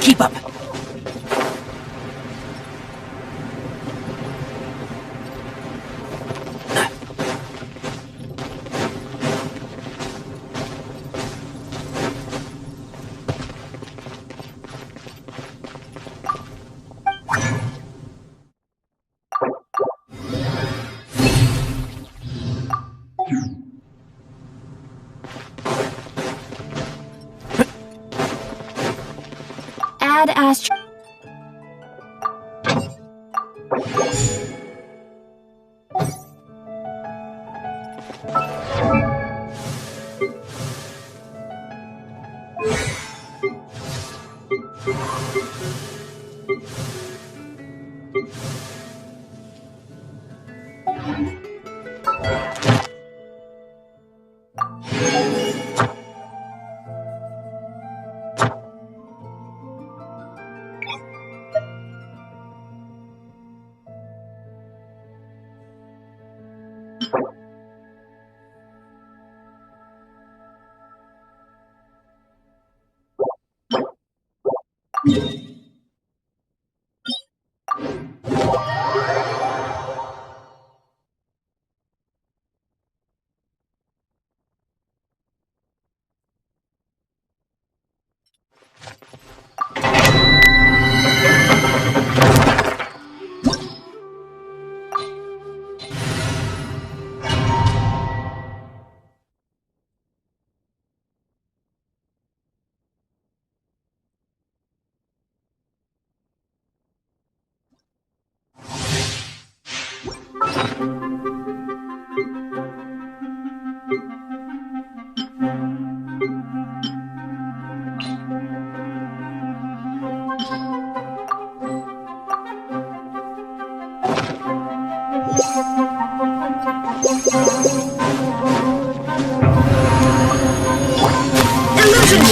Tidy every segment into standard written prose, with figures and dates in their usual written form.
Keep up! Add Astro.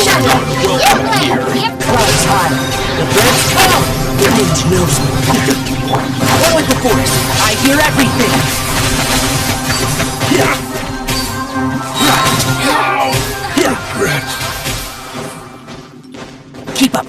Welcome here. Clouds high. The birds come. The wind knows me. One with the force. I hear everything. Regret. Keep up.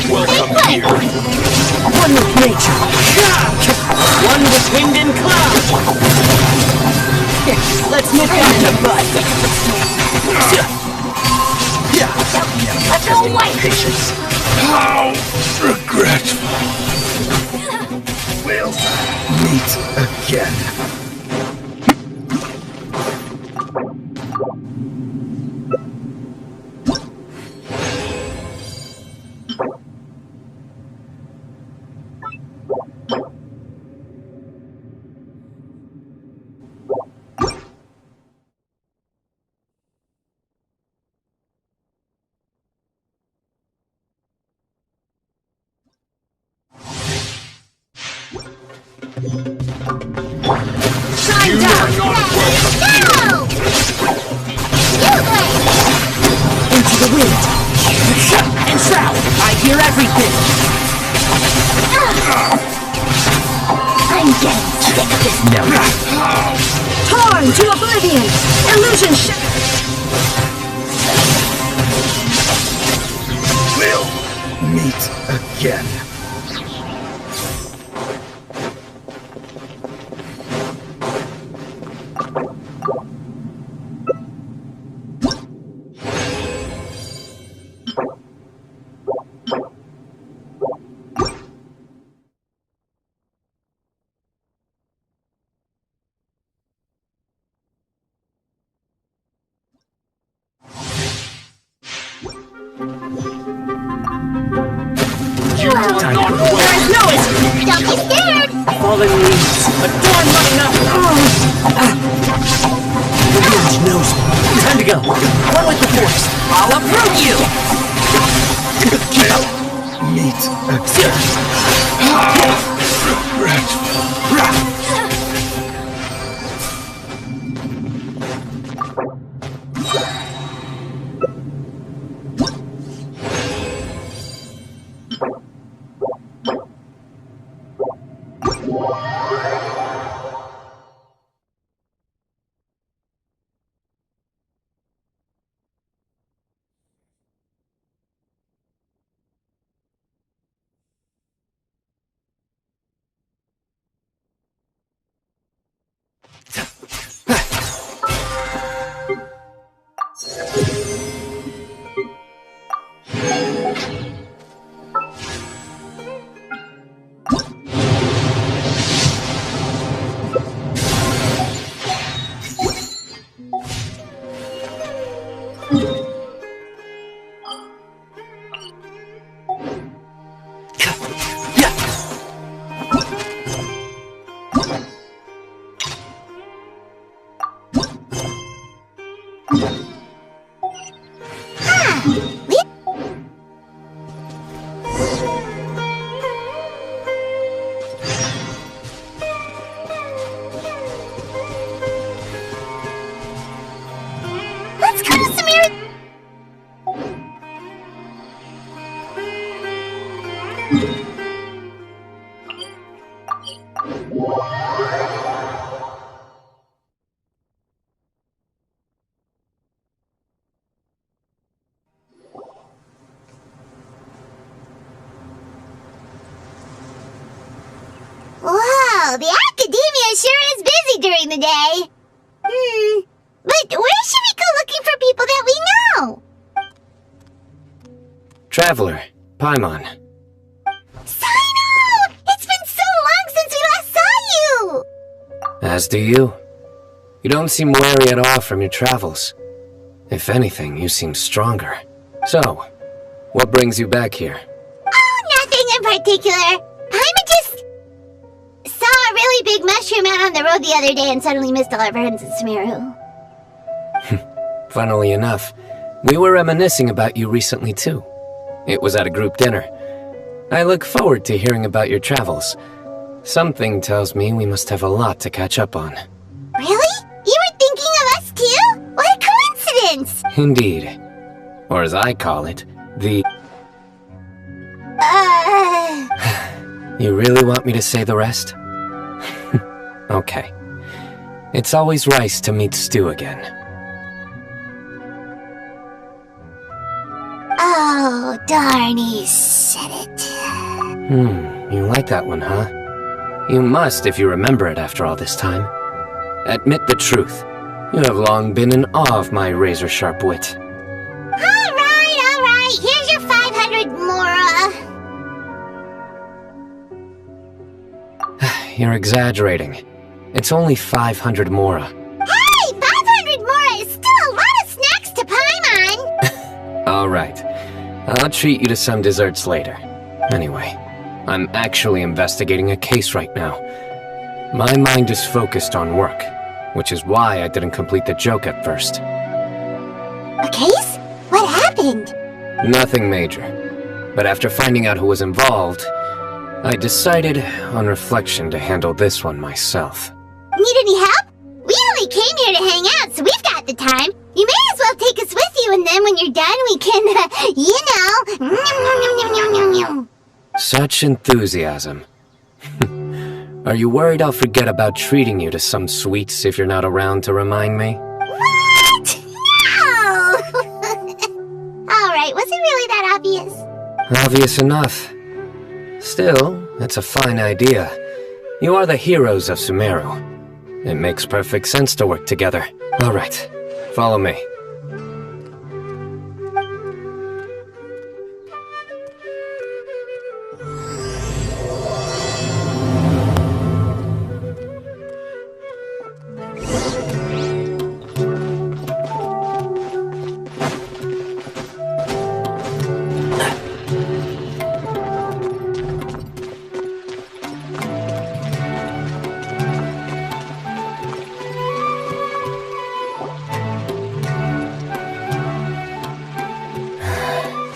Welcome here. One with nature. One with wind and cloud. Let's nip it in the bud. Testing my patience. How regretful. We'll meet again. Shine down! Go! Into the wind. And shroud. I hear everything. I'm getting sick of this. Torn to oblivion. Illusion We'll meet again. Don't be scared! fallen leaves. Adorn mine up. The wind knows me. Time to go. One with the force. I'll uproot you. Meet again. Regretful. Let's go to Samir. Wow, the academia sure is busy during the day. But where should we go looking for people that we know? Traveler, Paimon. Sino! It's been so long since we last saw you! As do you. You don't seem weary at all from your travels. If anything, you seem stronger. So, what brings you back here? Oh, nothing in particular. Paimon really big mushroom out on the road the other day and suddenly missed all our friends in Sumeru. Funnily enough, we were reminiscing about you recently too. It was at a group dinner. I look forward to hearing about your travels. Something tells me we must have a lot to catch up on. Really? You were thinking of us too? What a coincidence! Indeed. Or as I call it, the... You really want me to say the rest? Okay. It's always nice to meet Stu again. Oh, darn, he said it. You like that one, huh? You must if you remember it after all this time. Admit the truth. You have long been in awe of my razor-sharp wit. Alright, here's your 500 Mora. You're exaggerating. It's only 500 Mora. Hey, 500 Mora is still a lot of snacks to Paimon. Alright. I'll treat you to some desserts later. Anyway, I'm actually investigating a case right now. My mind is focused on work, which is why I didn't complete the joke at first. A case? What happened? Nothing major. But after finding out who was involved, I decided, on reflection, to handle this one myself. Need any help? We only came here to hang out, so we've got the time. You may as well take us with you, and then when you're done, we can, Such enthusiasm. Are you worried I'll forget about treating you to some sweets if you're not around to remind me? What? No! Alright, was it really that obvious? Obvious enough. Still, it's a fine idea. You are the heroes of Sumeru. It makes perfect sense to work together. Alright, follow me.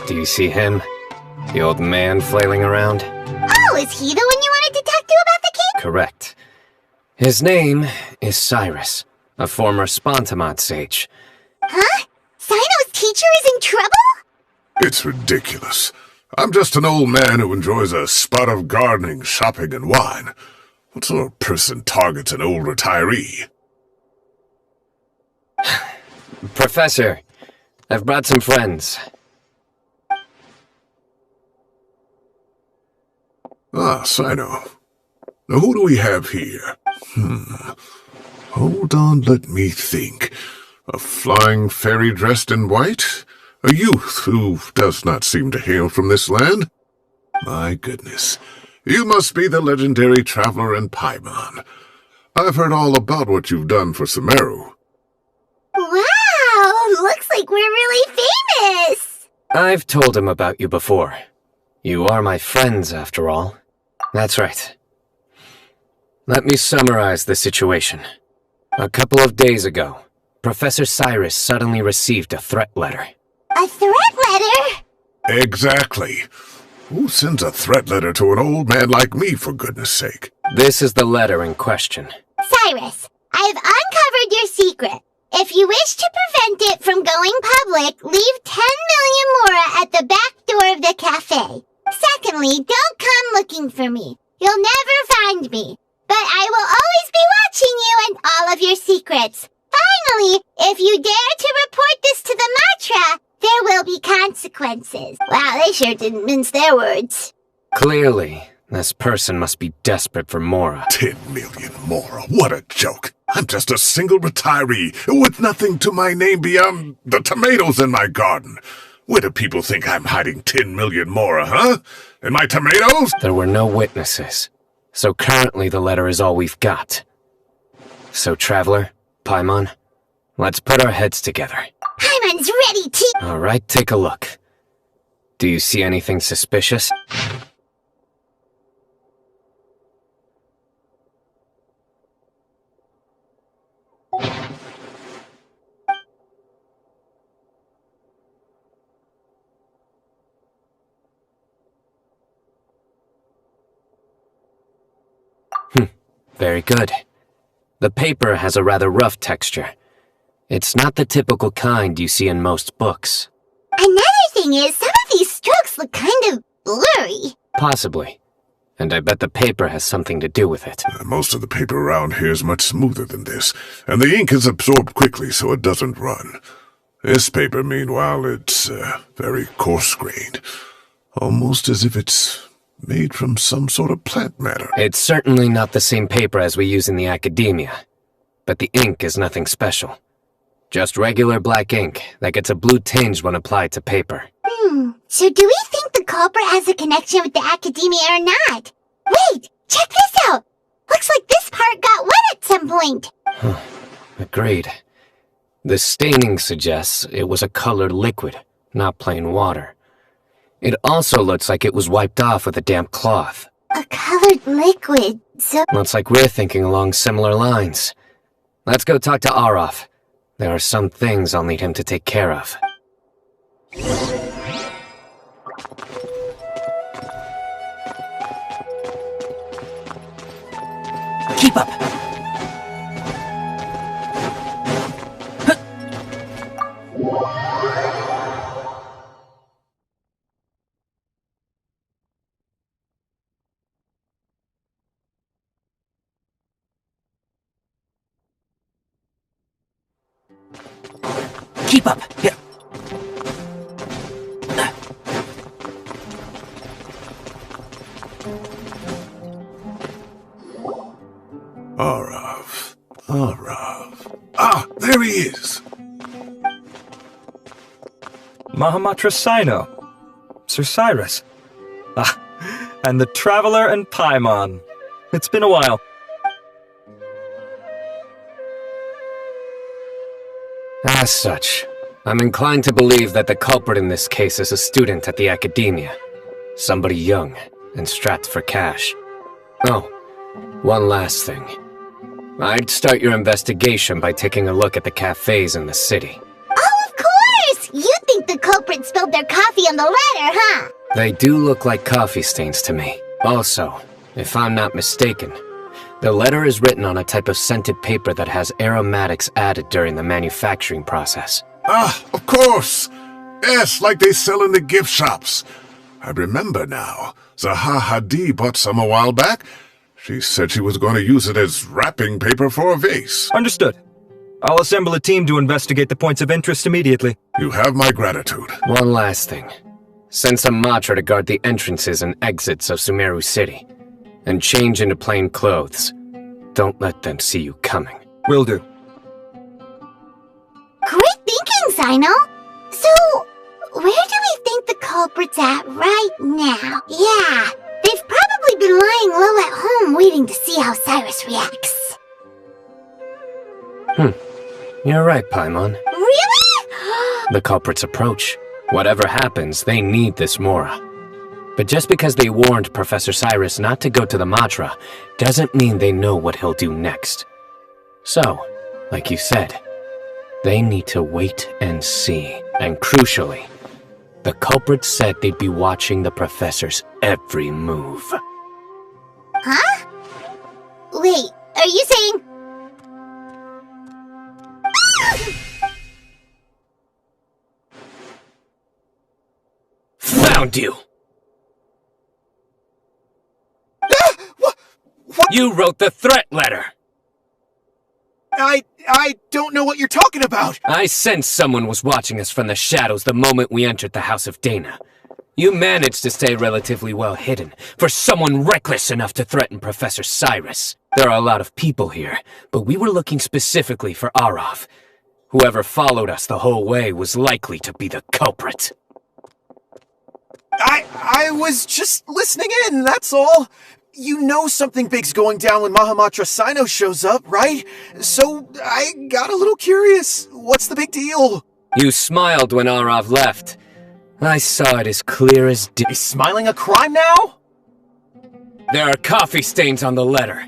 Do you see him? The old man flailing around? Oh, is he the one you wanted to talk to about the cake? Correct. His name is Cyrus, a former Spontamont sage. Huh? Sino's teacher is in trouble? It's ridiculous. I'm just an old man who enjoys a spot of gardening, shopping, and wine. What sort of person targets an old retiree? Professor, I've brought some friends. Ah, Sino. Now who do we have here? Hold on, let me think. A flying fairy dressed in white? A youth who does not seem to hail from this land? My goodness. You must be the legendary traveler in Paimon. I've heard all about what you've done for Sumeru. Wow, looks like we're really famous. I've told him about you before. You are my friends, after all. That's right. Let me summarize the situation. A couple of days ago, Professor Cyrus suddenly received a threat letter. A threat letter? Exactly. Who sends a threat letter to an old man like me, for goodness sake? This is the letter in question. Cyrus, I've uncovered your secret. If you wish to prevent it from going public, leave 10 million Mora at the back door of the cafe. Secondly, don't come looking for me. You'll never find me. But I will always be watching you and all of your secrets. Finally, if you dare to report this to the Matra, there will be consequences. Wow, they sure didn't mince their words. Clearly, this person must be desperate for Mora. 10 million Mora, what a joke. I'm just a single retiree with nothing to my name beyond the tomatoes in my garden. Where do people think I'm hiding 10 million Mora, huh? And my tomatoes? There were no witnesses, so currently the letter is all we've got. So, Traveler, Paimon, let's put our heads together. Paimon's ready to... Alright, take a look. Do you see anything suspicious? Very good. The paper has a rather rough texture. It's not the typical kind you see in most books. Another thing is, some of these strokes look kind of blurry. Possibly. And I bet the paper has something to do with it. Most of the paper around here is much smoother than this, and the ink is absorbed quickly so it doesn't run. This paper, meanwhile, it's very coarse-grained. Almost as if it's made from some sort of plant matter. It's certainly not the same paper as we use in the academia. But the ink is nothing special. Just regular black ink that gets a blue tinge when applied to paper. So do we think the culprit has a connection with the academia or not? Wait, check this out! Looks like this part got wet at some point. Agreed. The staining suggests it was a colored liquid, not plain water. It also looks like it was wiped off with a damp cloth. A colored liquid, so... Looks like we're thinking along similar lines. Let's go talk to Arov. There are some things I'll need him to take care of. Keep up! Keep up! Here. Arav. Ah, there he is! Mahamatra Sino. Sir Cyrus. Ah, and the Traveler and Paimon. It's been a while. As such, I'm inclined to believe that the culprit in this case is a student at the academia. Somebody young and strapped for cash. Oh, one last thing. I'd start your investigation by taking a look at the cafes in the city. Oh, of course! You think the culprit spilled their coffee on the ladder, huh? They do look like coffee stains to me. Also, if I'm not mistaken, the letter is written on a type of scented paper that has aromatics added during the manufacturing process. Ah, of course! Yes, like they sell in the gift shops. I remember now. Zaha Hadi bought some a while back. She said she was going to use it as wrapping paper for a vase. Understood. I'll assemble a team to investigate the points of interest immediately. You have my gratitude. One last thing. Send some Matra to guard the entrances and exits of Sumeru City. And change into plain clothes. Don't let them see you coming. Will do. Great thinking, Sino! So, where do we think the culprit's at right now? Yeah, they've probably been lying low at home waiting to see how Cyrus reacts. You're right, Paimon. Really? The culprits approach. Whatever happens, they need this Mora. But just because they warned Professor Cyrus not to go to the Matra, doesn't mean they know what he'll do next. So, like you said, they need to wait and see. And crucially, the culprits said they'd be watching the Professor's every move. Huh? Wait, are you saying... Found you! What? You wrote the threat letter! I don't know what you're talking about! I sensed someone was watching us from the shadows the moment we entered the House of Dana. You managed to stay relatively well hidden, for someone reckless enough to threaten Professor Cyrus. There are a lot of people here, but we were looking specifically for Arov. Whoever followed us the whole way was likely to be the culprit. I was just listening in, that's all. You know something big's going down when Mahamatra Sino shows up, right? So I got a little curious. What's the big deal? You smiled when Arov left. I saw it as clear as day. Is smiling a crime now? There are coffee stains on the letter.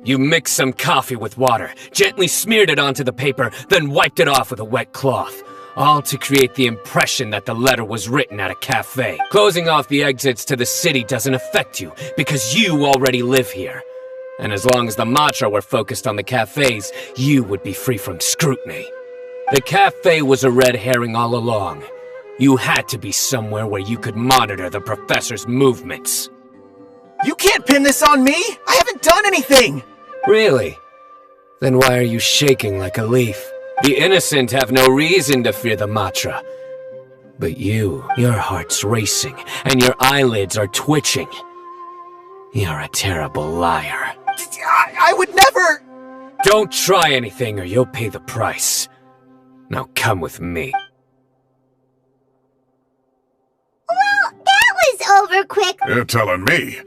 You mixed some coffee with water, gently smeared it onto the paper, then wiped it off with a wet cloth. All to create the impression that the letter was written at a cafe. Closing off the exits to the city doesn't affect you, because you already live here. And as long as the Matra were focused on the cafes, you would be free from scrutiny. The cafe was a red herring all along. You had to be somewhere where you could monitor the professor's movements. You can't pin this on me! I haven't done anything! Really? Then why are you shaking like a leaf? The innocent have no reason to fear the Matra. But your heart's racing, and your eyelids are twitching. You're a terrible liar. I would never... Don't try anything or you'll pay the price. Now come with me. Well, that was over quick. You're telling me.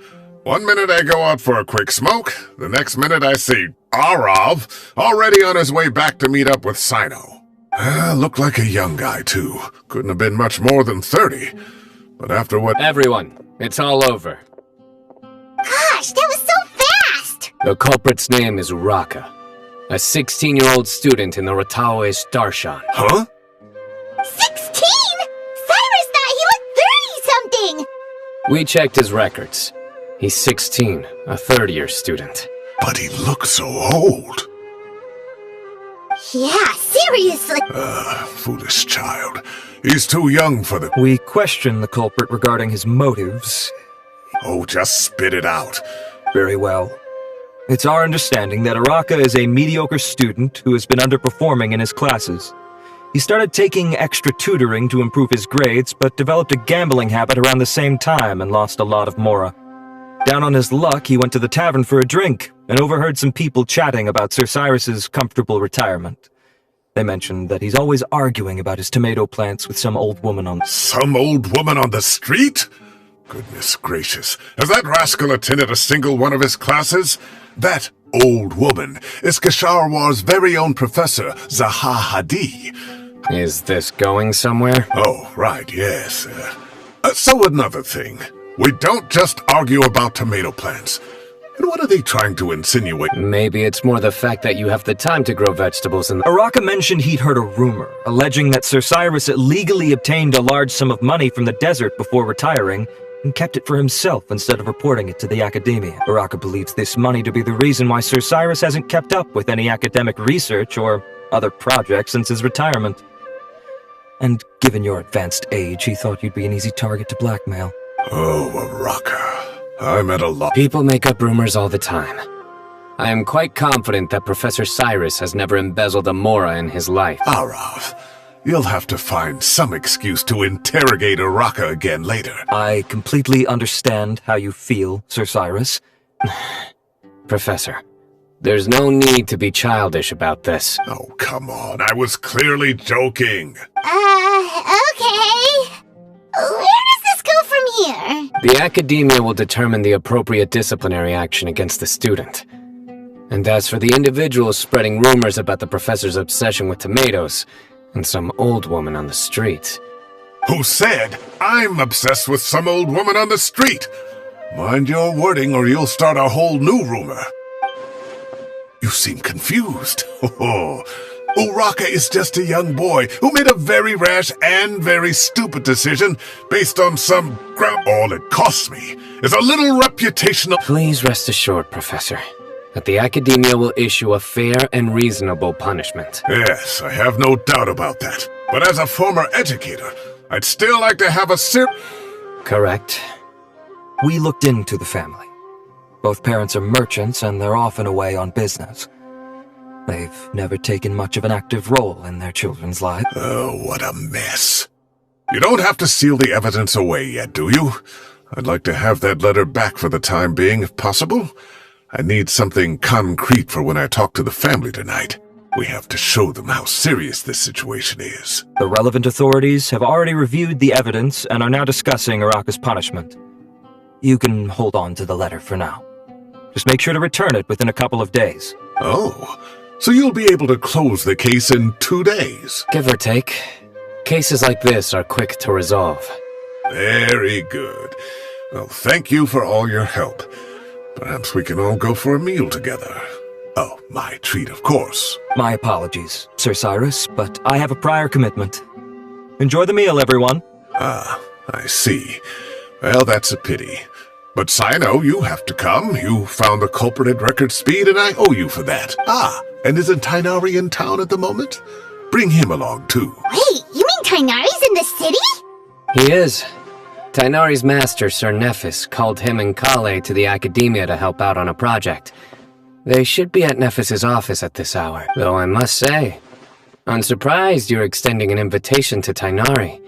1 minute I go out for a quick smoke, the next minute I see Arav already on his way back to meet up with Sino. Looked like a young guy, too. Couldn't have been much more than 30. But after what— Everyone, it's all over. Gosh, that was so fast! The culprit's name is Raka, a 16-year-old student in the Ratawe Darshan. Huh? 16? Cyrus thought he looked 30-something! We checked his records. He's 16, a third-year student. But he looks so old. Yeah, seriously. Foolish child. He's too young for the— We questioned the culprit regarding his motives. Oh, just spit it out. Very well. It's our understanding that Araka is a mediocre student who has been underperforming in his classes. He started taking extra tutoring to improve his grades, but developed a gambling habit around the same time and lost a lot of mora. Down on his luck, he went to the tavern for a drink and overheard some people chatting about Sir Cyrus's comfortable retirement. They mentioned that he's always arguing about his tomato plants with some old woman on— Some old woman on the street? Goodness gracious. Has that rascal attended a single one of his classes? That old woman is Kasharwar's very own professor, Zaha Hadi. Is this going somewhere? Oh, right, yes. So another thing. We don't just argue about tomato plants. And what are they trying to insinuate? Maybe it's more the fact that you have the time to grow vegetables in the— Araka mentioned he'd heard a rumor, alleging that Sir Cyrus illegally obtained a large sum of money from the desert before retiring, and kept it for himself instead of reporting it to the academia. Araka believes this money to be the reason why Sir Cyrus hasn't kept up with any academic research or other projects since his retirement. And given your advanced age, he thought you'd be an easy target to blackmail. Oh, Araka. I'm at a loss. People make up rumors all the time. I am quite confident that Professor Cyrus has never embezzled a mora in his life. Arav, you'll have to find some excuse to interrogate Araka again later. I completely understand how you feel, Sir Cyrus. Professor, there's no need to be childish about this. Oh, come on. I was clearly joking. Okay. Where does this go from here? The academia will determine the appropriate disciplinary action against the student. And as for the individual spreading rumors about the professor's obsession with tomatoes and some old woman on the street— Who said I'm obsessed with some old woman on the street? Mind your wording or you'll start a whole new rumor. You seem confused. Uraka is just a young boy who made a very rash and very stupid decision based on some All it costs me is a little reputational— Please rest assured, Professor, that the academia will issue a fair and reasonable punishment. Yes, I have no doubt about that. But as a former educator, I'd still like to have a Correct. We looked into the family. Both parents are merchants and they're often away on business. They've never taken much of an active role in their children's lives. Oh, what a mess. You don't have to seal the evidence away yet, do you? I'd like to have that letter back for the time being, if possible. I need something concrete for when I talk to the family tonight. We have to show them how serious this situation is. The relevant authorities have already reviewed the evidence and are now discussing Araka's punishment. You can hold on to the letter for now. Just make sure to return it within a couple of days. Oh, so you'll be able to close the case in 2 days? Give or take. Cases like this are quick to resolve. Very good. Well, thank you for all your help. Perhaps we can all go for a meal together. Oh, my treat, of course. My apologies, Sir Cyrus, but I have a prior commitment. Enjoy the meal, everyone. Ah, I see. Well, that's a pity. But Sino, you have to come. You found the culprit at record speed, and I owe you for that. Ah, and isn't Tighnari in town at the moment? Bring him along, too. Wait, you mean Tighnari's in the city? He is. Tighnari's master, Sir Nephis, called him and Kale to the Academia to help out on a project. They should be at Nephis's office at this hour, though I must say, I'm surprised you're extending an invitation to Tighnari.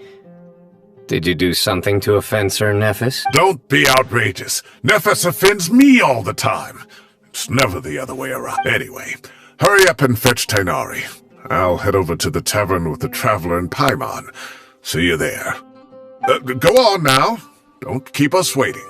Did you do something to offend Sir Nephis? Don't be outrageous. Nephis offends me all the time. It's never the other way around. Anyway, hurry up and fetch Tighnari. I'll head over to the tavern with the Traveler and Paimon. See you there. Go on now. Don't keep us waiting.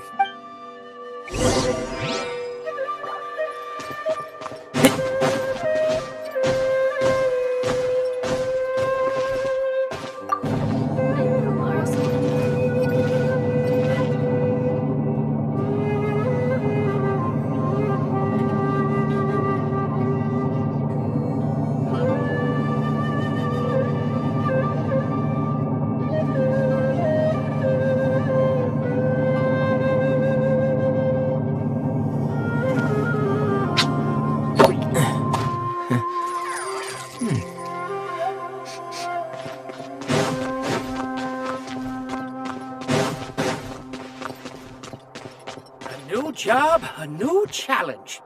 New job, a new challenge.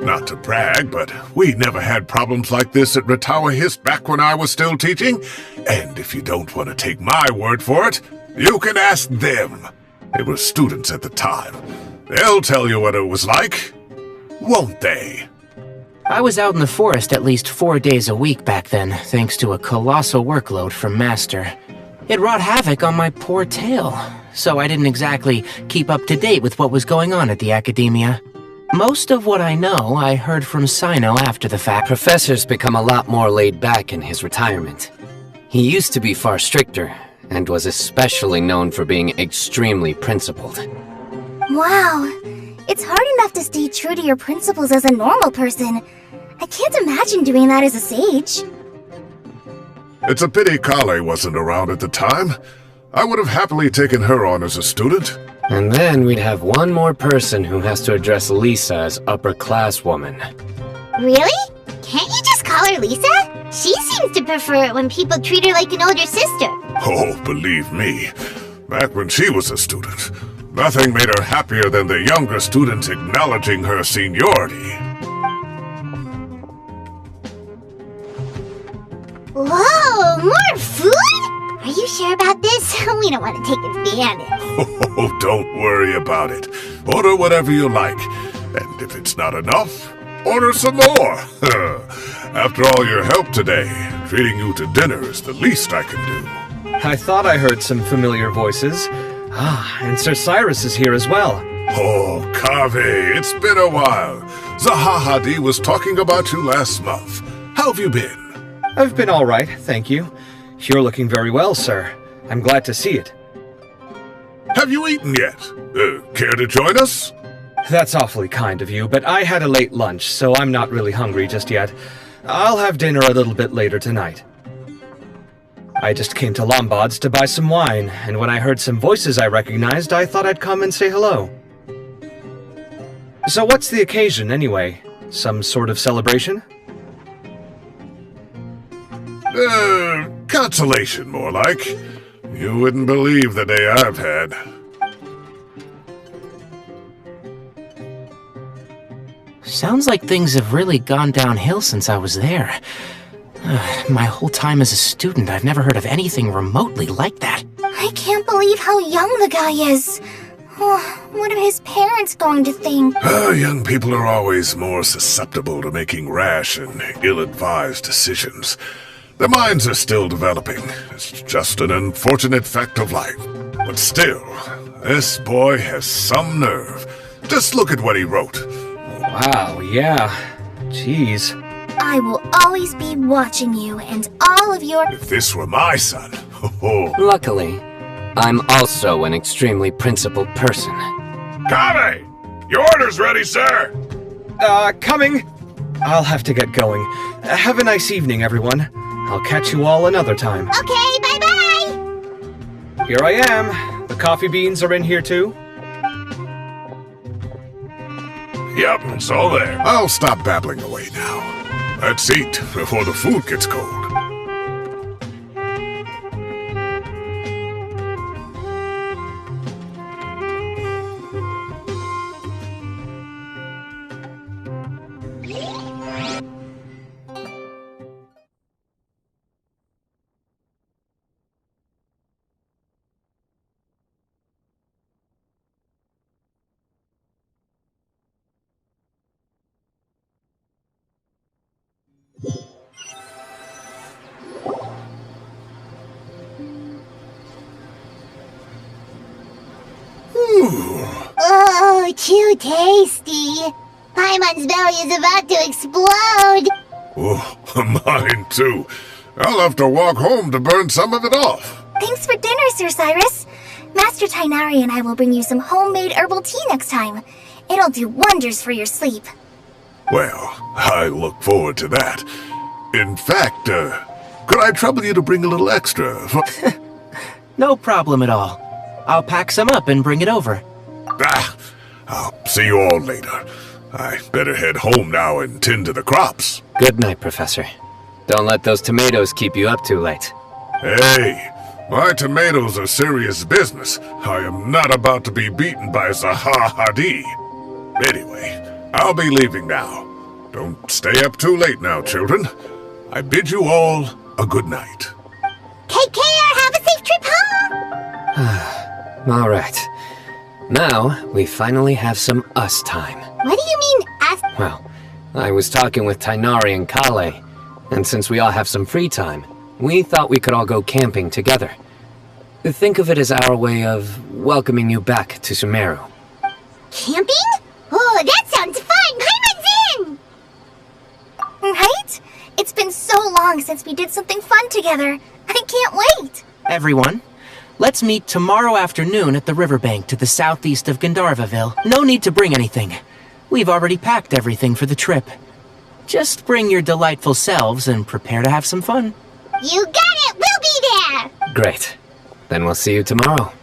Not to brag, but we never had problems like this at Ratawa Hiss back when I was still teaching. And if you don't want to take my word for it, you can ask them. They were students at the time. They'll tell you what it was like, won't they? I was out in the forest at least 4 days a week back then, thanks to a colossal workload from Master. It wrought havoc on my poor tail, so I didn't exactly keep up to date with what was going on at the Academia. Most of what I know, I heard from Sino after the fact. Professor's become a lot more laid back in his retirement. He used to be far stricter, and was especially known for being extremely principled. Wow, it's hard enough to stay true to your principles as a normal person. I can't imagine doing that as a sage. It's a pity Kale wasn't around at the time. I would have happily taken her on as a student. And then we'd have one more person who has to address Lisa as upper-class woman. Really? Can't you just call her Lisa? She seems to prefer it when people treat her like an older sister. Oh, believe me, back when she was a student, nothing made her happier than the younger students acknowledging her seniority. Whoa, more food? Are you sure about this? We don't want to take it to the end. Oh, don't worry about it. Order whatever you like. And if it's not enough, order some more. After all your help today, treating you to dinner is the least I can do. I thought I heard some familiar voices. Ah, and Sir Cyrus is here as well. Oh, Kaveh, it's been a while. Zahahadi was talking about you last month. How have you been? I've been all right, thank you. You're looking very well, sir. I'm glad to see it. Have you eaten yet? Care to join us? That's awfully kind of you, but I had a late lunch, so I'm not really hungry just yet. I'll have dinner a little bit later tonight. I just came to Lombard's to buy some wine, and when I heard some voices I recognized, I thought I'd come and say hello. So what's the occasion, anyway? Some sort of celebration? Consolation, more like. You wouldn't believe the day I've had. Sounds like things have really gone downhill since I was there. My whole time as a student, I've never heard of anything remotely like that. I can't believe how young the guy is. Oh, what are his parents going to think? Young people are always more susceptible to making rash and ill-advised decisions. Their minds are still developing. It's just an unfortunate fact of life. But still, this boy has some nerve. Just look at what he wrote. Wow, yeah. Jeez. I will always be watching you and all of your... If this were my son, Luckily, I'm also an extremely principled person. Kame! Your order's ready, sir! Coming! I'll have to get going. Have a nice evening, everyone. I'll catch you all another time. Okay, bye-bye! Here I am. The coffee beans are in here too. Yep, it's all there. I'll stop babbling away now. Let's eat before the food gets cold. Oh, too tasty. Paimon's belly is about to explode. Oh, mine too. I'll have to walk home to burn some of it off. Thanks for dinner, Sir Cyrus. Master Tainari and I will bring you some homemade herbal tea next time. It'll do wonders for your sleep. Well, I look forward to that. In fact, could I trouble you to bring a little extra? No problem at all. I'll pack some up and bring it over. I'll see you all later. I better head home now and tend to the crops. Good night, Professor. Don't let those tomatoes keep you up too late. Hey, my tomatoes are serious business. I am not about to be beaten by Zaha Hadi. Anyway, I'll be leaving now. Don't stay up too late now, children. I bid you all a good night. Take care. Have a safe trip home. All right. Now, we finally have some us time. What do you mean, us? Well, I was talking with Tainari and Kale, and since we all have some free time, we thought we could all go camping together. Think of it as our way of welcoming you back to Sumeru. Camping? Oh, that sounds fun. Paimon's in! Right? It's been so long since we did something fun together. I can't wait. Everyone, let's meet tomorrow afternoon at the riverbank to the southeast of Gandharvaville. No need to bring anything. We've already packed everything for the trip. Just bring your delightful selves and prepare to have some fun. You got it. We'll be there. Great. Then we'll see you tomorrow.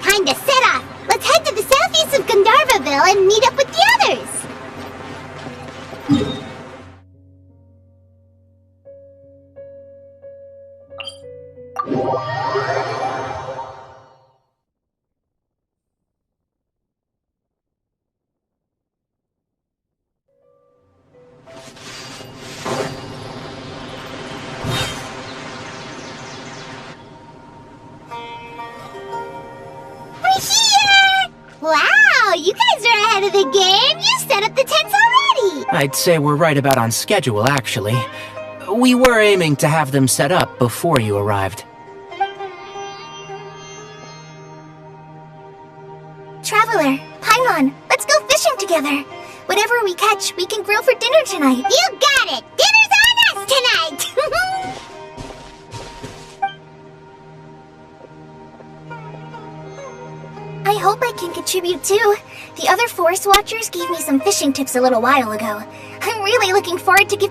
Time to set off. Let's head to the southeast of Gandharvaville and meet up with the others. We're here! Wow, you guys are ahead of of the game? You set up the tents already! I'd say we're right about on schedule, actually. We were aiming to have them set up before you arrived. Traveler, Paimon, let's go fishing together. Whatever we catch, we can grill for dinner tonight. You got it! Dinner's on us tonight! I hope I can contribute too. The other forest watchers gave me some fishing tips a little while ago. I'm really looking forward to give...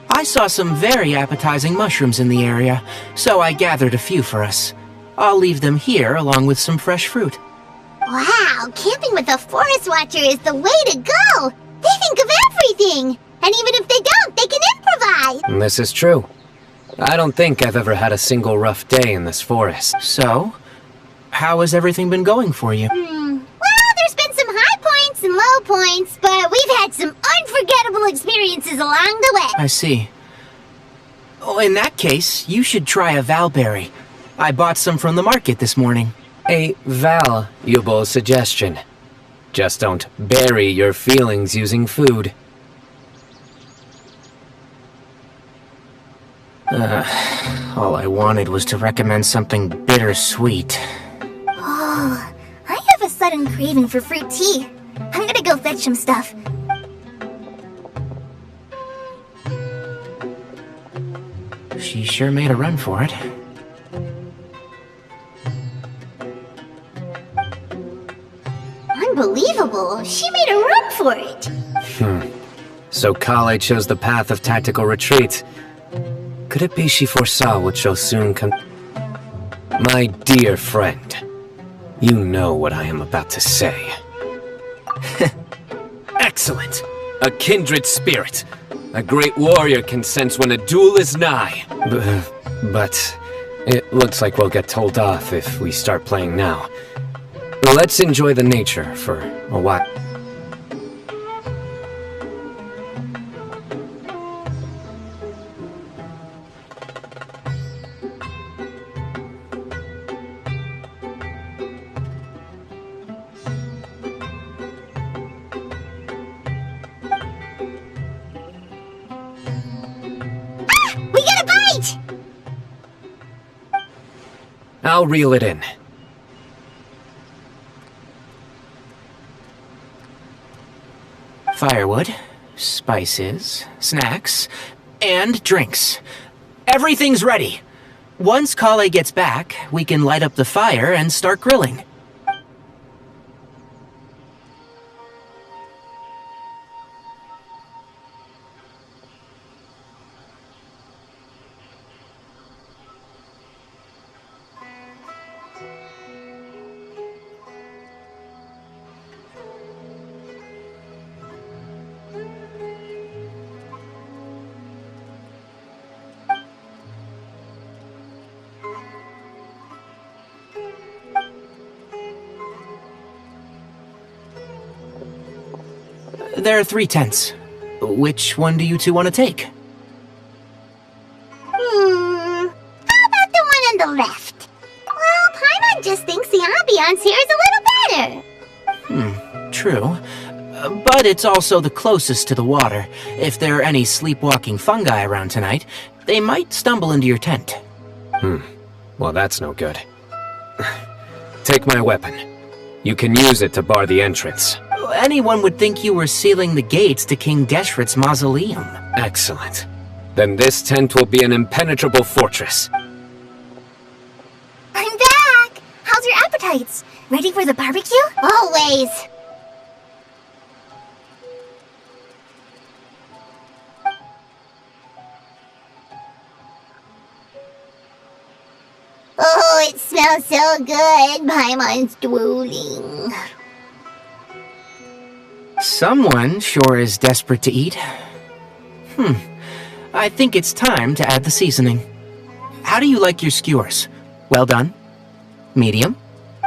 I saw some very appetizing mushrooms in the area, so I gathered a few for us. I'll leave them here along with some fresh fruit. Wow, camping with a forest watcher is the way to go! They think of everything! And even if they don't, they can improvise! This is true. I don't think I've ever had a single rough day in this forest. So, how has everything been going for you? Well, there's been some high points and low points, but we've had some unforgettable experiences along the way. I see. Oh, in that case, you should try a valberry. I bought some from the market this morning. A valuable suggestion. Just don't bury your feelings using food. All I wanted was to recommend something bittersweet. Oh, I have a sudden craving for fruit tea. I'm gonna go fetch some stuff. She sure made a run for it. Unbelievable! She made a run for it! So Kale chose the path of tactical retreat. Could it be she foresaw what shall soon come? My dear friend, you know what I am about to say. Excellent! A kindred spirit. A great warrior can sense when a duel is nigh. But it looks like we'll get told off if we start playing now. Let's enjoy the nature for a while. We got a bite! I'll reel it in. Firewood, spices, snacks, and drinks. Everything's ready. Once Kale gets back, we can light up the fire and start grilling. There are 3 tents. Which one do you two want to take? How about the one on the left? Well, Paimon just thinks the ambiance here is a little better. True. But it's also the closest to the water. If there are any sleepwalking fungi around tonight, they might stumble into your tent. Well, that's no good. Take my weapon. You can use it to bar the entrance. Anyone would think you were sealing the gates to King Deshret's mausoleum. Excellent. Then this tent will be an impenetrable fortress. I'm back! How's your appetites? Ready for the barbecue? Always. Oh, it smells so good. Paimon's drooling. Someone sure is desperate to eat. I think it's time to add the seasoning. How do you like your skewers? Well done? Medium?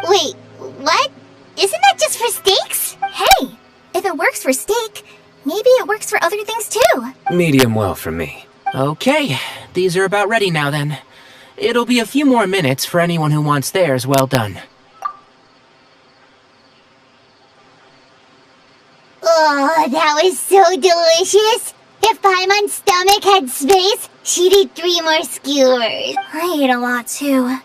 Wait, what? Isn't that just for steaks? Hey, if it works for steak, maybe it works for other things too. Medium well for me. Okay, these are about ready now then. It'll be a few more minutes for anyone who wants theirs well done. Oh, that was so delicious. If Paimon's stomach had space, she'd eat 3 more skewers. I ate a lot too.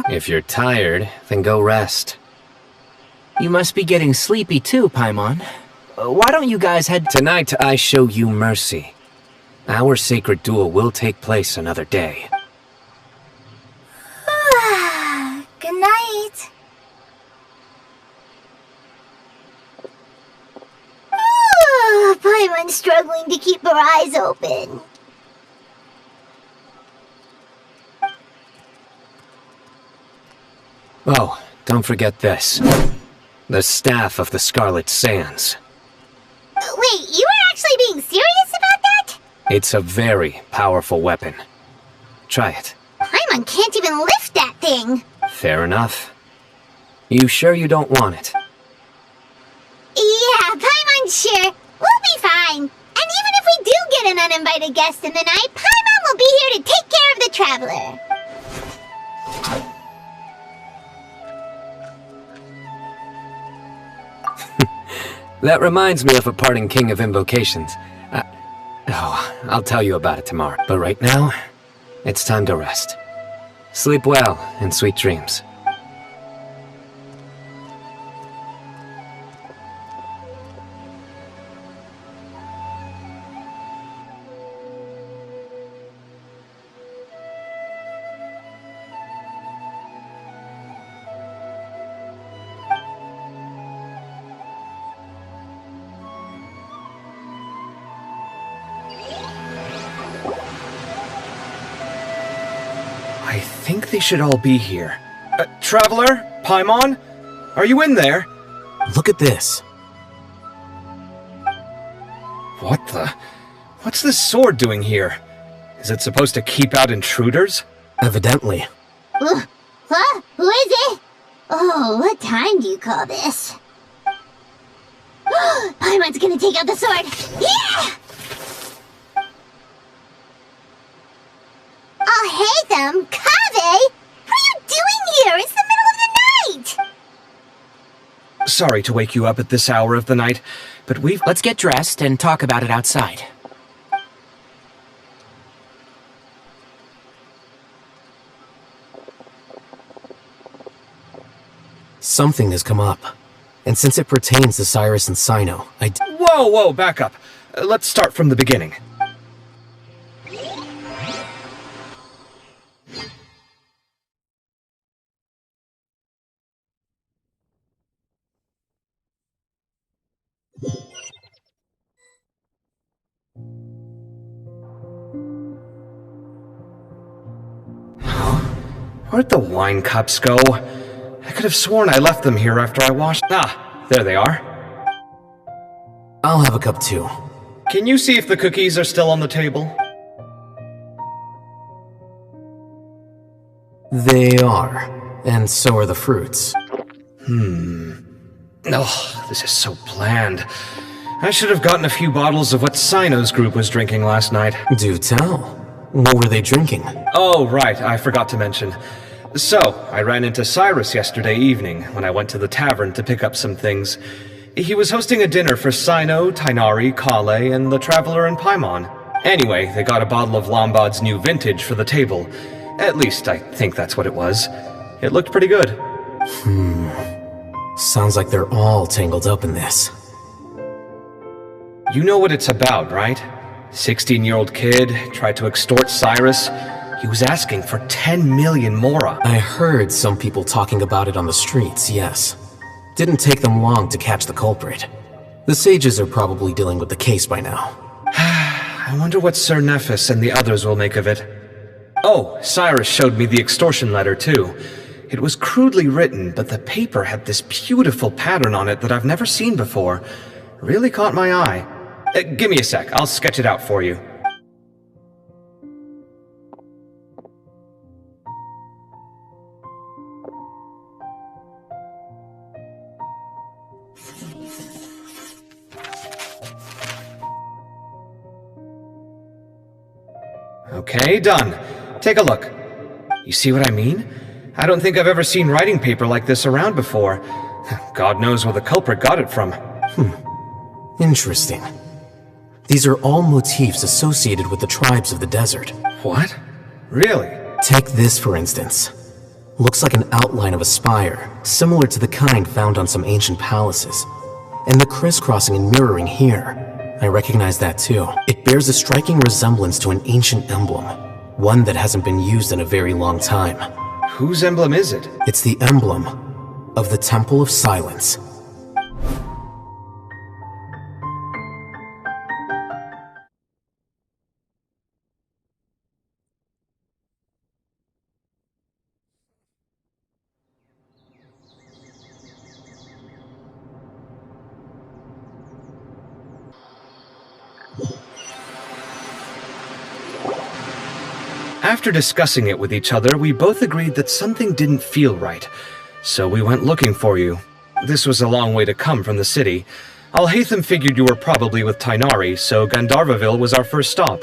If you're tired, then go rest. You must be getting sleepy too, Paimon. Why don't you guys head— Tonight I show you mercy. Our sacred duel will take place another day. Good night. Paimon's struggling to keep her eyes open. Oh, don't forget this. The Staff of the Scarlet Sands. Wait, you were actually being serious about that? It's a very powerful weapon. Try it. Paimon can't even lift that thing. Fair enough. You sure you don't want it? Yeah, Paimon's sure. We'll be fine. And even if we do get an uninvited guest in the night, Paimon will be here to take care of the traveler. That reminds me of a parting king of invocations. I'll tell you about it tomorrow. But right now, it's time to rest. Sleep well and sweet dreams. I think they should all be here. Traveler? Paimon? Are you in there? Look at this. What the? What's this sword doing here? Is it supposed to keep out intruders? Evidently. Huh? Who is it? Oh, what time do you call this? Paimon's gonna take out the sword. Yeah! Oh, hey them, Kave! What are you doing here? It's the middle of the night! Sorry to wake you up at this hour of the night, but Let's get dressed and talk about it outside. Something has come up. And since it pertains to Cyrus and Sino, Whoa, back up. Let's start from the beginning. Where'd the wine cups go? I could have sworn I left them here after I washed— Ah, there they are. I'll have a cup too. Can you see if the cookies are still on the table? They are. And so are the fruits. Oh, this is so bland. I should have gotten a few bottles of what Sino's group was drinking last night. Do tell. What were they drinking? Oh, right, I forgot to mention. So, I ran into Cyrus yesterday evening when I went to the tavern to pick up some things. He was hosting a dinner for Sino, Tighnari, Kale, and the Traveler and Paimon. Anyway, they got a bottle of Lombard's new vintage for the table. At least, I think that's what it was. It looked pretty good. Sounds like they're all tangled up in this. You know what it's about, right? 16-year-old kid tried to extort Cyrus. He was asking for 10 million mora. I heard some people talking about it on the streets, yes. Didn't take them long to catch the culprit. The sages are probably dealing with the case by now. I wonder what Sir Nephis and the others will make of it. Oh, Cyrus showed me the extortion letter, too. It was crudely written, but the paper had this beautiful pattern on it that I've never seen before. Really caught my eye. Give me a sec, I'll sketch it out for you. Okay, done. Take a look. You see what I mean? I don't think I've ever seen writing paper like this around before. God knows where the culprit got it from. Interesting. These are all motifs associated with the tribes of the desert. What? Really? Take this, for instance. Looks like an outline of a spire, similar to the kind found on some ancient palaces. And the crisscrossing and mirroring here, I recognize that too. It bears a striking resemblance to an ancient emblem, one that hasn't been used in a very long time. Whose emblem is it? It's the emblem of the Temple of Silence. After discussing it with each other, we both agreed that something didn't feel right, so we went looking for you. This was a long way to come from the city. Alhaitham figured you were probably with Tainari, so Gandharvaville was our first stop.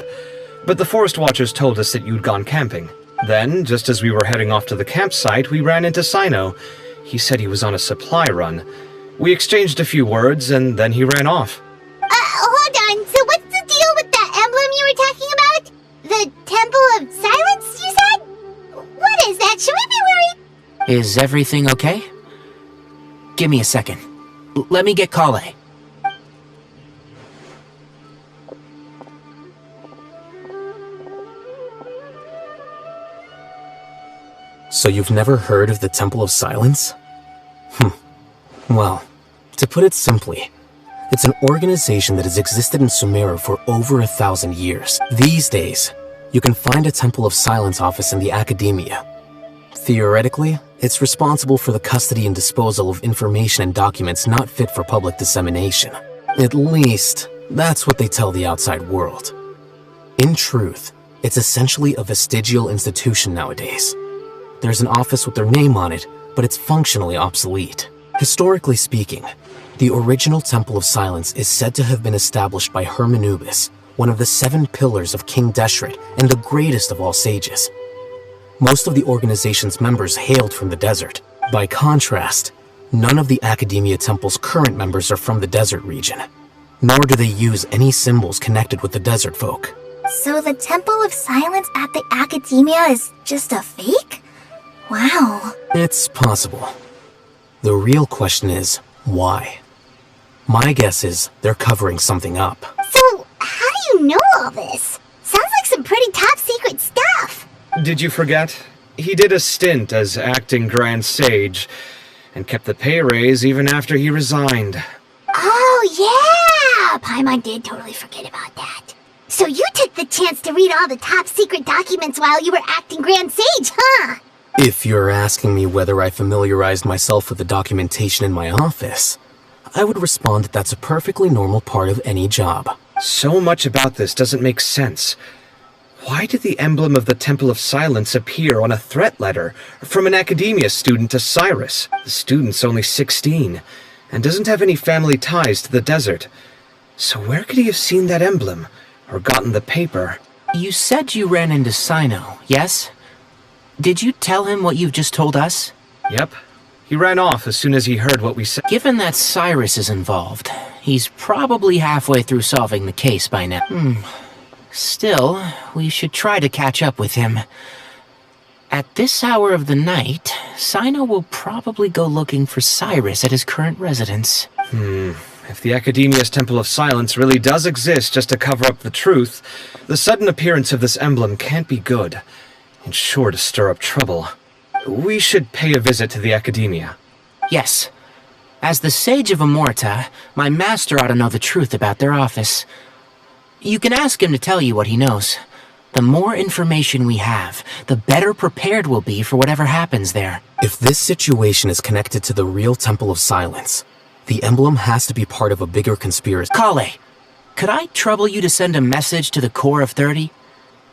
But the Forest Watchers told us that you'd gone camping. Then, just as we were heading off to the campsite, we ran into Sino. He said he was on a supply run. We exchanged a few words, and then he ran off. Hold on, so what's the deal with that emblem you were talking about? The Temple of Silence, you said? What is that? Should we be worried? Is everything okay? Give me a second. Let me get Kale. So you've never heard of the Temple of Silence? Well, to put it simply, it's an organization that has existed in Sumeru for over 1,000 years. These days, you can find a Temple of Silence office in the academia. Theoretically, it's responsible for the custody and disposal of information and documents not fit for public dissemination. At least, that's what they tell the outside world. In truth, it's essentially a vestigial institution nowadays. There's an office with their name on it, but it's functionally obsolete. Historically speaking, the original Temple of Silence is said to have been established by Hermanubis, one of the 7 pillars of King Deshret and the greatest of all sages. Most of the organization's members hailed from the desert. By contrast, none of the Academia Temple's current members are from the desert region, nor do they use any symbols connected with the desert folk. So the Temple of Silence at the Academia is just a fake? Wow. It's possible. The real question is, why? My guess is they're covering something up. So, how do you know all this? Sounds like some pretty top secret stuff. Did you forget? He did a stint as acting Grand Sage, and kept the pay raise even after he resigned. Oh, yeah! Paimon did totally forget about that. So you took the chance to read all the top secret documents while you were acting Grand Sage, huh? If you're asking me whether I familiarized myself with the documentation in my office, I would respond that that's a perfectly normal part of any job. So much about this doesn't make sense. Why did the emblem of the Temple of Silence appear on a threat letter from an Academia student to Cyrus? The student's only 16, and doesn't have any family ties to the desert. So where could he have seen that emblem, or gotten the paper? You said you ran into Sino, yes? Did you tell him what you've just told us? Yep. He ran off as soon as he heard what we said. Given that Cyrus is involved, he's probably halfway through solving the case by now. Still, we should try to catch up with him. At this hour of the night, Sino will probably go looking for Cyrus at his current residence. If the Academia's Temple of Silence really does exist just to cover up the truth, the sudden appearance of this emblem can't be good. It's sure to stir up trouble. We should pay a visit to the Academia. Yes. As the Sage of Amorta, my master ought to know the truth about their office. You can ask him to tell you what he knows. The more information we have, the better prepared we'll be for whatever happens there. If this situation is connected to the real Temple of Silence, the emblem has to be part of a bigger conspiracy. Kale, could I trouble you to send a message to the Core of 30?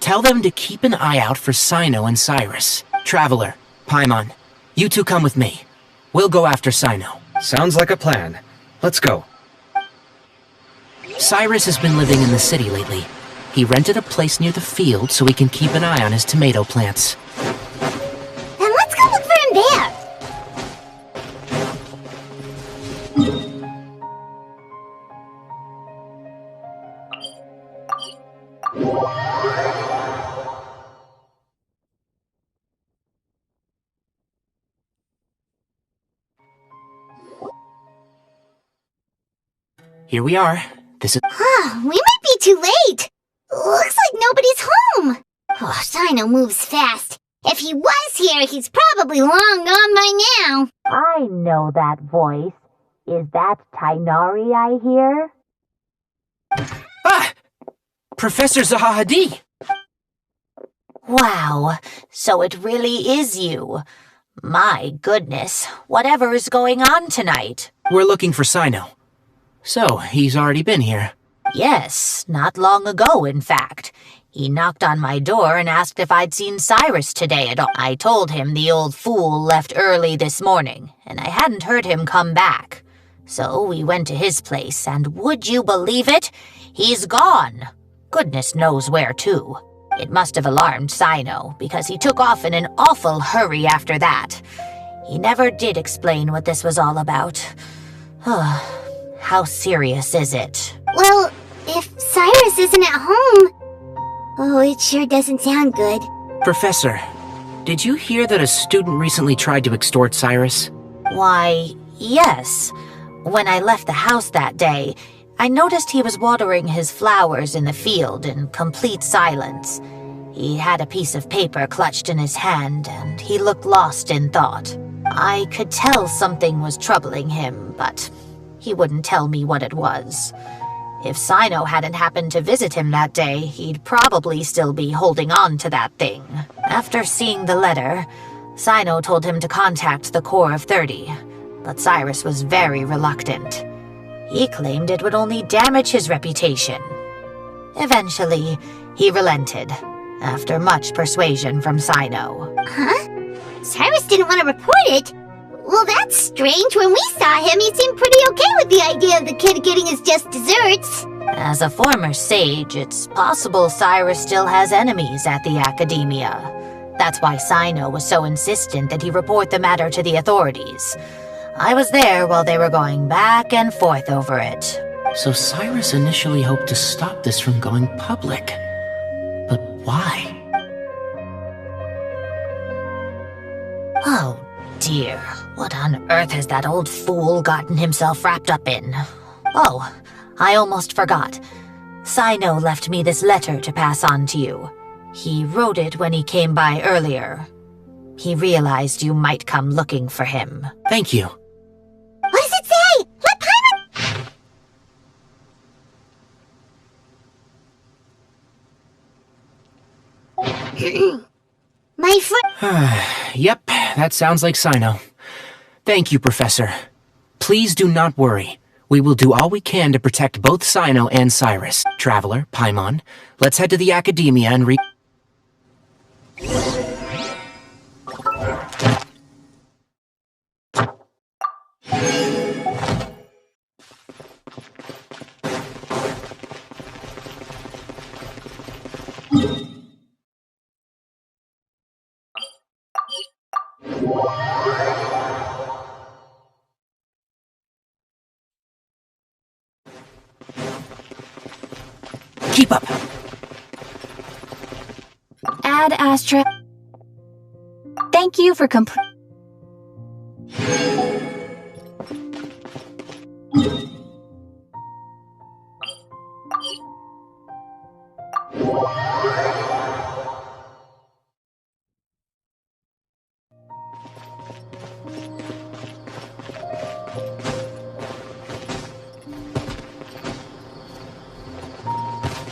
Tell them to keep an eye out for Sino and Cyrus. Traveler, Paimon, you two come with me. We'll go after Sino. Sounds like a plan. Let's go. Cyrus has been living in the city lately. He rented a place near the field so he can keep an eye on his tomato plants. Here we are. This is... We might be too late. Looks like nobody's home. Oh, Sino moves fast. If he was here, he's probably long gone by now. I know that voice. Is that Tainari I hear? Ah! Professor Zahahadi! Wow, so it really is you. My goodness, whatever is going on tonight? We're looking for Sino. So, he's already been here. Yes, not long ago, in fact. He knocked on my door and asked if I'd seen Cyrus today at all. I told him the old fool left early this morning, and I hadn't heard him come back. So we went to his place, and would you believe it? He's gone. Goodness knows where to. It must have alarmed Sino, because he took off in an awful hurry after that. He never did explain what this was all about. How serious is it? Well, if Cyrus isn't at home... Oh, it sure doesn't sound good. Professor, did you hear that a student recently tried to extort Cyrus? Why, yes. When I left the house that day, I noticed he was watering his flowers in the field in complete silence. He had a piece of paper clutched in his hand, and he looked lost in thought. I could tell something was troubling him, but he wouldn't tell me what it was. If Sino hadn't happened to visit him that day, he'd probably still be holding on to that thing. After seeing the letter, Sino told him to contact the Corps of 30, but Cyrus was very reluctant. He claimed it would only damage his reputation. Eventually, he relented, after much persuasion from Sino. Huh? Cyrus didn't want to report it? Well, that's strange. When we saw him, he seemed pretty okay with the idea of the kid getting his just desserts. As a former sage, it's possible Cyrus still has enemies at the Academia. That's why Sino was so insistent that he report the matter to the authorities. I was there while they were going back and forth over it. So Cyrus initially hoped to stop this from going public. But why? Oh dear, what on earth has that old fool gotten himself wrapped up in? Oh, I almost forgot. Sino left me this letter to pass on to you. He wrote it when he came by earlier. He realized you might come looking for him. Thank you. What does it say? Let Paimon... My friend... Yep, that sounds like Sino. Thank you, Professor. Please do not worry. We will do all we can to protect both Sino and Cyrus. Traveler, Paimon, let's head to the Academia and keep up. Ad Astra. Thank you for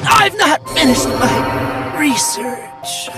I've not finished my research.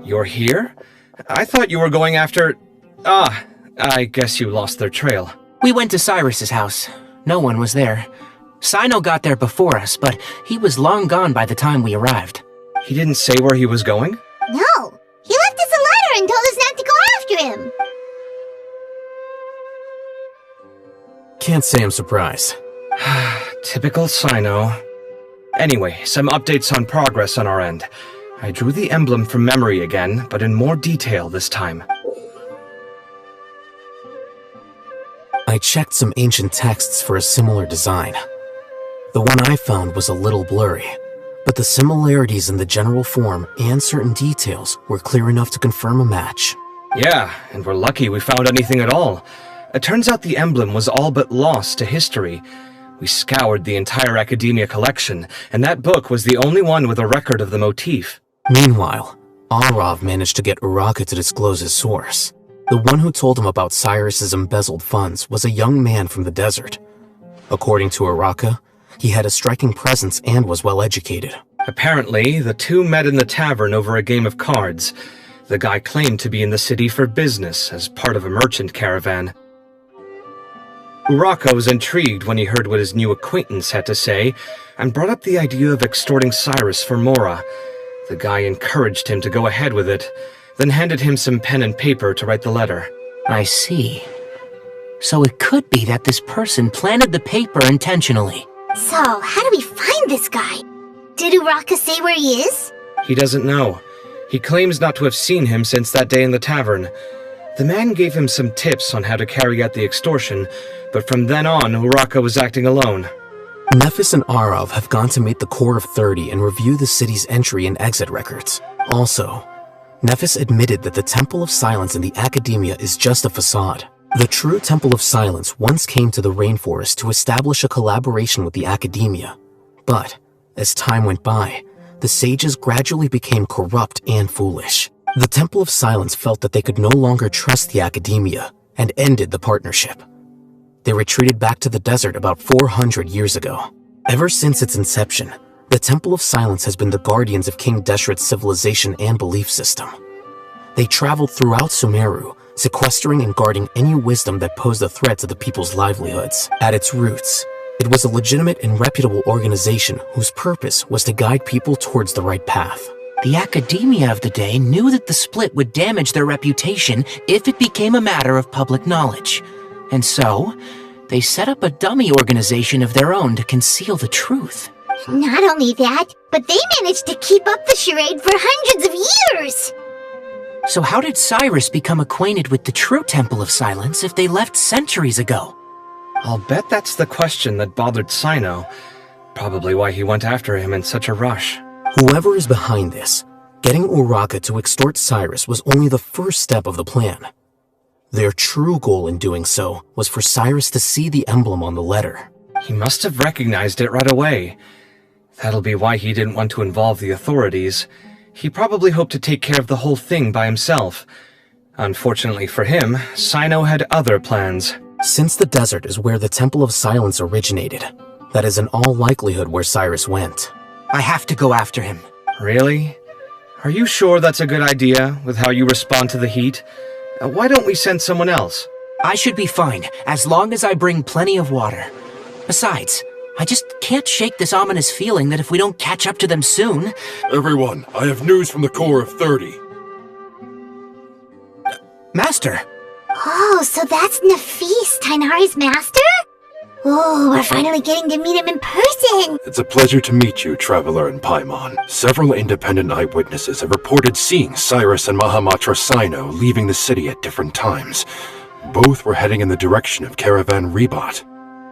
You're here? I thought you were going after... Ah, I guess you lost their trail. We went to Cyrus's house. No one was there. Sino got there before us, but he was long gone by the time we arrived. He didn't say where he was going? No, he left us a letter and told us not to go after him. Can't say I'm surprised. Typical Sino. Anyway, some updates on progress on our end. I drew the emblem from memory again, but in more detail this time. I checked some ancient texts for a similar design. The one I found was a little blurry, but the similarities in the general form and certain details were clear enough to confirm a match. Yeah, and we're lucky we found anything at all. It turns out the emblem was all but lost to history. We scoured the entire Academia collection, and that book was the only one with a record of the motif. Meanwhile, Arav managed to get Uraka to disclose his source. The one who told him about Cyrus's embezzled funds was a young man from the desert. According to Uraka, he had a striking presence and was well educated. Apparently, the two met in the tavern over a game of cards. The guy claimed to be in the city for business as part of a merchant caravan. Uraka was intrigued when he heard what his new acquaintance had to say, and brought up the idea of extorting Cyrus for Mora. The guy encouraged him to go ahead with it, then handed him some pen and paper to write the letter. I see. So it could be that this person planted the paper intentionally. So, how do we find this guy? Did Uraka say where he is? He doesn't know. He claims not to have seen him since that day in the tavern. The man gave him some tips on how to carry out the extortion, but from then on, Uraka was acting alone. Nephis and Arav have gone to meet the Core of 30 and review the city's entry and exit records. Also, Nephis admitted that the Temple of Silence in the Academia is just a facade. The true Temple of Silence once came to the rainforest to establish a collaboration with the Academia. But, as time went by, the sages gradually became corrupt and foolish. The Temple of Silence felt that they could no longer trust the Academia and ended the partnership. They retreated back to the desert about 400 years ago. Ever since its inception, the Temple of Silence has been the guardians of King Deshret's civilization and belief system. They traveled throughout Sumeru, sequestering and guarding any wisdom that posed a threat to the people's livelihoods. At its roots, it was a legitimate and reputable organization whose purpose was to guide people towards the right path. The Academia of the day knew that the split would damage their reputation if it became a matter of public knowledge. And so, they set up a dummy organization of their own to conceal the truth. Not only that, but they managed to keep up the charade for hundreds of years! So how did Cyrus become acquainted with the true Temple of Silence if they left centuries ago? I'll bet that's the question that bothered Sino. Probably why he went after him in such a rush. Whoever is behind this, getting Uraka to extort Cyrus was only the first step of the plan. Their true goal in doing so was for Cyrus to see the emblem on the letter. He must have recognized it right away. That'll be why he didn't want to involve the authorities. He probably hoped to take care of the whole thing by himself. Unfortunately for him, Sino had other plans. Since the desert is where the Temple of Silence originated, that is in all likelihood where Cyrus went. I have to go after him. Really? Are you sure that's a good idea, with how you respond to the heat? Why don't we send someone else? I should be fine, as long as I bring plenty of water. Besides, I just can't shake this ominous feeling that if we don't catch up to them soon... Everyone, I have news from the Core of 30. Master! Oh, so that's Nephis, Tainari's master? Oh, we're finally getting to meet him in person! It's a pleasure to meet you, Traveler and Paimon. Several independent eyewitnesses have reported seeing Cyrus and Mahamatra Sino leaving the city at different times. Both were heading in the direction of Caravan Rebot.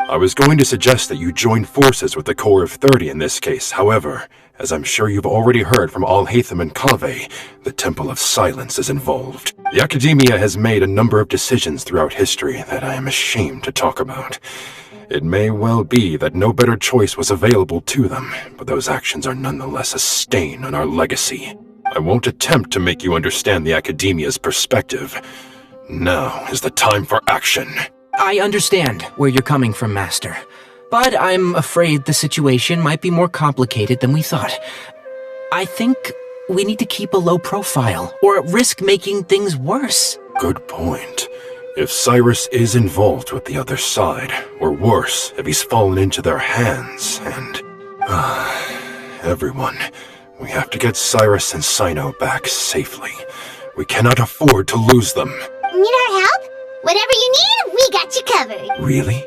I was going to suggest that you join forces with the Core of 30 in this case. However, as I'm sure you've already heard from Alhaitham and Kaveh, the Temple of Silence is involved. The Academia has made a number of decisions throughout history that I am ashamed to talk about. It may well be that no better choice was available to them, but those actions are nonetheless a stain on our legacy. I won't attempt to make you understand the Academia's perspective. Now is the time for action. I understand where you're coming from, Master. But I'm afraid the situation might be more complicated than we thought. I think We need to keep a low profile, or risk making things worse. Good point. If Cyrus is involved with the other side, or worse, if he's fallen into their hands, and... everyone, we have to get Cyrus and Sino back safely. We cannot afford to lose them. Need our help? Whatever you need, we got you covered. Really?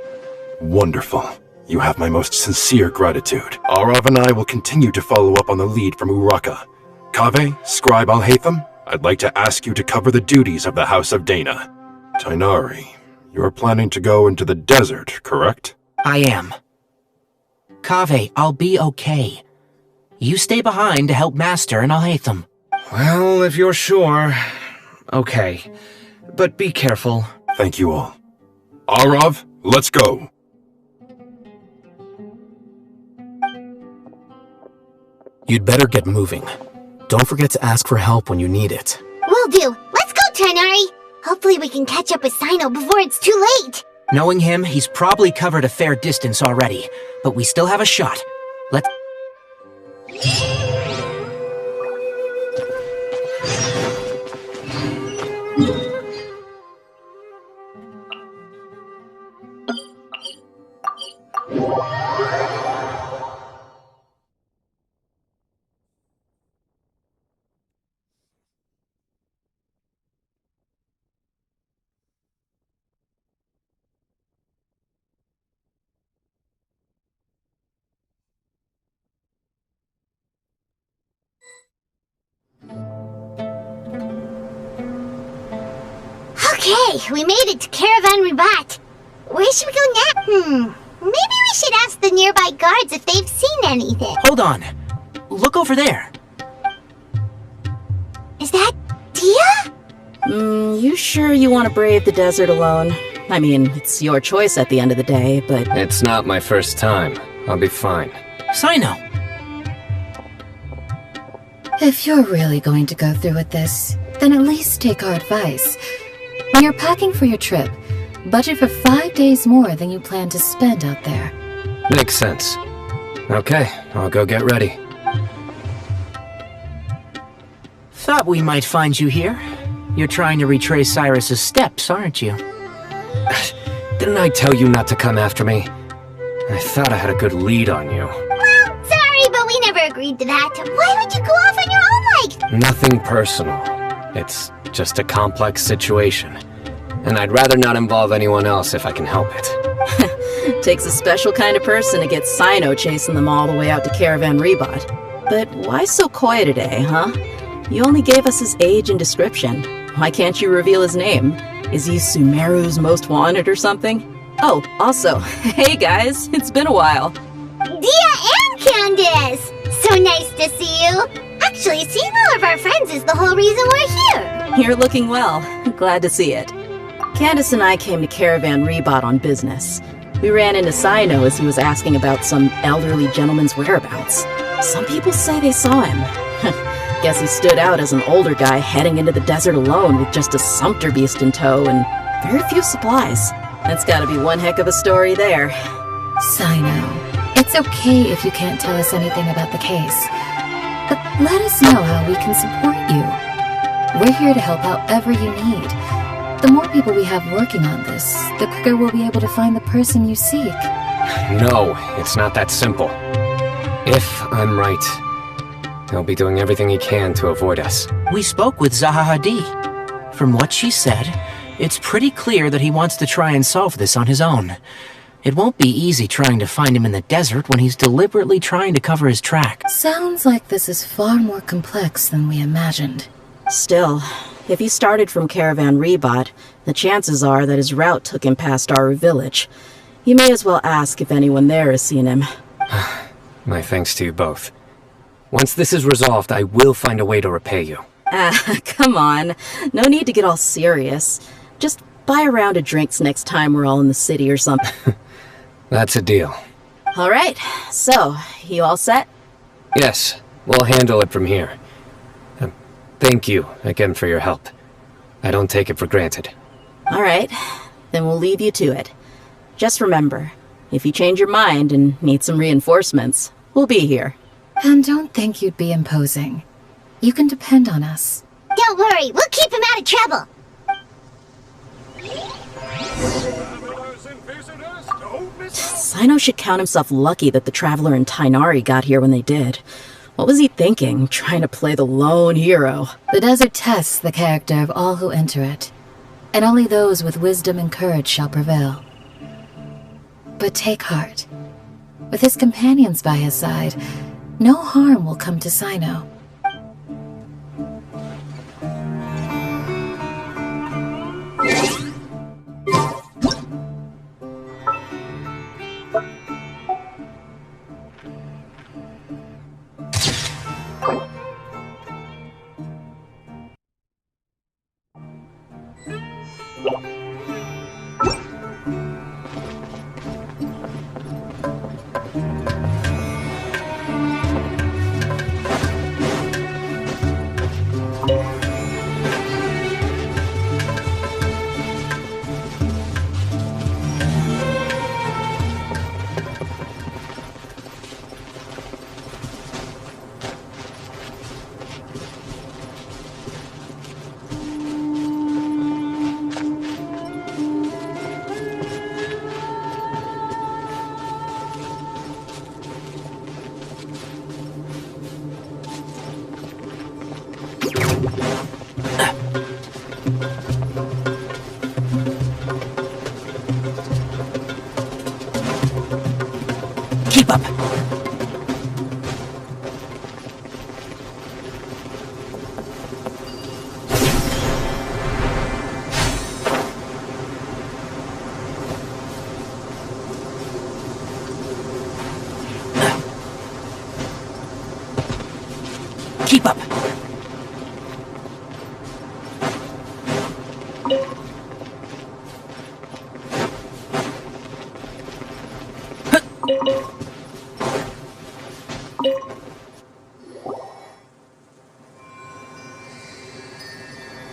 Wonderful. You have my most sincere gratitude. Arav and I will continue to follow up on the lead from Uraka. Kaveh, Scribe Al-Haytham, I'd like to ask you to cover the duties of the House of Dana. Tainari, you are planning to go into the desert, correct? I am. Kaveh, I'll be okay. You stay behind to help Master and Al-Haytham. Well, if you're sure... Okay. But be careful. Thank you all. Arav, let's go! You'd better get moving. Don't forget to ask for help when you need it. Will do. Let's go, Tainari. Hopefully we can catch up with Sino before it's too late. Knowing him, he's probably covered a fair distance already, but we still have a shot. Let's... Okay, we made it to Caravan Ribat. Where should we go now? Maybe we should ask the nearby guards if they've seen anything. Hold on. Look over there. Is that Dia? You sure you want to brave the desert alone? I mean, it's your choice at the end of the day, but... It's not my first time. I'll be fine. Sino! If you're really going to go through with this, then at least take our advice. When you're packing for your trip, budget for 5 days more than you plan to spend out there. Makes sense. Okay, I'll go get ready. Thought we might find you here. You're trying to retrace Cyrus's steps, aren't you? Didn't I tell you not to come after me? I thought I had a good lead on you. Well, sorry, but we never agreed to that. Why would you go off on your own like that? Nothing personal. It's just a complex situation. And I'd rather not involve anyone else if I can help it. Takes a special kind of person to get Sino chasing them all the way out to Caravan Ribat. But why so coy today, huh? You only gave us his age and description. Why can't you reveal his name? Is he Sumeru's most wanted or something? Oh, also, hey guys, it's been a while. Dia and Candace! So nice to see you. Actually, seeing all of our friends is the whole reason we're here. You're looking well. Glad to see it. Candace and I came to Caravan Ribat on business. We ran into Sino as he was asking about some elderly gentleman's whereabouts. Some people say they saw him. Guess he stood out as an older guy heading into the desert alone with just a sumpter beast in tow and very few supplies. That's gotta be one heck of a story there. Sino, it's okay if you can't tell us anything about the case. But let us know how we can support you. We're here to help however you need. The more people we have working on this, the quicker we'll be able to find the person you seek. No, it's not that simple. If I'm right, he'll be doing everything he can to avoid us. We spoke with Zaha Hadid. From what she said, it's pretty clear that he wants to try and solve this on his own. It won't be easy trying to find him in the desert when he's deliberately trying to cover his track. Sounds like this is far more complex than we imagined. Still, if he started from Caravan Ribat, the chances are that his route took him past our village. You may as well ask if anyone there has seen him. My thanks to you both. Once this is resolved, I will find a way to repay you. Come on. No need to get all serious. Just buy a round of drinks next time we're all in the city or something. That's a deal. All right, so, you all set? Yes, we'll handle it from here. Thank you again for your help. I don't take it for granted. All right, then we'll leave you to it. Just remember, if you change your mind and need some reinforcements, we'll be here. And don't think you'd be imposing. You can depend on us. Don't worry, we'll keep him out of trouble. Sino should count himself lucky that the Traveler and Tainari got here when they did. What was he thinking, trying to play the lone hero? The desert tests the character of all who enter it, and only those with wisdom and courage shall prevail. But take heart. With his companions by his side, no harm will come to Sino. Keep up! Keep up!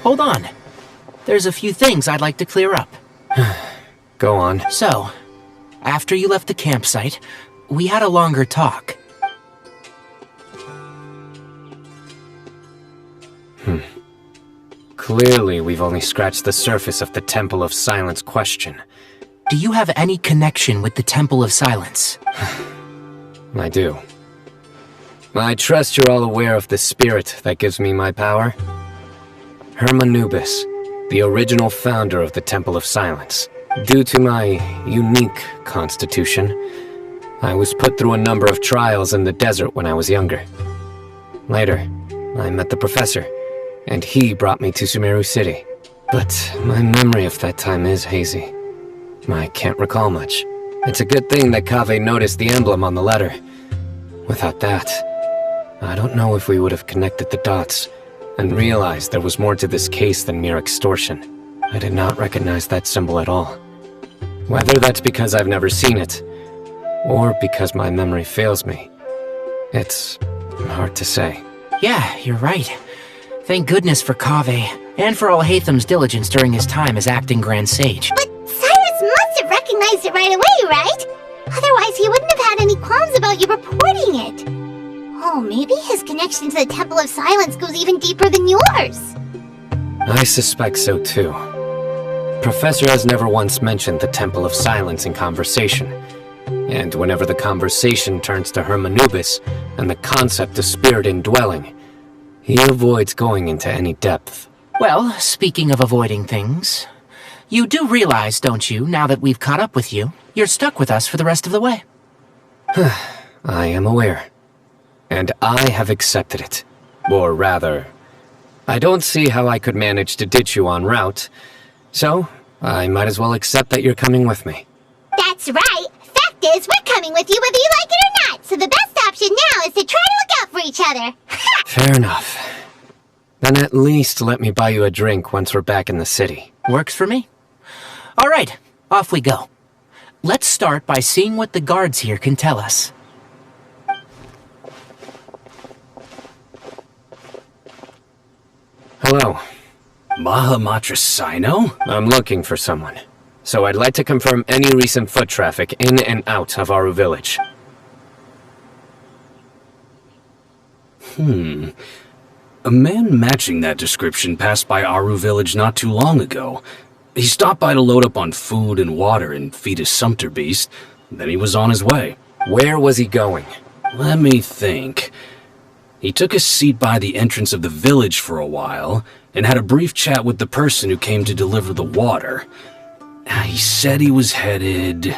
Hold on. There's a few things I'd like to clear up. Go on. So, after you left the campsite, we had a longer talk. Clearly, we've only scratched the surface of the Temple of Silence question. Do you have any connection with the Temple of Silence? I do. I trust you're all aware of the spirit that gives me my power. Hermanubis, the original founder of the Temple of Silence. Due to my unique constitution, I was put through a number of trials in the desert when I was younger. Later, I met the professor, and he brought me to Sumeru City. But my memory of that time is hazy. I can't recall much. It's a good thing that Kaveh noticed the emblem on the letter. Without that, I don't know if we would have connected the dots and realized there was more to this case than mere extortion. I did not recognize that symbol at all. Whether that's because I've never seen it, or because my memory fails me, it's hard to say. Yeah, you're right. Thank goodness for Kaveh, and for all Hatham's diligence during his time as acting Grand Sage. But Cyrus must have recognized it right away, right? Otherwise he wouldn't have had any qualms about you reporting it. Oh, maybe his connection to the Temple of Silence goes even deeper than yours. I suspect so too. Professor has never once mentioned the Temple of Silence in conversation. And whenever the conversation turns to Hermanubis and the concept of spirit indwelling, he avoids going into any depth. Well, speaking of avoiding things, you do realize, don't you, now that we've caught up with you, you're stuck with us for the rest of the way. I am aware. And I have accepted it. Or rather, I don't see how I could manage to ditch you en route, so I might as well accept that you're coming with me. That's right. Fact is, we're coming with you whether you like it or not, so the best option now is to try to look out for each other. Fair enough. Then at least let me buy you a drink once we're back in the city. Works for me. All right, off we go. Let's start by seeing what the guards here can tell us. Hello. Mahamatra Sino? I'm looking for someone. So I'd like to confirm any recent foot traffic in and out of Aru Village. A man matching that description passed by Aru village not too long ago. He stopped by to load up on food and water and feed his sumpter beast. Then he was on his way. Where was he going? Let me think. He took a seat by the entrance of the village for a while and had a brief chat with the person who came to deliver the water. He said he was headed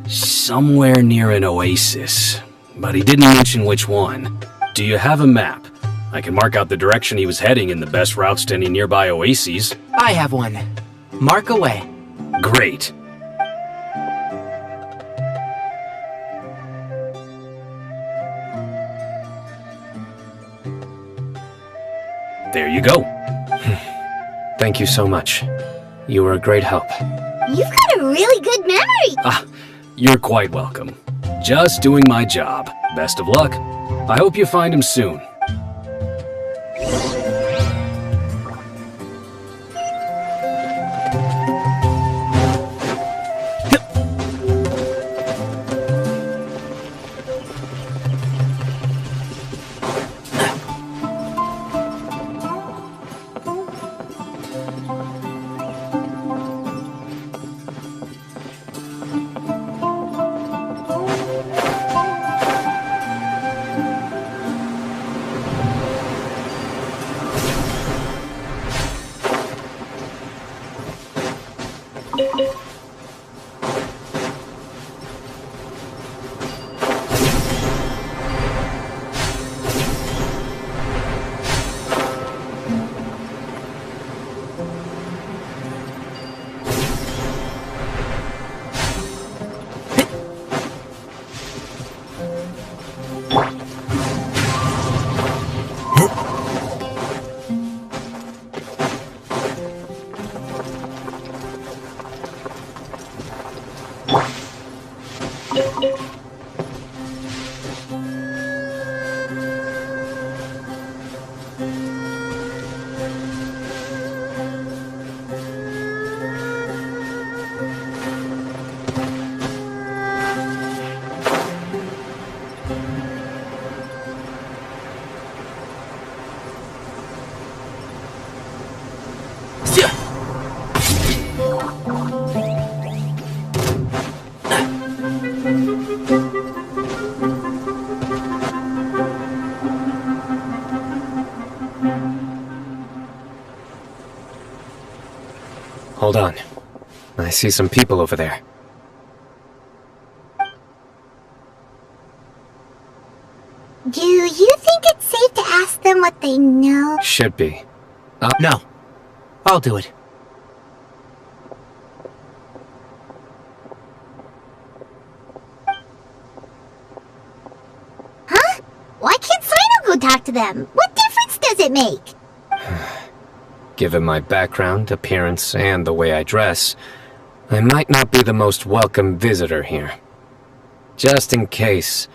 somewhere near an oasis, but he didn't mention which one. Do you have a map? I can mark out the direction he was heading and the best routes to any nearby oases. I have one. Mark away. Great. There you go. Thank you so much. You were a great help. You've got a really good memory. You're quite welcome. Just doing my job. Best of luck. I hope you find him soon. Hold on. I see some people over there. Do you think it's safe to ask them what they know? Should be. No. I'll do it. Huh? Why can't Sino go talk to them? What difference does it make? Given my background, appearance, and the way I dress, I might not be the most welcome visitor here. Just in case,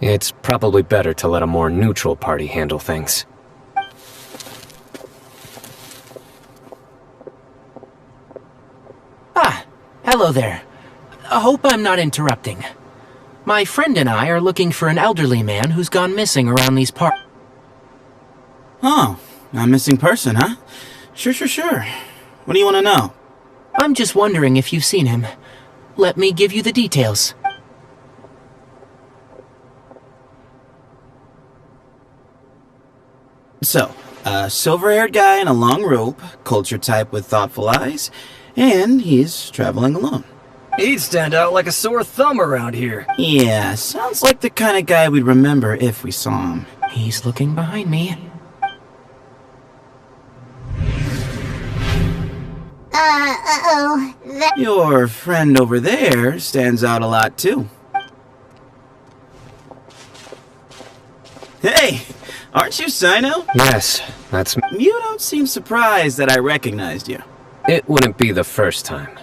it's probably better to let a more neutral party handle things. Hello there. I hope I'm not interrupting. My friend and I are looking for an elderly man who's gone missing around these parts. Oh, a missing person, huh? Sure. What do you want to know? I'm just wondering if you've seen him. Let me give you the details. So, a silver-haired guy in a long robe, culture type with thoughtful eyes, and he's traveling alone. He'd stand out like a sore thumb around here. Yeah, sounds like the kind of guy we'd remember if we saw him. He's looking behind me. Uh-oh. Your friend over there stands out a lot, too. Hey, aren't you Sino? Yes, that's me. You don't seem surprised that I recognized you. It wouldn't be the first time.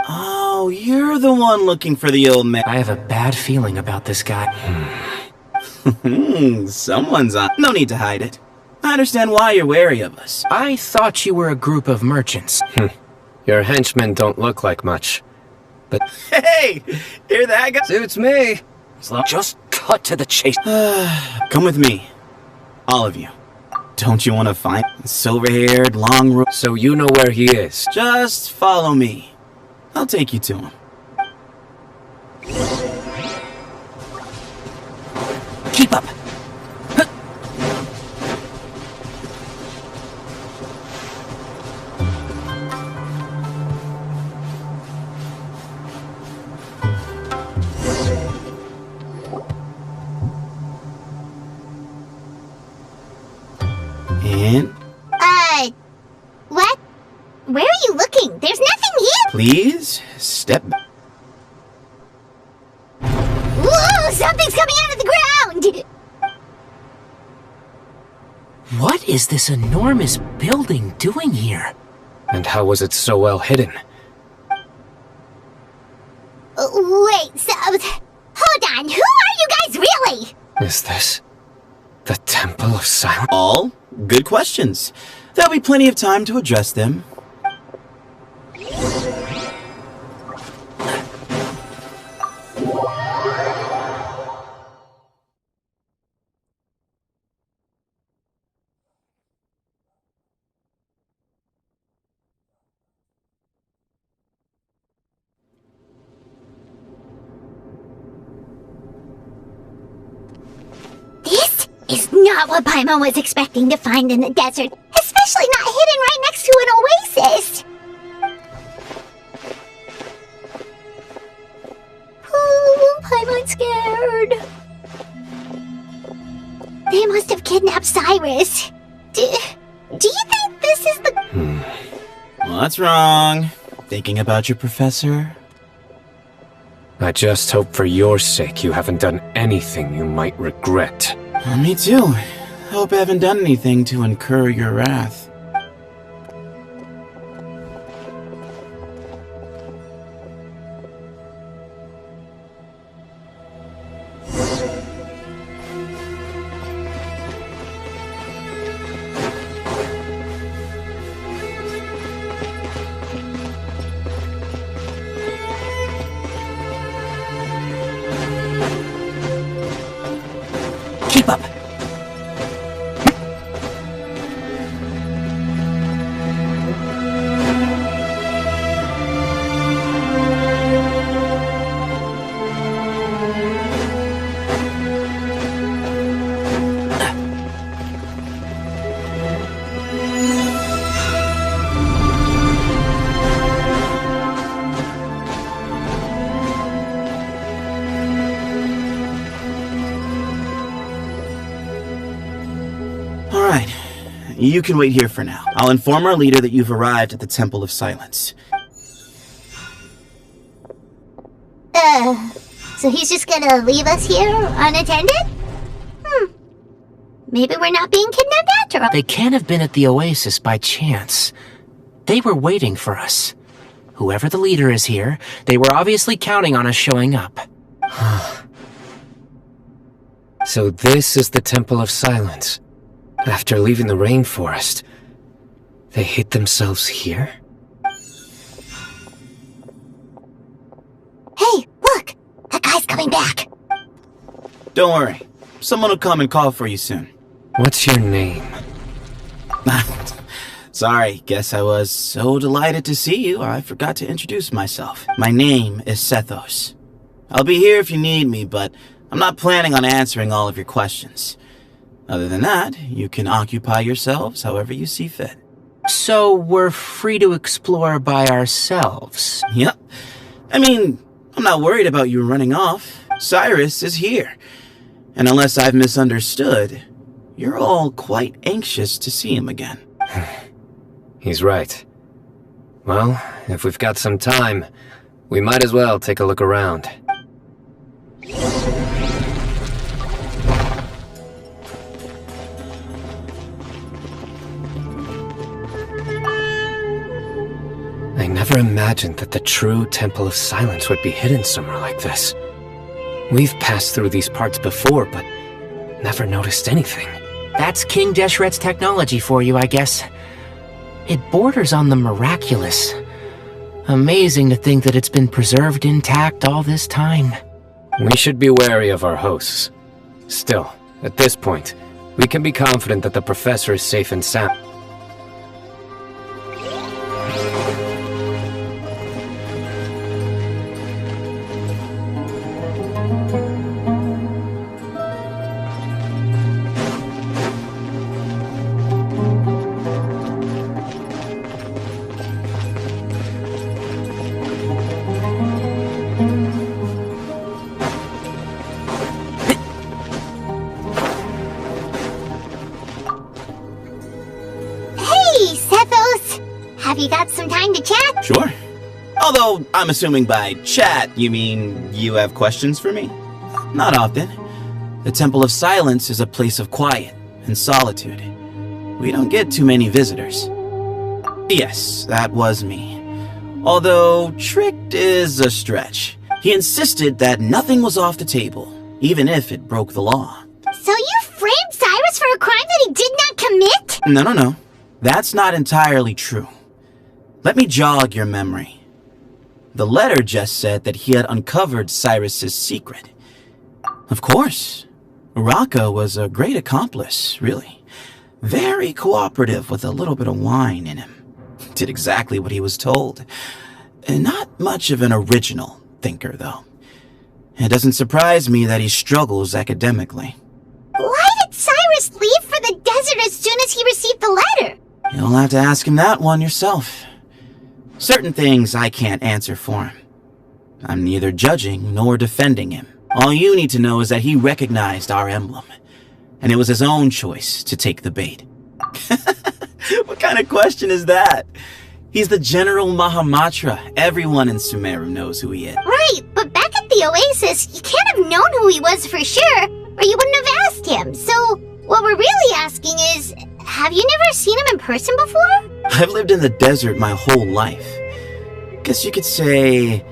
Oh, you're the one looking for the old man. I have a bad feeling about this guy. Someone's on. No need to hide it. I understand why you're wary of us. I thought you were a group of merchants. Your henchmen don't look like much. But hey, hear that guy? Suits me. Just cut to the chase. Come with me. All of you. Don't you want to find silver-haired, long-robed? So you know where he is? Just follow me. I'll take you to him. Keep up. And? What? Where are you looking? There's nothing here! Please, step back. Whoa! Something's coming out of the ground! What is this enormous building doing here? And how was it so well hidden? Wait, so... Hold on, who are you guys really? Is this the Temple of Silence? All good questions. There'll be plenty of time to address them. This is not what Paimon was expecting to find in the desert, especially not hidden right next to an oasis. Ooh, Paimon's scared. They must have kidnapped Cyrus. Do you think this is the... What's wrong? Thinking about your professor? I just hope for your sake you haven't done anything you might regret. Me too. Hope I haven't done anything to incur your wrath. Keep up! Alright, you can wait here for now. I'll inform our leader that you've arrived at the Temple of Silence. So he's just gonna leave us here unattended? Maybe we're not being kidnapped after all. They can't have been at the oasis by chance. They were waiting for us. Whoever the leader is here, they were obviously counting on us showing up. So this is the Temple of Silence. After leaving the rainforest, they hid themselves here? Hey, look! That guy's coming back! Don't worry. Someone will come and call for you soon. What's your name? Sorry, guess I was so delighted to see you, I forgot to introduce myself. My name is Sethos. I'll be here if you need me, but I'm not planning on answering all of your questions. Other than that, you can occupy yourselves however you see fit. So we're free to explore by ourselves? Yep. I mean, I'm not worried about you running off. Cyrus is here. And unless I've misunderstood, you're all quite anxious to see him again. He's right. Well, if we've got some time, we might as well take a look around. I never imagined that the true Temple of Silence would be hidden somewhere like this. We've passed through these parts before, but never noticed anything. That's King Deshret's technology for you, I guess. It borders on the miraculous. Amazing to think that it's been preserved intact all this time. We should be wary of our hosts. Still, at this point, We can be confident that the professor is safe and sound. Have you got some time to chat? Sure. Although, I'm assuming by chat, you mean you have questions for me? Not often. The Temple of Silence is a place of quiet and solitude. We don't get too many visitors. Yes, that was me. Although, tricked is a stretch. He insisted that nothing was off the table, even if it broke the law. So you framed Cyrus for a crime that he did not commit? No. That's not entirely true. Let me jog your memory. The letter just said that he had uncovered Cyrus's secret. Of course, Uraka was a great accomplice, really. Very cooperative with a little bit of wine in him. Did exactly what he was told. Not much of an original thinker, though. It doesn't surprise me that he struggles academically. Why did Cyrus leave for the desert as soon as he received the letter? You'll have to ask him that one yourself. Certain things I can't answer for him. I'm neither judging nor defending him. All you need to know is that he recognized our emblem, and it was his own choice to take the bait. What kind of question is that? He's the General Mahamatra. Everyone in Sumeru knows who he is. Right, but back at the Oasis, you can't have known who he was for sure, or you wouldn't have asked him. So, what we're really asking is, have you never seen him in person before? I've lived in the desert my whole life. Guess you could say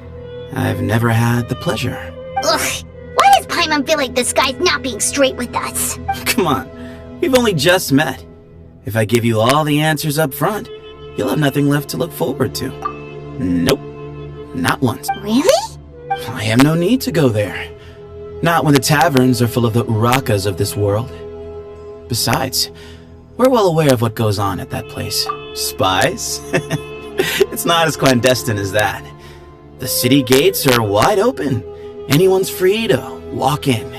I've never had the pleasure. Ugh, why does Paimon feel like this guy's not being straight with us? Come on, we've only just met. If I give you all the answers up front, you'll have nothing left to look forward to. Nope, not once. Really? I have no need to go there. Not when the taverns are full of the Urakas of this world. Besides, we're well aware of what goes on at that place. Spies? It's not as clandestine as that. The city gates are wide open. Anyone's free to walk in.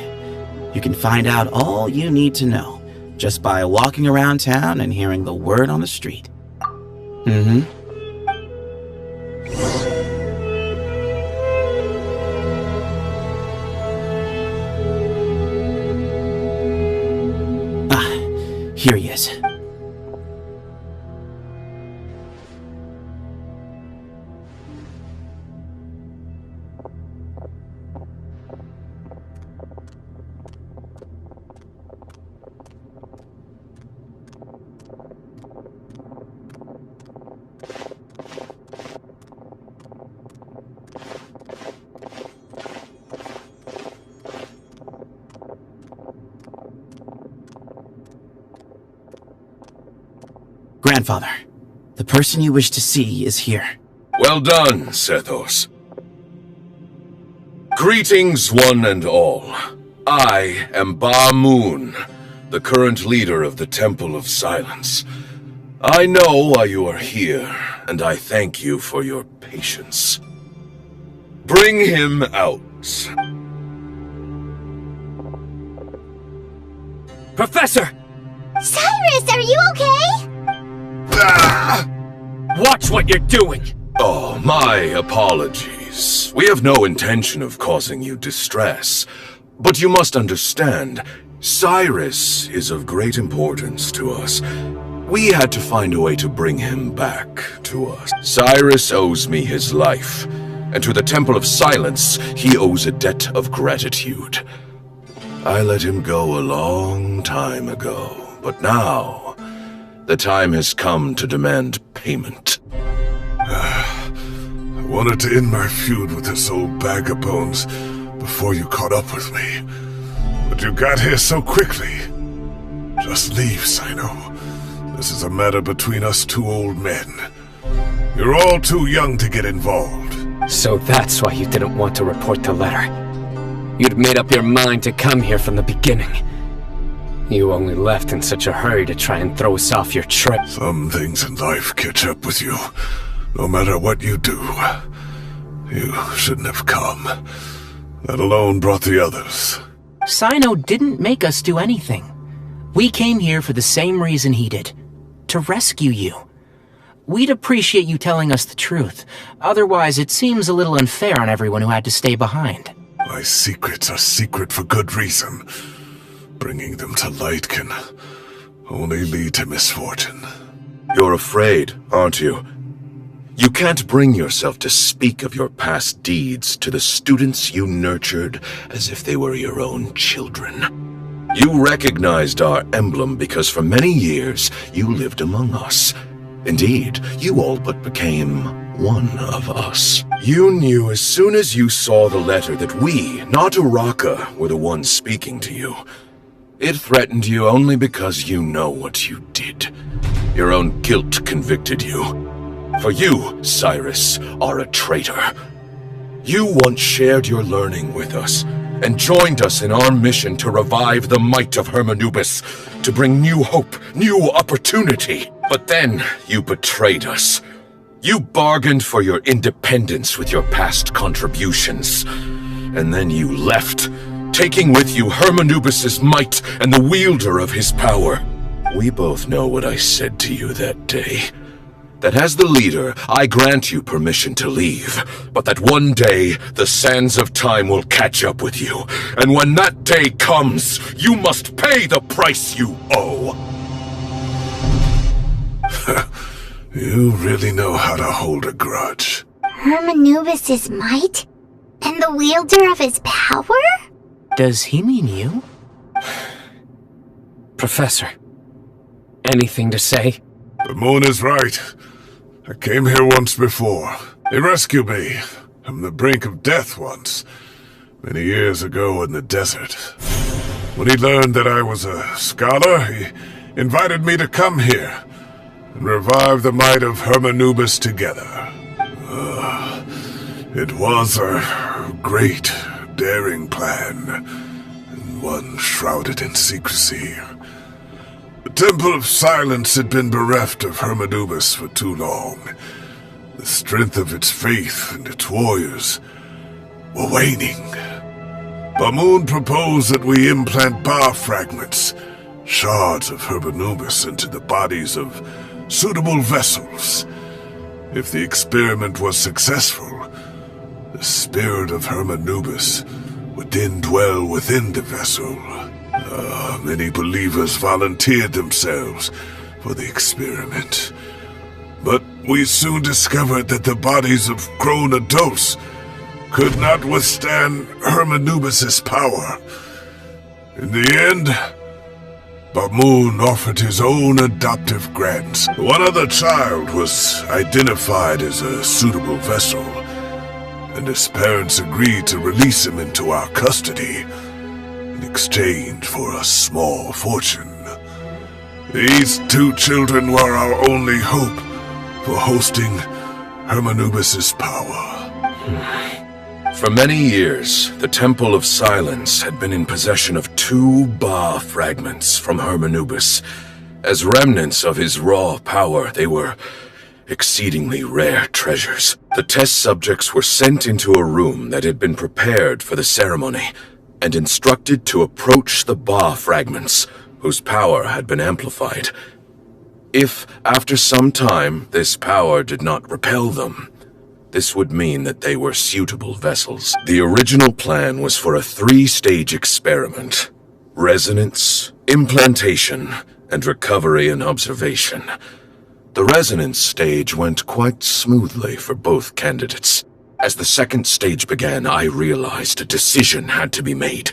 You can find out all you need to know just by walking around town and hearing the word on the street. Here he is. Grandfather, the person you wish to see is here. Well done, Sethos. Greetings, one and all. I am Ba Moon, the current leader of the Temple of Silence. I know why you are here, and I thank you for your patience. Bring him out. Professor! Cyrus, are you okay? Watch what you're doing! Oh, my apologies. We have no intention of causing you distress. But you must understand, Cyrus is of great importance to us. We had to find a way to bring him back to us. Cyrus owes me his life, and to the Temple of Silence, he owes a debt of gratitude. I let him go a long time ago, but now the time has come to demand payment. I wanted to end my feud with this old bag of bones before you caught up with me. But you got here so quickly. Just leave, Sino. This is a matter between us two old men. You're all too young to get involved. So that's why you didn't want to report the letter. You'd made up your mind to come here from the beginning. You only left in such a hurry to try and throw us off your trip. Some things in life catch up with you. No matter what you do, you shouldn't have come. That alone brought the others. Sino didn't make us do anything. We came here for the same reason he did. To rescue you. We'd appreciate you telling us the truth. Otherwise, it seems a little unfair on everyone who had to stay behind. My secrets are secret for good reason. Bringing them to light can only lead to misfortune. You're afraid, aren't you? You can't bring yourself to speak of your past deeds to the students you nurtured as if they were your own children. You recognized our emblem because for many years you lived among us. Indeed, you all but became one of us. You knew as soon as you saw the letter that we, not Araka, were the ones speaking to you. It threatened you only because you know what you did. Your own guilt convicted you. For you, Cyrus, are a traitor. You once shared your learning with us, and joined us in our mission to revive the might of Hermanubis, to bring new hope, new opportunity. But then you betrayed us. You bargained for your independence with your past contributions. And then you left, taking with you Hermanubis' might and the wielder of his power. We both know what I said to you that day. That as the leader, I grant you permission to leave, but that one day, the sands of time will catch up with you, and when that day comes, you must pay the price you owe. You really know how to hold a grudge. Hermanubis' might? And the wielder of his power? Does he mean you? Professor, anything to say? The moon is right. I came here once before. He rescued me from the brink of death once, many years ago in the desert. When he learned that I was a scholar, he invited me to come here and revive the might of Hermanubis together. It was a great, daring plan, and one shrouded in secrecy. The Temple of Silence had been bereft of Hermanubis for too long. The strength of its faith and its warriors were waning. Bamoon proposed that we implant bar fragments, shards of Hermanubis, into the bodies of suitable vessels. If the experiment was successful, the spirit of Hermanubis would then dwell within the vessel. Many believers volunteered themselves for the experiment. But we soon discovered that the bodies of grown adults could not withstand Hermanubis' power. In the end, Bamoon offered his own adoptive grandson. One other child was identified as a suitable vessel, and his parents agreed to release him into our custody in exchange for a small fortune. These two children were our only hope for hosting Hermanubis' power. For many years, the Temple of Silence had been in possession of 2 Ba fragments from Hermanubis. As remnants of his raw power, they were exceedingly rare treasures. The test subjects were sent into a room that had been prepared for the ceremony, and instructed to approach the Ba fragments, whose power had been amplified. If, after some time, this power did not repel them, this would mean that they were suitable vessels. The original plan was for a 3-stage experiment: resonance, implantation, and recovery and observation. The resonance stage went quite smoothly for both candidates. As the 2nd stage began, I realized a decision had to be made.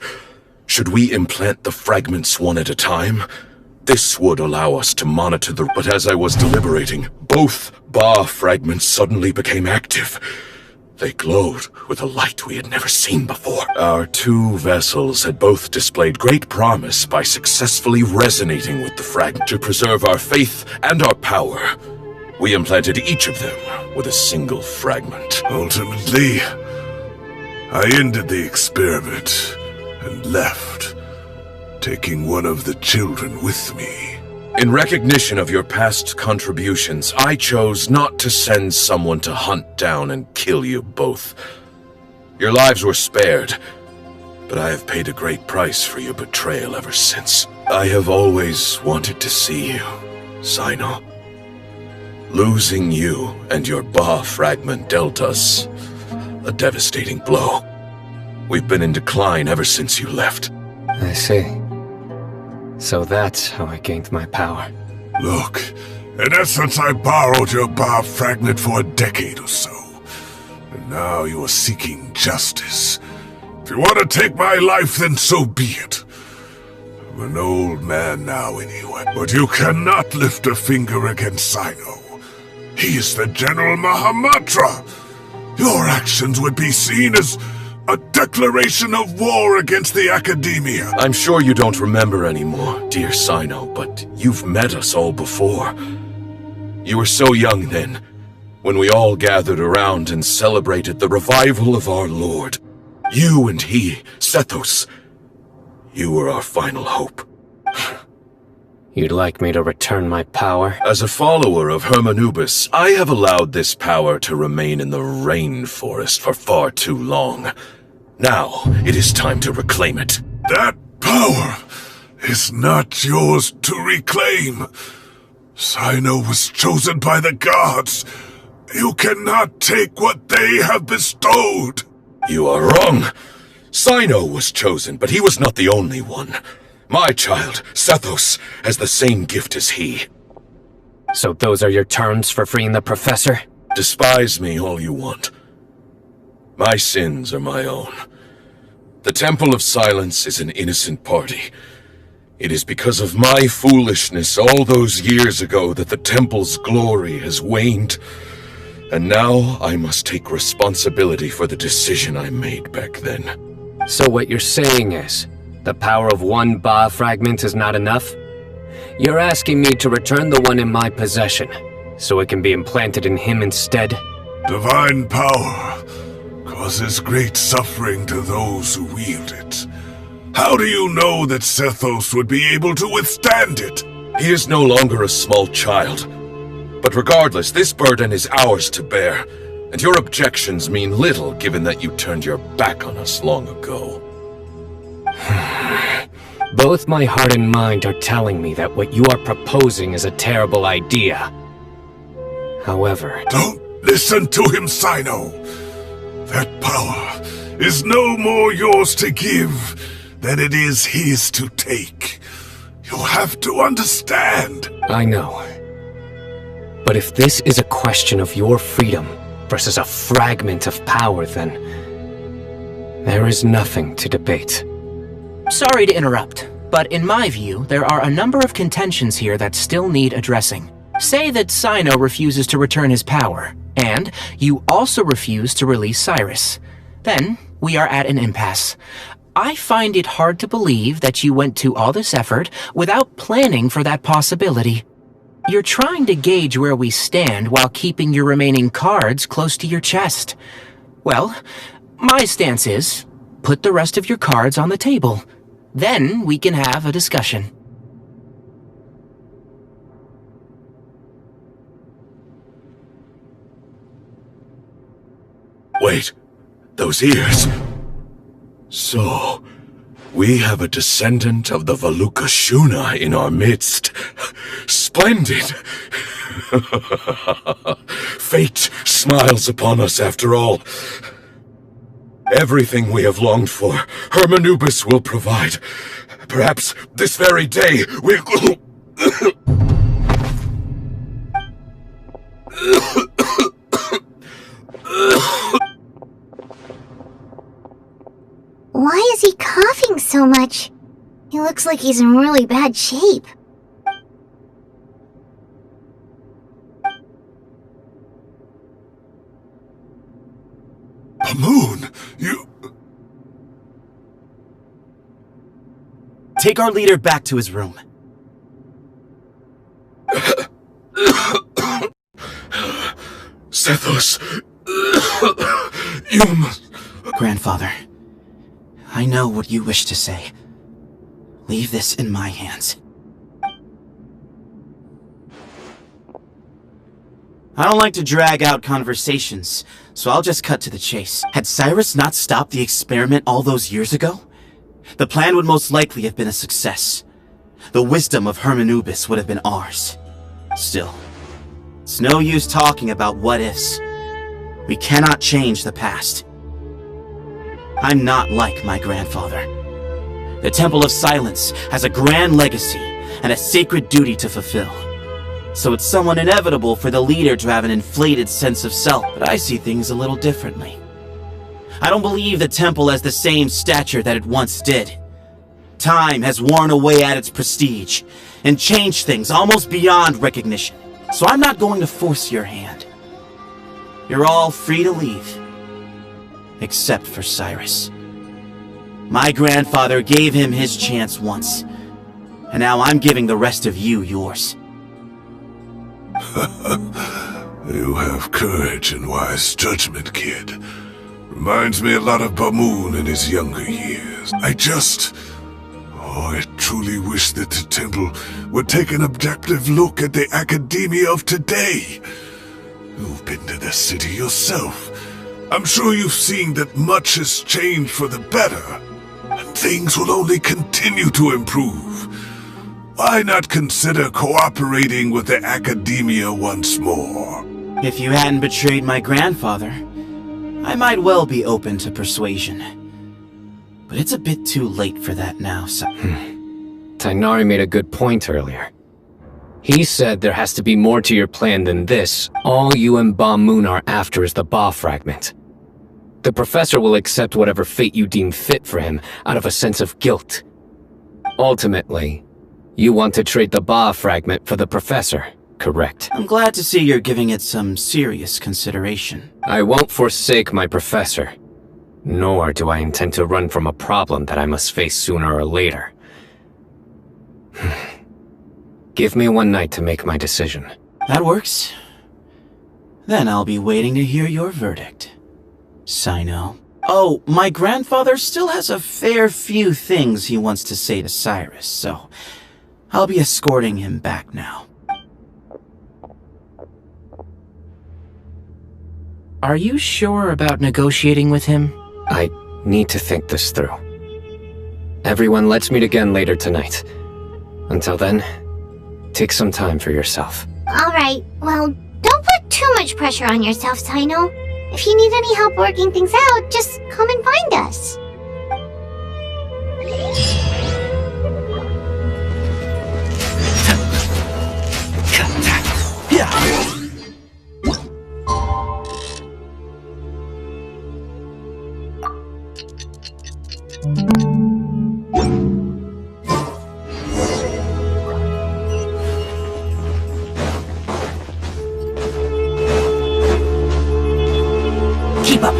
Should we implant the fragments one at a time? This would allow us to monitor the... But as I was deliberating, both Ba fragments suddenly became active. They glowed with a light we had never seen before. Our 2 vessels had both displayed great promise by successfully resonating with the fragment. To preserve our faith and our power, we implanted each of them with a single fragment. Ultimately, I ended the experiment and left taking one of the children with me. In recognition of your past contributions, I chose not to send someone to hunt down and kill you both. Your lives were spared, but I have paid a great price for your betrayal ever since. I have always wanted to see you, Sino. Losing you and your Ba fragment dealt us a devastating blow. We've been in decline ever since you left. I see. So that's how I gained my power. Look, in essence, I borrowed your Ba fragment for a decade or so. And now you are seeking justice. If you want to take my life, then so be it. I'm an old man now anyway, but you cannot lift a finger against Sino. He is the General Mahamatra. Your actions would be seen as a declaration of war against the Academia. I'm sure you don't remember anymore, dear Sino, but you've met us all before. You were so young then, when we all gathered around and celebrated the revival of our Lord. You and he, Sethos, you were our final hope. You'd like me to return my power? As a follower of Hermanubis, I have allowed this power to remain in the rainforest for far too long. Now, it is time to reclaim it. That power is not yours to reclaim. Sino was chosen by the gods. You cannot take what they have bestowed. You are wrong. Sino was chosen, but he was not the only one. My child, Sethos, has the same gift as he. So those are your terms for freeing the professor? Despise me all you want. My sins are my own. The Temple of Silence is an innocent party. It is because of my foolishness all those years ago that the Temple's glory has waned. And now I must take responsibility for the decision I made back then. So what you're saying is, the power of one Ba fragment is not enough? You're asking me to return the one in my possession, so it can be implanted in him instead? Divine power causes great suffering to those who wield it. How do you know that Sethos would be able to withstand it? He is no longer a small child. But regardless, this burden is ours to bear, and your objections mean little given that you turned your back on us long ago. Both my heart and mind are telling me that what you are proposing is a terrible idea. However... Don't listen to him, Sino. That power is no more yours to give than it is his to take. You have to understand. I know. But if this is a question of your freedom versus a fragment of power, then there is nothing to debate. Sorry to interrupt, but in my view, there are a number of contentions here that still need addressing. Say that Sino refuses to return his power, and you also refuse to release Cyrus. Then, we are at an impasse. I find it hard to believe that you went to all this effort without planning for that possibility. You're trying to gauge where we stand while keeping your remaining cards close to your chest. Well, my stance is, put the rest of your cards on the table. Then we can have a discussion. Wait, those ears. So, we have a descendant of the Valukashuna in our midst. Splendid! Fate smiles upon us after all. Everything we have longed for, Hermanubis will provide. Perhaps this very day we... Why is he coughing so much? He looks like he's in really bad shape. Moon, you... Take our leader back to his room. Sethos, you must... Grandfather, I know what you wish to say. Leave this in my hands. I don't like to drag out conversations, so I'll just cut to the chase. Had Cyrus not stopped the experiment all those years ago, the plan would most likely have been a success. The wisdom of Hermanubis would have been ours. Still, it's no use talking about what-ifs. We cannot change the past. I'm not like my grandfather. The Temple of Silence has a grand legacy and a sacred duty to fulfill. So it's somewhat inevitable for the leader to have an inflated sense of self, but I see things a little differently. I don't believe the temple has the same stature that it once did. Time has worn away at its prestige and changed things almost beyond recognition. So I'm not going to force your hand. You're all free to leave. Except for Cyrus. My grandfather gave him his chance once, and now I'm giving the rest of you yours. You have courage and wise judgment, kid. Reminds me a lot of Bamoon in his younger years. I truly wish that the temple would take an objective look at the academia of today. You've been to the city yourself. I'm sure you've seen that much has changed for the better, and things will only continue to improve. Why not consider cooperating with the academia once more? If you hadn't betrayed my grandfather, I might well be open to persuasion. But it's a bit too late for that now, so... Tainari made a good point earlier. He said there has to be more to your plan than this. All you and Ba Moon are after is the Ba fragment. The professor will accept whatever fate you deem fit for him out of a sense of guilt. Ultimately, you want to trade the Ba fragment for the professor, correct? I'm glad to see you're giving it some serious consideration. I won't forsake my professor. Nor do I intend to run from a problem that I must face sooner or later. Give me one night to make my decision. That works. Then I'll be waiting to hear your verdict. Sino. Oh, my grandfather still has a fair few things he wants to say to Cyrus, so I'll be escorting him back now. Are you sure about negotiating with him? I need to think this through. Everyone, let's meet again later tonight. Until then, take some time for yourself. Alright, well, don't put too much pressure on yourself, Sino. If you need any help working things out, just come and find us. Keep up!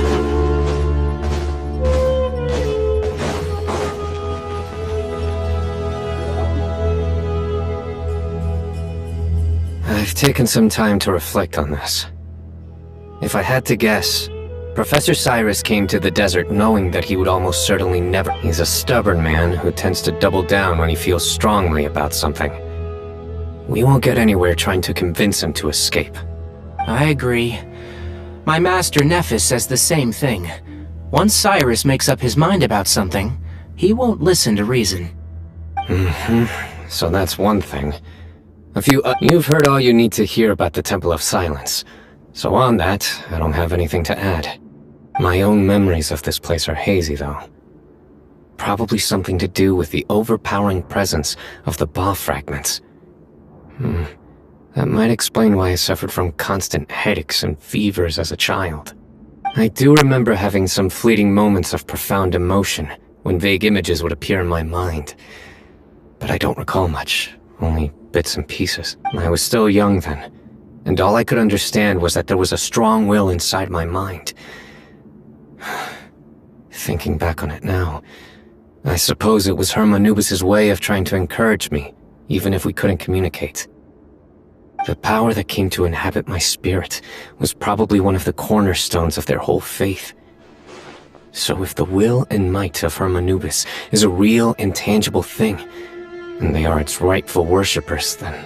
I've taken some time to reflect on this. If I had to guess, Professor Cyrus came to the desert knowing that he would almost certainly never... He's a stubborn man who tends to double down when he feels strongly about something. We won't get anywhere trying to convince him to escape. I agree. My master Nephis says the same thing. Once Cyrus makes up his mind about something, he won't listen to reason. So that's one thing. You've heard all you need to hear about the Temple of Silence. So on that, I don't have anything to add. My own memories of this place are hazy, though. Probably something to do with the overpowering presence of the Ba fragments. That might explain why I suffered from constant headaches and fevers as a child. I do remember having some fleeting moments of profound emotion when vague images would appear in my mind. But I don't recall much, only bits and pieces. I was still young then, and all I could understand was that there was a strong will inside my mind. Thinking back on it now, I suppose it was Hermanubis' way of trying to encourage me, even if we couldn't communicate. The power that came to inhabit my spirit was probably one of the cornerstones of their whole faith. So if the will and might of Hermanubis is a real, intangible thing, and they are its rightful worshippers, then...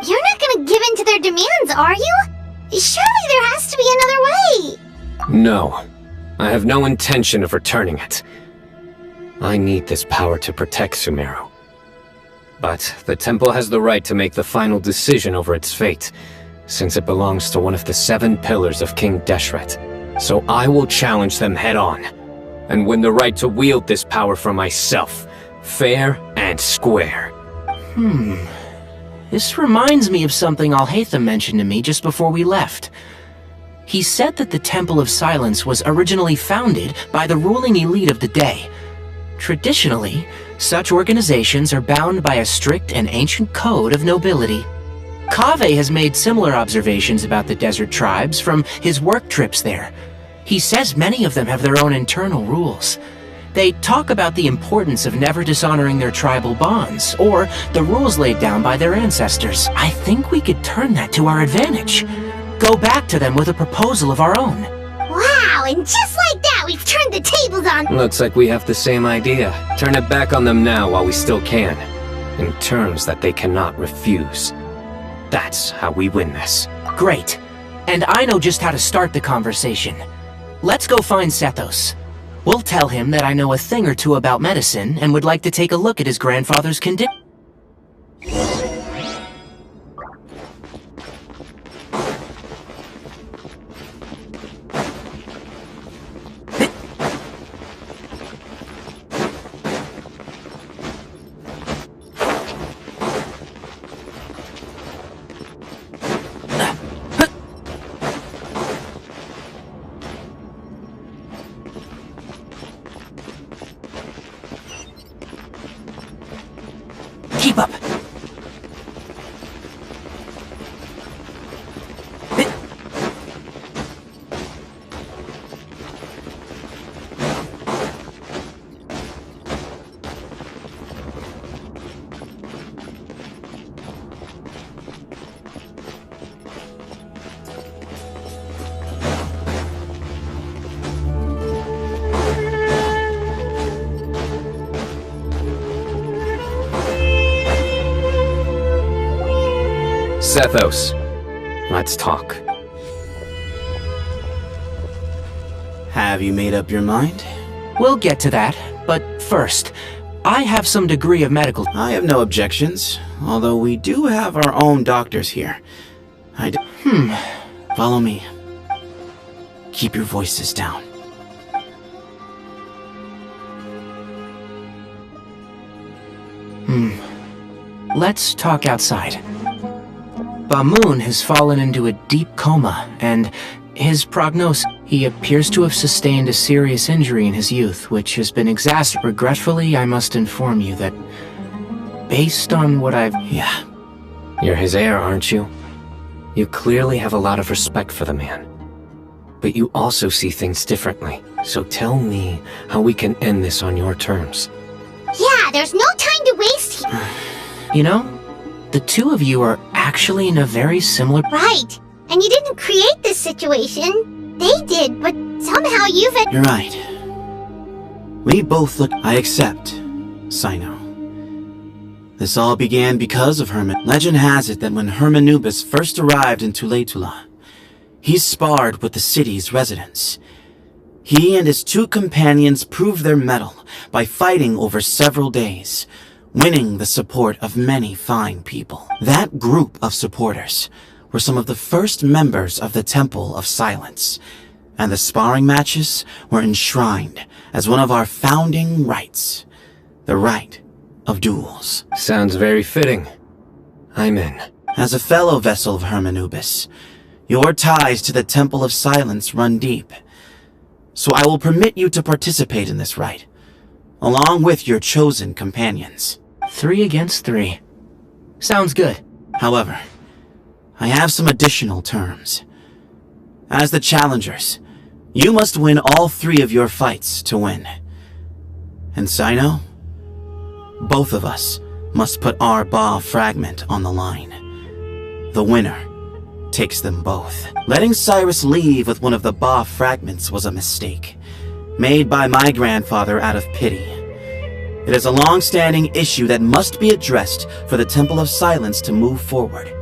You're not gonna give in to their demands, are you? Surely there has to be another way! No. I have no intention of returning it. I need this power to protect Sumeru. But the temple has the right to make the final decision over its fate, since it belongs to one of the 7 pillars of King Deshret. So I will challenge them head-on, and win the right to wield this power for myself, fair and square. This reminds me of something Alhaitham mentioned to me just before we left. He said that the Temple of Silence was originally founded by the ruling elite of the day. Traditionally, such organizations are bound by a strict and ancient code of nobility. Kaveh has made similar observations about the desert tribes from his work trips there. He says many of them have their own internal rules. They talk about the importance of never dishonoring their tribal bonds, or the rules laid down by their ancestors. I think we could turn that to our advantage. Go back to them with a proposal of our own. Wow, and just like that, we've turned the tables on... Looks like we have the same idea. Turn it back on them now while we still can, in terms that they cannot refuse. That's how we win this. Great. And I know just how to start the conversation. Let's go find Sethos. We'll tell him that I know a thing or two about medicine and would like to take a look at his grandfather's condition. Keep up. Sethos, let's talk. Have you made up your mind? We'll get to that, but first, I have some degree of medical... I have no objections, although we do have our own doctors here. Follow me. Keep your voices down. Let's talk outside. Bamoon has fallen into a deep coma, and his prognosis... He appears to have sustained a serious injury in his youth, which has been exacerbated. Regretfully, I must inform you that, based on what I've... Yeah. You're his heir, aren't you? You clearly have a lot of respect for the man. But you also see things differently. So tell me how we can end this on your terms. Yeah, there's no time to waste here. You know, the two of you are actually in a very similar... Right. And you didn't create this situation. They did, but somehow you've... You're right. We both look... I accept, Sino. This all began because of Herman. Legend has it that when Hermanubis first arrived in Tuletula, he sparred with the city's residents. He and his two companions proved their mettle by fighting over several days, winning the support of many fine people. That group of supporters were some of the first members of the Temple of Silence, and the sparring matches were enshrined as one of our founding rights, the right of duels. Sounds very fitting. I'm in. As a fellow vessel of Hermanubis, your ties to the Temple of Silence run deep, so I will permit you to participate in this rite, along with your chosen companions. 3 against 3. Sounds good. However, I have some additional terms. As the challengers, you must win all 3 of your fights to win. And Sino, both of us must put our Ba fragment on the line. The winner takes them both. Letting Cyrus leave with one of the Ba fragments was a mistake. made by my grandfather out of pity. It is a long-standing issue that must be addressed for the Temple of Silence to move forward.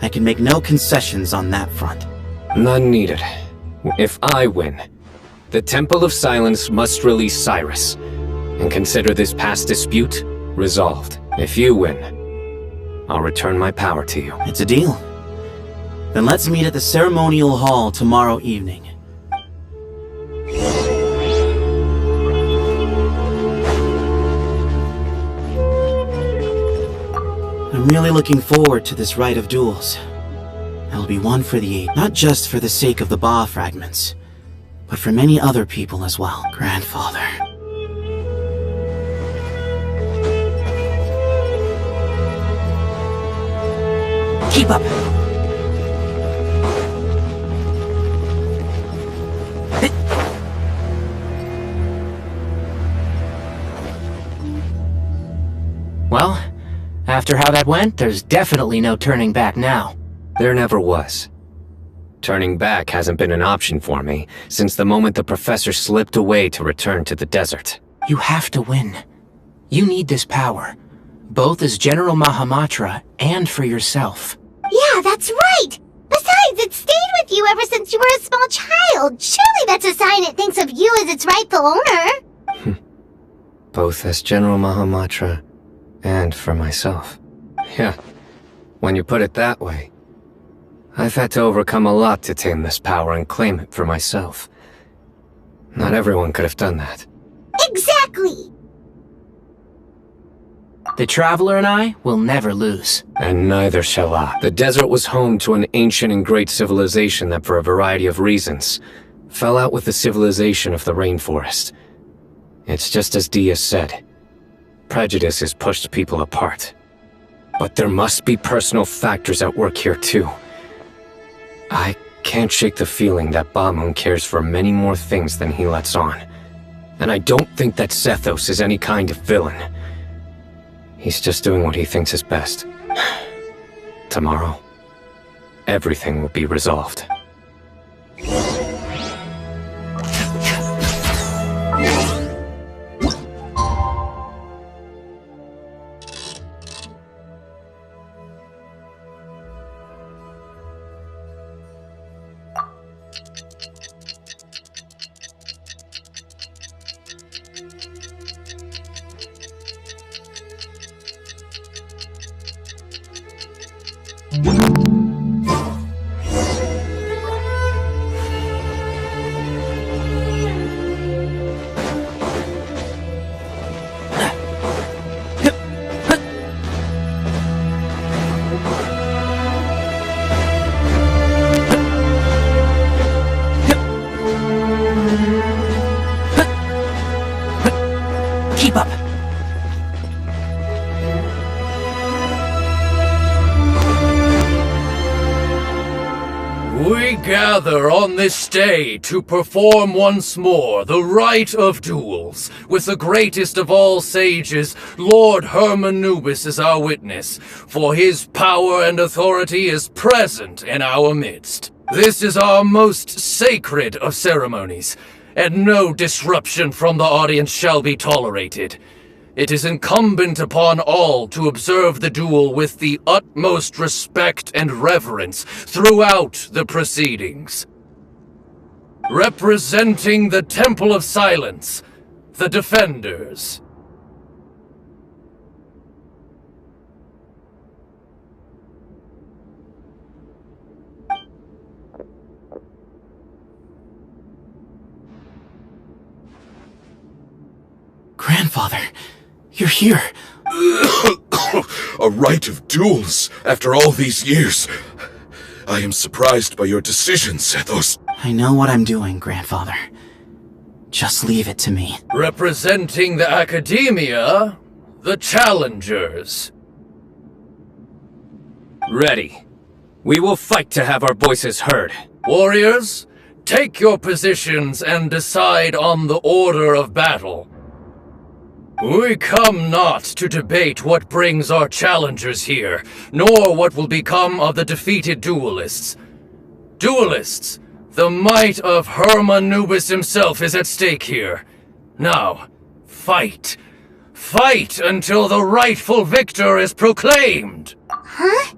I can make no concessions on that front. None needed. If I win, the Temple of Silence must release Cyrus, and consider this past dispute resolved. If you win, I'll return my power to you. It's a deal. Then let's meet at the ceremonial hall tomorrow evening. I'm really looking forward to this rite of duels. It'll be one for the age, not just for the sake of the Ba fragments, but for many other people as well. Grandfather. Keep up! Well, after how that went, there's definitely no turning back now. There never was. Turning back hasn't been an option for me since the moment the professor slipped away to return to the desert. You have to win. You need this power, both as General Mahamatra and for yourself. Yeah, that's right! Besides, it stayed with you ever since you were a small child. Surely that's a sign it thinks of you as its rightful owner. Both as General Mahamatra and for myself. Yeah, when you put it that way. I've had to overcome a lot to tame this power and claim it for myself. Not everyone could have done that. Exactly! The Traveler and I will never lose. And neither shall I. The desert was home to an ancient and great civilization that, for a variety of reasons, fell out with the civilization of the rainforest. It's just as Dia said. Prejudice has pushed people apart. But there must be personal factors at work here too. I can't shake the feeling that Ba-Moon cares for many more things than he lets on. And I don't think that Sethos is any kind of villain. He's just doing what he thinks is best. Tomorrow, everything will be resolved. Keep up! We gather on this day to perform once more the rite of duels, with the greatest of all sages, Lord Hermanubis, as our witness, for his power and authority is present in our midst. This is our most sacred of ceremonies, and no disruption from the audience shall be tolerated. It is incumbent upon all to observe the duel with the utmost respect and reverence throughout the proceedings. Representing the Temple of Silence, the Defenders. Grandfather, you're here. A rite of duels after all these years. I am surprised by your decision, Sethos. I know what I'm doing, Grandfather. Just leave it to me. Representing the Academia, the Challengers. Ready. We will fight to have our voices heard. Warriors, take your positions and decide on the order of battle. We come not to debate what brings our challengers here, nor what will become of the defeated duelists. Duelists, The might of Hermanubis himself is at stake here. Now, fight. Fight until the rightful victor is proclaimed! Huh?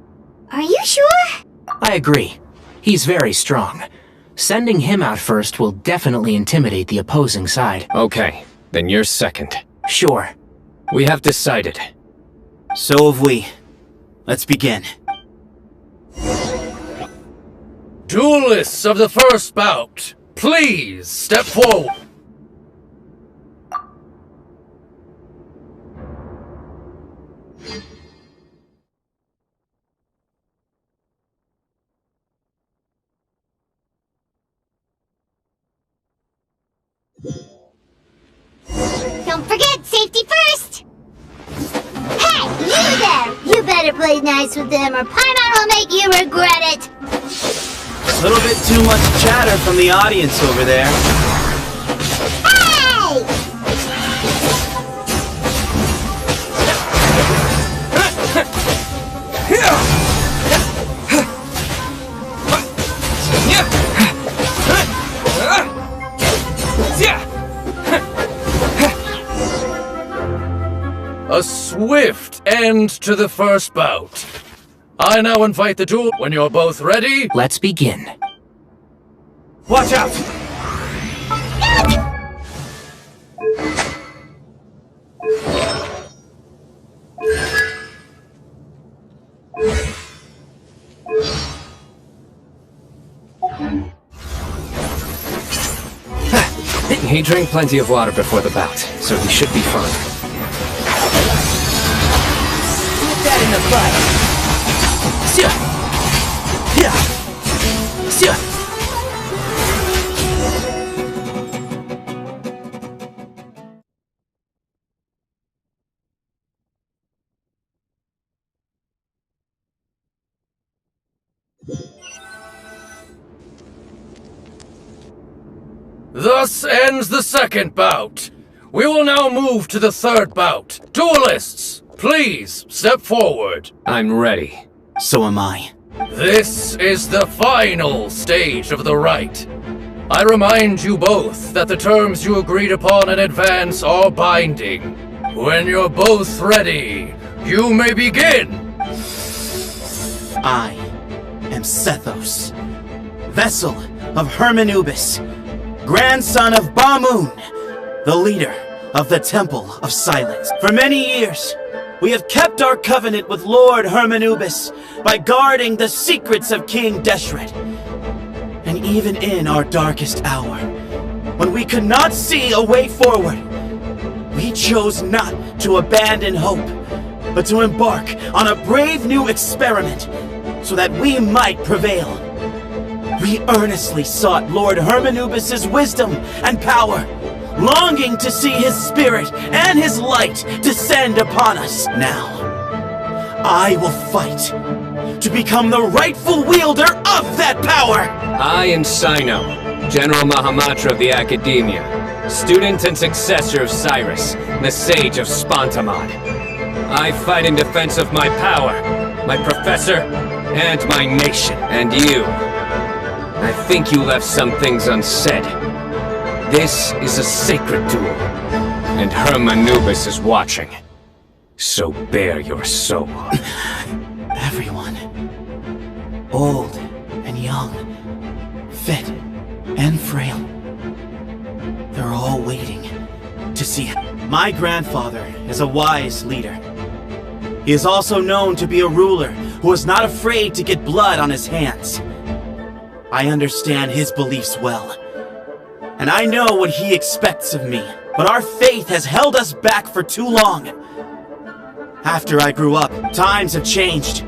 Are you sure? I agree. He's very strong. Sending him out first will definitely intimidate the opposing side. Okay, then you're second. Sure. We have decided. So have we. Let's begin. Duelists of the first bout, please step forward. Don't forget, safety first! Hey, you there! You better play nice with them or Paimon will make you regret it! A little bit too much chatter from the audience over there. Hey! A swift end to the first bout. I now invite the duel. When you're both ready, let's begin. Watch out! He drank plenty of water before the bout, so he should be fine. Put that in the butt. Thus ends the second bout. We will now move to the third bout. Duelists, please step forward. I'm ready. So am I. This is the final stage of the rite. I remind you both that the terms you agreed upon in advance are binding. When you're both ready, you may begin. I am Sethos, vessel of Hermanubis, grandson of Bamun, the leader of the Temple of Silence. For many years, we have kept our covenant with Lord Hermanubis by guarding the secrets of King Deshret. And even in our darkest hour, when we could not see a way forward, we chose not to abandon hope, but to embark on a brave new experiment so that we might prevail. We earnestly sought Lord Hermanubis' wisdom and power, longing to see his spirit and his light descend upon us. Now, I will fight to become the rightful wielder of that power! I am Sino, General Mahamatra of the Academia, student and successor of Cyrus, the Sage of Spontamod. I fight in defense of my power, my professor, and my nation. And you, I think you left some things unsaid. This is a sacred duel, and Hermanubis is watching. So bare your soul. Everyone, old and young, fit and frail, they're all waiting to see him. My grandfather is a wise leader. He is also known to be a ruler who is not afraid to get blood on his hands. I understand his beliefs well, and I know what he expects of me, but our faith has held us back for too long. After I grew up, times have changed.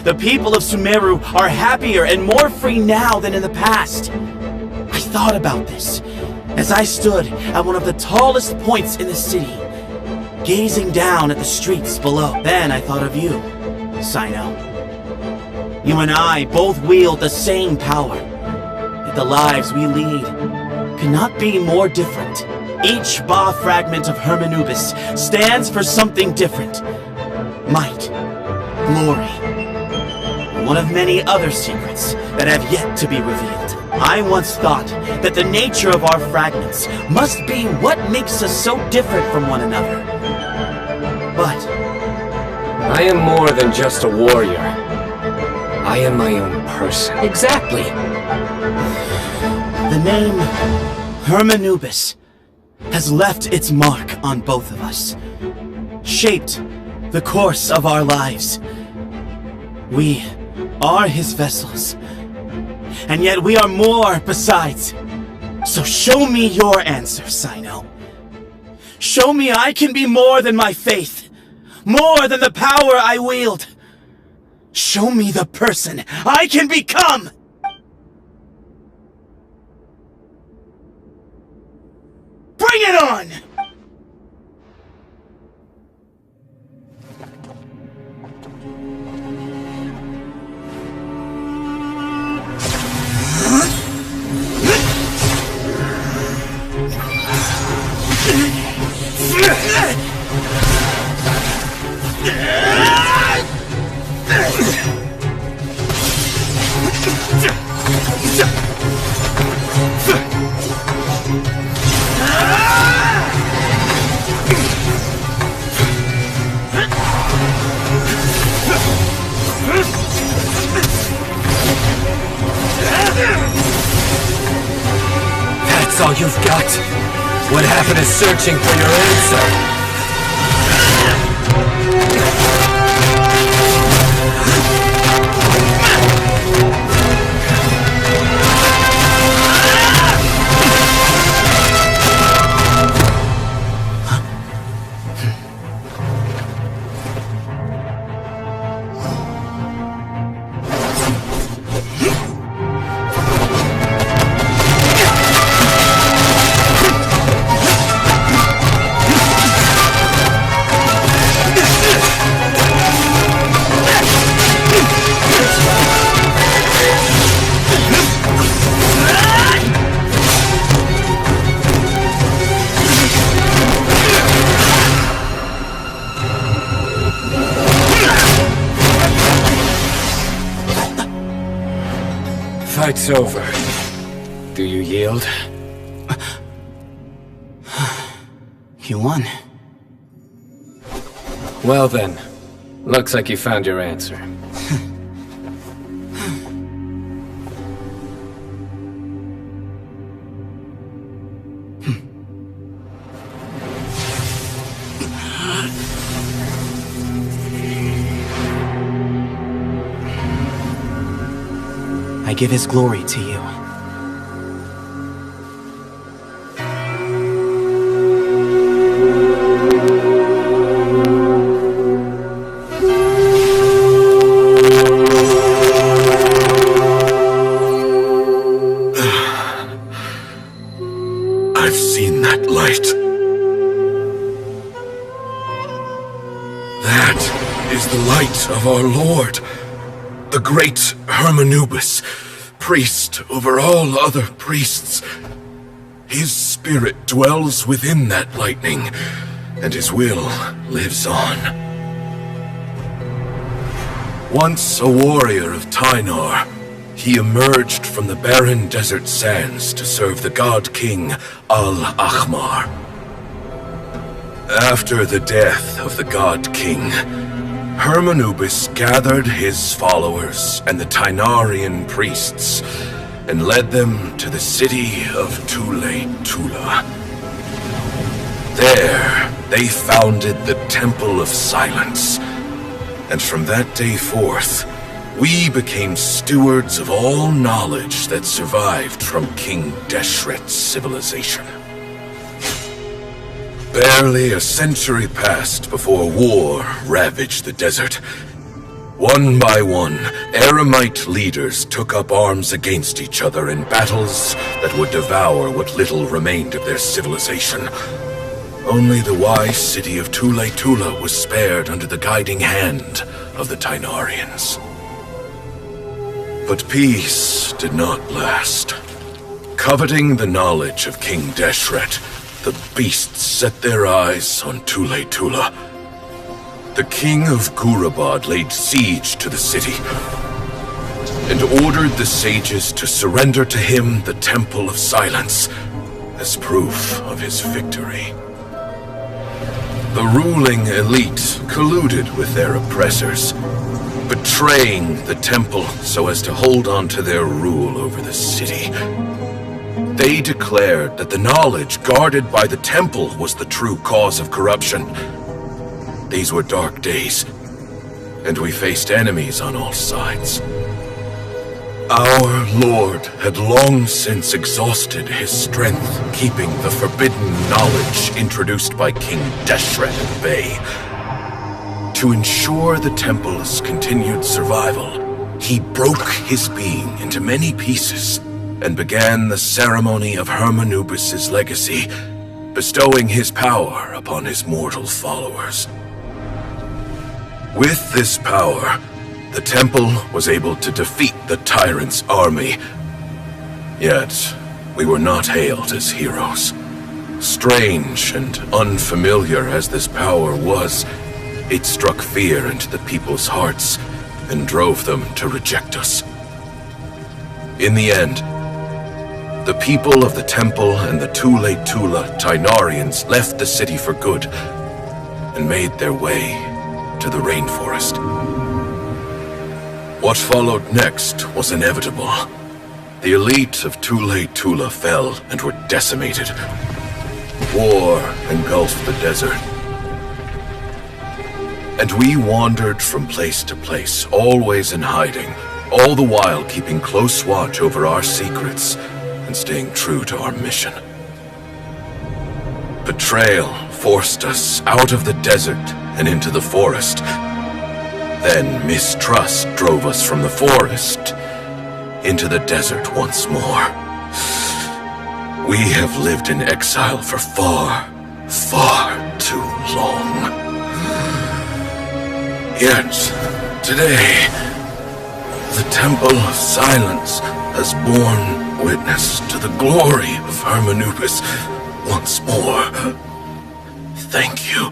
The people of Sumeru are happier and more free now than in the past. I thought about this as I stood at one of the tallest points in the city, gazing down at the streets below. Then I thought of you, Sino. You and I both wield the same power, yet the lives we lead could not be more different. Each Ba fragment of Hermanubis stands for something different. Might, glory, one of many other secrets that have yet to be revealed. I once thought that the nature of our fragments must be what makes us so different from one another. But I am more than just a warrior. I am my own person. Exactly. The name Hermanubis has left its mark on both of us, shaped the course of our lives. We are his vessels, and yet we are more besides. So show me your answer, Sino. Show me I can be more than my faith, more than the power I wield. Show me the person I can become! Bring it on! That's all you've got? What happened to searching for your answer? Fight's over. Do you yield? You won. Well then, looks like you found your answer. I give his glory to you. I've seen that light. That is the light of our Lord, the great Hermanubis, priest over all other priests. His spirit dwells within that lightning, and his will lives on. Once a warrior of Tynar, he emerged from the barren desert sands to serve the god king Al-Ahmar. After the death of the god king, Hermanubis gathered his followers and the Tynarian priests and led them to the city of Tula. There, they founded the Temple of Silence, and from that day forth, we became stewards of all knowledge that survived from King Deshret's civilization. Barely a century passed before war ravaged the desert. One by one, Eremite leaders took up arms against each other in battles that would devour what little remained of their civilization. Only the wise city of Tula was spared under the guiding hand of the Tynarians. But peace did not last. Coveting the knowledge of King Deshret, the beasts set their eyes on Tula. The king of Gurabad laid siege to the city, and ordered the sages to surrender to him the Temple of Silence as proof of his victory. The ruling elite colluded with their oppressors, betraying the temple so as to hold on to their rule over the city. They declared that the knowledge guarded by the temple was the true cause of corruption. These were dark days, and we faced enemies on all sides. Our Lord had long since exhausted his strength, keeping the forbidden knowledge introduced by King Deshret at bay. To ensure the temple's continued survival, he broke his being into many pieces and began the ceremony of Hermanubis' legacy, bestowing his power upon his mortal followers. With this power, the temple was able to defeat the tyrant's army. Yet, we were not hailed as heroes. Strange and unfamiliar as this power was, it struck fear into the people's hearts and drove them to reject us. In the end, the people of the temple and the Tule Tula Tainarians left the city for good and made their way to the rainforest. What followed next was inevitable. The elite of Tule Tula fell and were decimated. War engulfed the desert. And we wandered from place to place, always in hiding, all the while keeping close watch over our secrets and staying true to our mission. Betrayal forced us out of the desert and into the forest. Then mistrust drove us from the forest into the desert once more. We have lived in exile for far, far too long. Yet, today, the Temple of Silence has borne witness to the glory of Hermanubis once more. Thank you.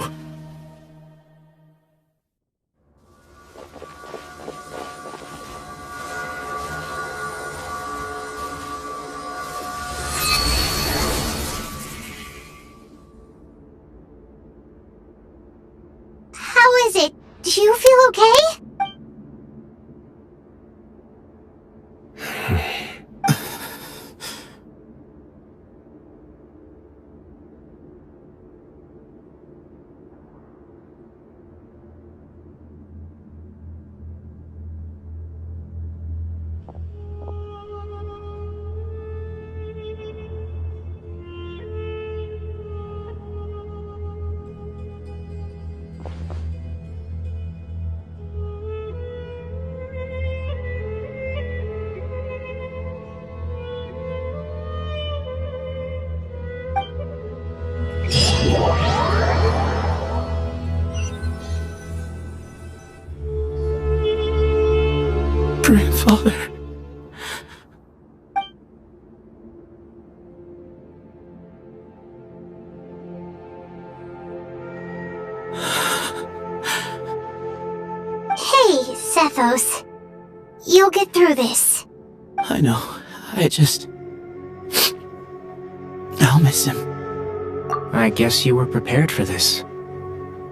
How is it? Do you feel okay? Grandfather. Hey, Sethos. You'll get through this. I know. I'll miss him. I guess you were prepared for this.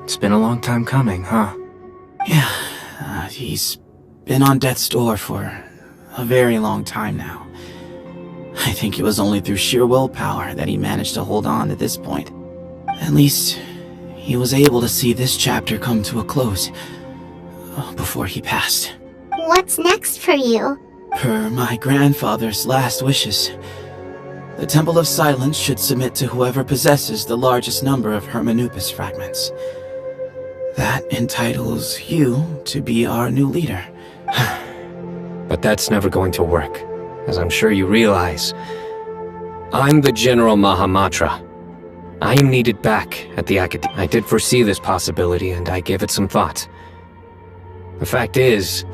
It's been a long time coming, huh? Yeah, he's been on death's door for a very long time now. I think it was only through sheer willpower that he managed to hold on to this point. At least, he was able to see this chapter come to a close before he passed. What's next for you? Per my grandfather's last wishes, the Temple of Silence should submit to whoever possesses the largest number of Hermanubis fragments. That entitles you to be our new leader. But that's never going to work, as I'm sure you realize. I'm the General Mahamatra. I am needed back at the Academy. I did foresee this possibility, and I gave it some thought. The fact is,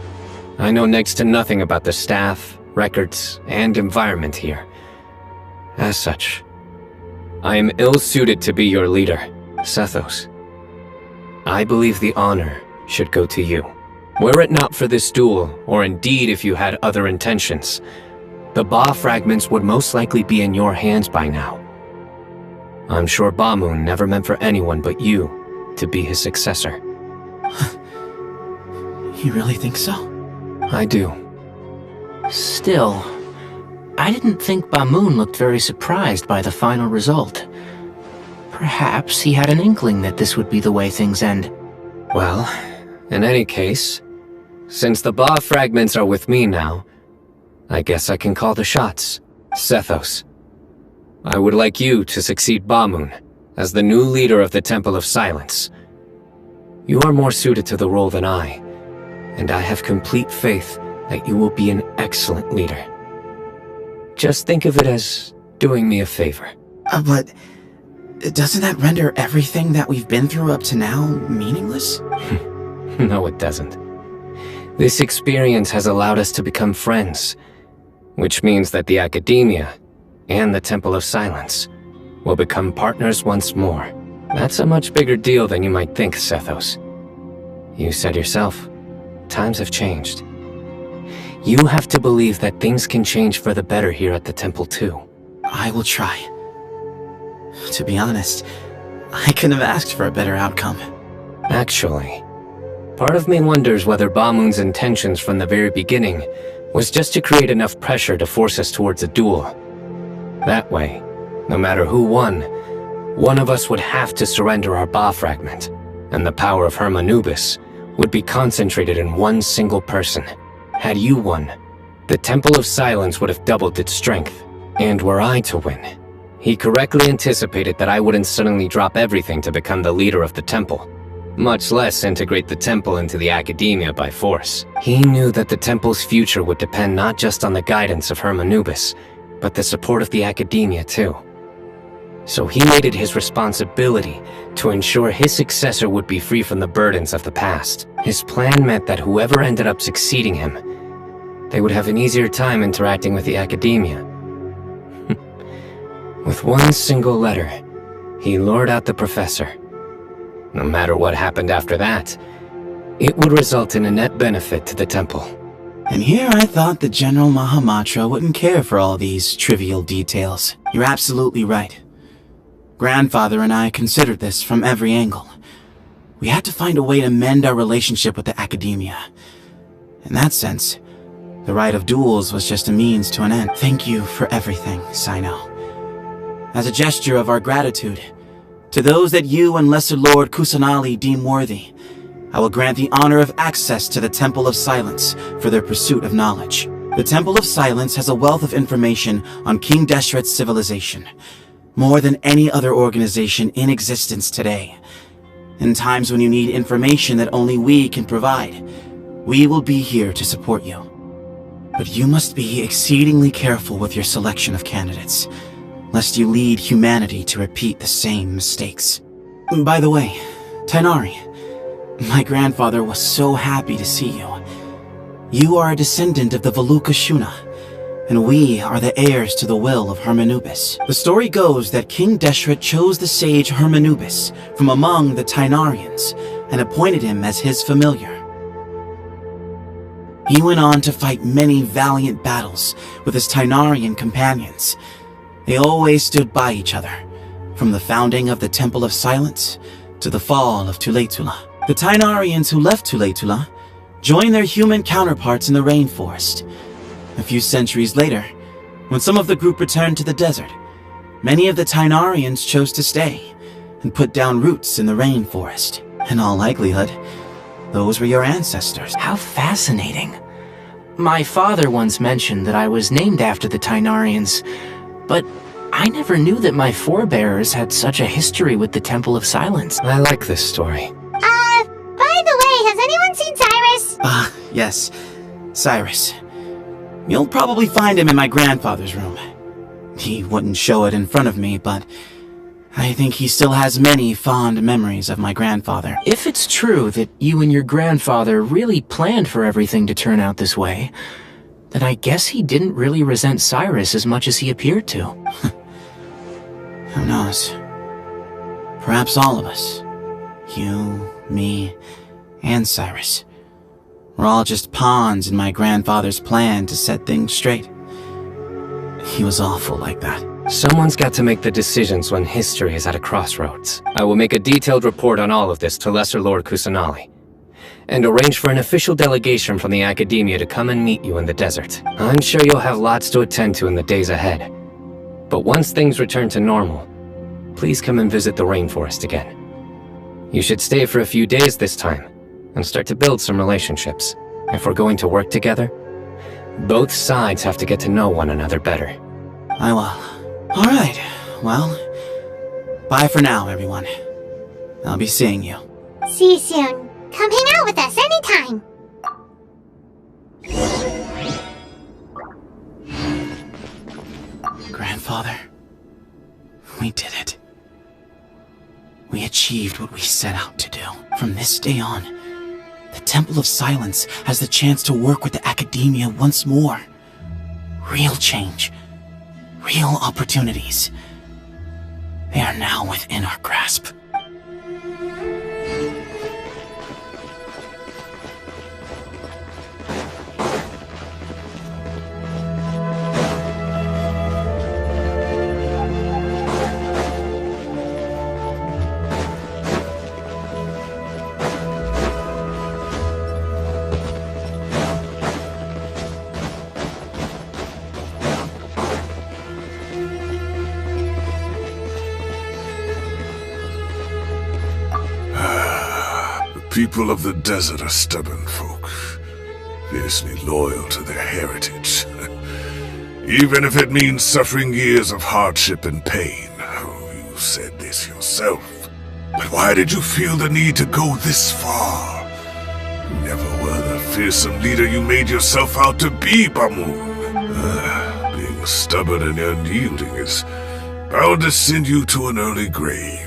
I know next to nothing about the staff, records, and environment here. As such, I am ill-suited to be your leader, Sethos. I believe the honor should go to you. Were it not for this duel, or indeed if you had other intentions, the Ba fragments would most likely be in your hands by now. I'm sure Ba-moon never meant for anyone but you to be his successor. You really think so? I do. Still, I didn't think Ba-moon looked very surprised by the final result. Perhaps he had an inkling that this would be the way things end. Well, in any case, since the Ba fragments are with me now, I guess I can call the shots. Sethos, I would like you to succeed Ba-moon as the new leader of the Temple of Silence. You are more suited to the role than I, and I have complete faith that you will be an excellent leader. Just think of it as doing me a favor. But doesn't that render everything that we've been through up to now meaningless? No, it doesn't. This experience has allowed us to become friends, which means that the Academia and the Temple of Silence will become partners once more. That's a much bigger deal than you might think, Sethos. You said yourself, times have changed. You have to believe that things can change for the better here at the temple too. I will try. To be honest, I couldn't have asked for a better outcome. Actually, part of me wonders whether Ba-moon's intentions from the very beginning was just to create enough pressure to force us towards a duel. That way, no matter who won, one of us would have to surrender our Ba fragment, and the power of Hermanubis would be concentrated in one single person. Had you won, the Temple of Silence would have doubled its strength. And were I to win, he correctly anticipated that I wouldn't suddenly drop everything to become the leader of the temple, much less integrate the temple into the Academia by force. He knew that the temple's future would depend not just on the guidance of Hermanubis, but the support of the Academia too. So he made it his responsibility to ensure his successor would be free from the burdens of the past. His plan meant that whoever ended up succeeding him, they would have an easier time interacting with the Academia. With one single letter, he lured out the professor. No matter what happened after that, it would result in a net benefit to the temple. And here I thought that General Mahamatra wouldn't care for all these trivial details. You're absolutely right. Grandfather and I considered this from every angle. We had to find a way to mend our relationship with the Academia. In that sense, the right of duels was just a means to an end. Thank you for everything, Sino. As a gesture of our gratitude, to those that you and Lesser Lord Kusanali deem worthy, I will grant the honor of access to the Temple of Silence for their pursuit of knowledge. The Temple of Silence has a wealth of information on King Deshret's civilization, more than any other organization in existence today. In times when you need information that only we can provide, we will be here to support you. But you must be exceedingly careful with your selection of candidates, lest you lead humanity to repeat the same mistakes. By the way, Tainari, my grandfather was so happy to see you. You are a descendant of the Veluca Shuna, and we are the heirs to the will of Hermanubis. The story goes that King Deshret chose the sage Hermanubis from among the Tainarians and appointed him as his familiar. He went on to fight many valiant battles with his Tainarian companions. They always stood by each other, from the founding of the Temple of Silence to the fall of Tuletula. The Tainarians who left Tuletula joined their human counterparts in the rainforest. A few centuries later, when some of the group returned to the desert, many of the Tainarians chose to stay and put down roots in the rainforest. In all likelihood, those were your ancestors. How fascinating. My father once mentioned that I was named after the Tainarians, but I never knew that my forebears had such a history with the Temple of Silence. I like this story. By the way, has anyone seen Cyrus? Yes, Cyrus. You'll probably find him in my grandfather's room. He wouldn't show it in front of me, but I think he still has many fond memories of my grandfather. If it's true that you and your grandfather really planned for everything to turn out this way, then I guess he didn't really resent Cyrus as much as he appeared to. Who knows? Perhaps all of us, you, me, and Cyrus, We're all just pawns in my grandfather's plan to set things straight. He was awful like that. Someone's got to make the decisions when history is at a crossroads. I will make a detailed report on all of this to Lesser Lord Kusanali, and arrange for an official delegation from the Academia to come and meet you in the desert. I'm sure you'll have lots to attend to in the days ahead. But once things return to normal, please come and visit the rainforest again. You should stay for a few days this time, and start to build some relationships. If we're going to work together, both sides have to get to know one another better. I will. Alright, well, bye for now, everyone. I'll be seeing you. See you soon. Come hang out with us anytime. Grandfather, we did it. We achieved what we set out to do. From this day on, the Temple of Silence has the chance to work with the Academia once more. Real change. Real opportunities. They are now within our grasp. People of the desert are stubborn folk, fiercely loyal to their heritage. Even if it means suffering years of hardship and pain. Oh, you said this yourself. But why did you feel the need to go this far? You never were the fearsome leader you made yourself out to be, Bamoon. Being stubborn and unyielding is bound to send you to an early grave.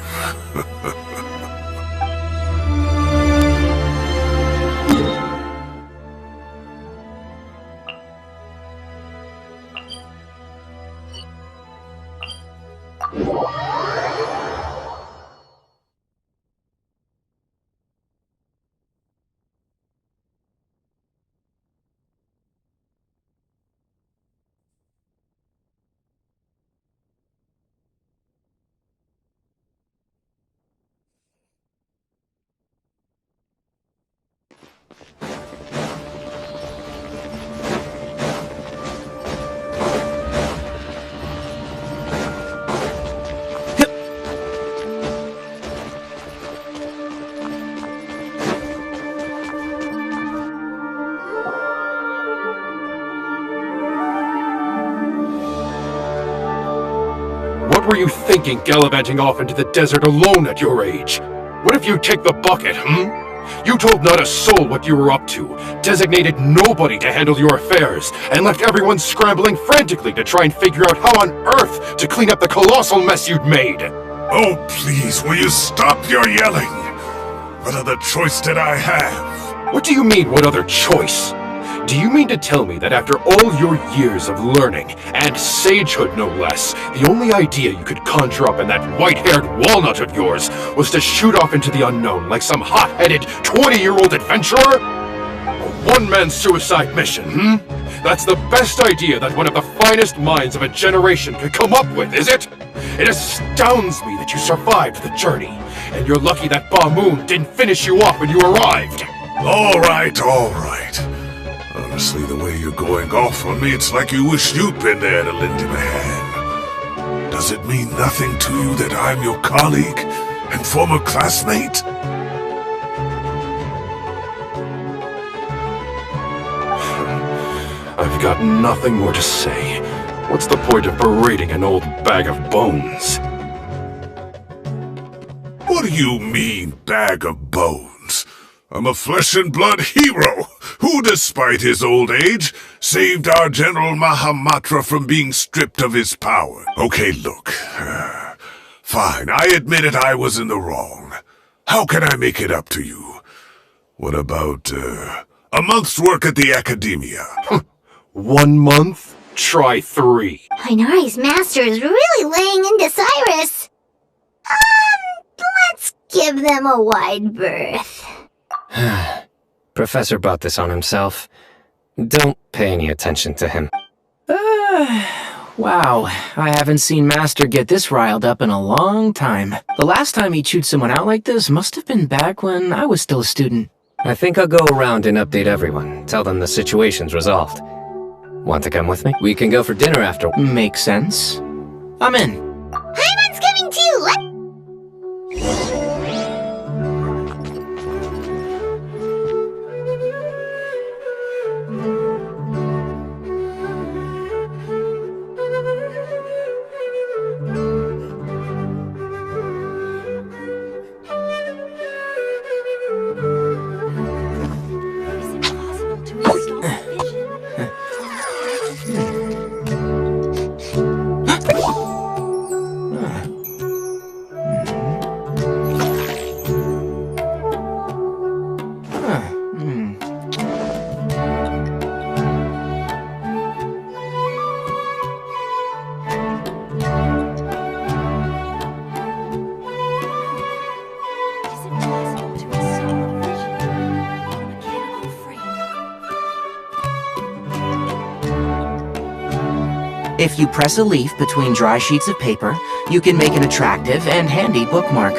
What were you thinking, gallivanting off into the desert alone at your age? What if you take the bucket, You told not a soul what you were up to, designated nobody to handle your affairs, and left everyone scrambling frantically to try and figure out how on earth to clean up the colossal mess you'd made. Oh, please, will you stop your yelling? What other choice did I have? What do you mean, what other choice? Do you mean to tell me that after all your years of learning, and sagehood no less, the only idea you could conjure up in that white-haired walnut of yours was to shoot off into the unknown like some hot-headed 20-year-old adventurer? A one-man suicide mission, That's the best idea that one of the finest minds of a generation could come up with, is it? It astounds me that you survived the journey, and you're lucky that Bamoon didn't finish you off when you arrived. All right, all right. Honestly, the way you're going off on me, it's like you wish you'd been there to lend him a hand. Does it mean nothing to you that I'm your colleague and former classmate? I've got nothing more to say. What's the point of berating an old bag of bones? What do you mean, bag of bones? I'm a flesh-and-blood hero who, despite his old age, saved our General Mahamatra from being stripped of his power. Okay, look. Fine, I admit it, I was in the wrong. How can I make it up to you? What about, a month's work at the Academia? 1 month? Try 3. Inari's master is really laying into Cyrus. Let's give them a wide berth. Professor brought this on himself. Don't pay any attention to him. Wow, I haven't seen Master get this riled up in a long time. The last time he chewed someone out like this must have been back when I was still a student. I think I'll go around and update everyone, tell them the situation's resolved. Want to come with me? We can go for dinner after. Makes sense. I'm in. Paimon's coming too! If you press a leaf between dry sheets of paper, you can make an attractive and handy bookmark.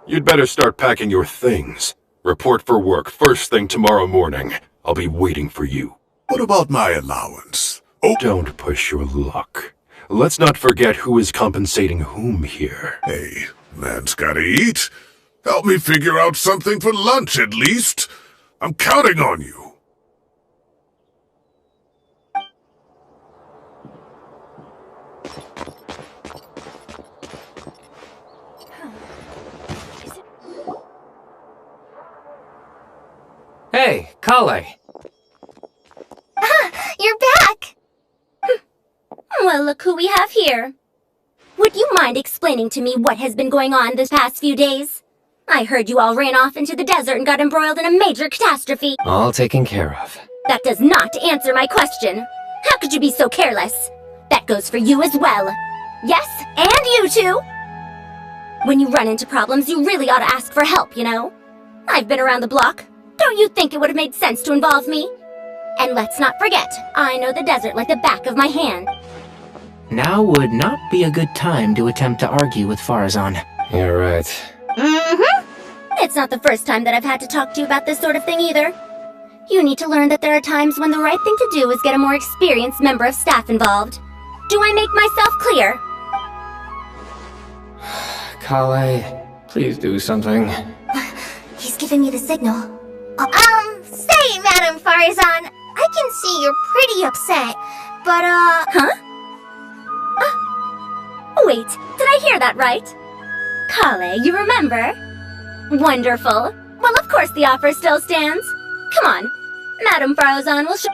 You'd better start packing your things. Report for work first thing tomorrow morning. I'll be waiting for you. What about my allowance? Oh, don't push your luck. Let's not forget who is compensating whom here. Hey, man's gotta eat. Help me figure out something for lunch at least. I'm counting on you. Hey, Kale. You're back! Well, look who we have here. Would you mind explaining to me what has been going on this past few days? I heard you all ran off into the desert and got embroiled in a major catastrophe. All taken care of. That does not answer my question. How could you be so careless? That goes for you as well. Yes, and you too. When you run into problems, you really ought to ask for help, you know? I've been around the block. Don't you think it would have made sense to involve me? And let's not forget, I know the desert like the back of my hand. Now would not be a good time to attempt to argue with Farazan. You're right. Mm-hmm. It's not the first time that I've had to talk to you about this sort of thing either. You need to learn that there are times when the right thing to do is get a more experienced member of staff involved. Do I make myself clear? Kale, please do something. He's giving me the signal. Say, Madam Farazan, I can see you're pretty upset, but, Huh? Wait, did I hear that right? Kale, you remember? Wonderful. Well, of course the offer still stands. Come on, Madam Farazan will show...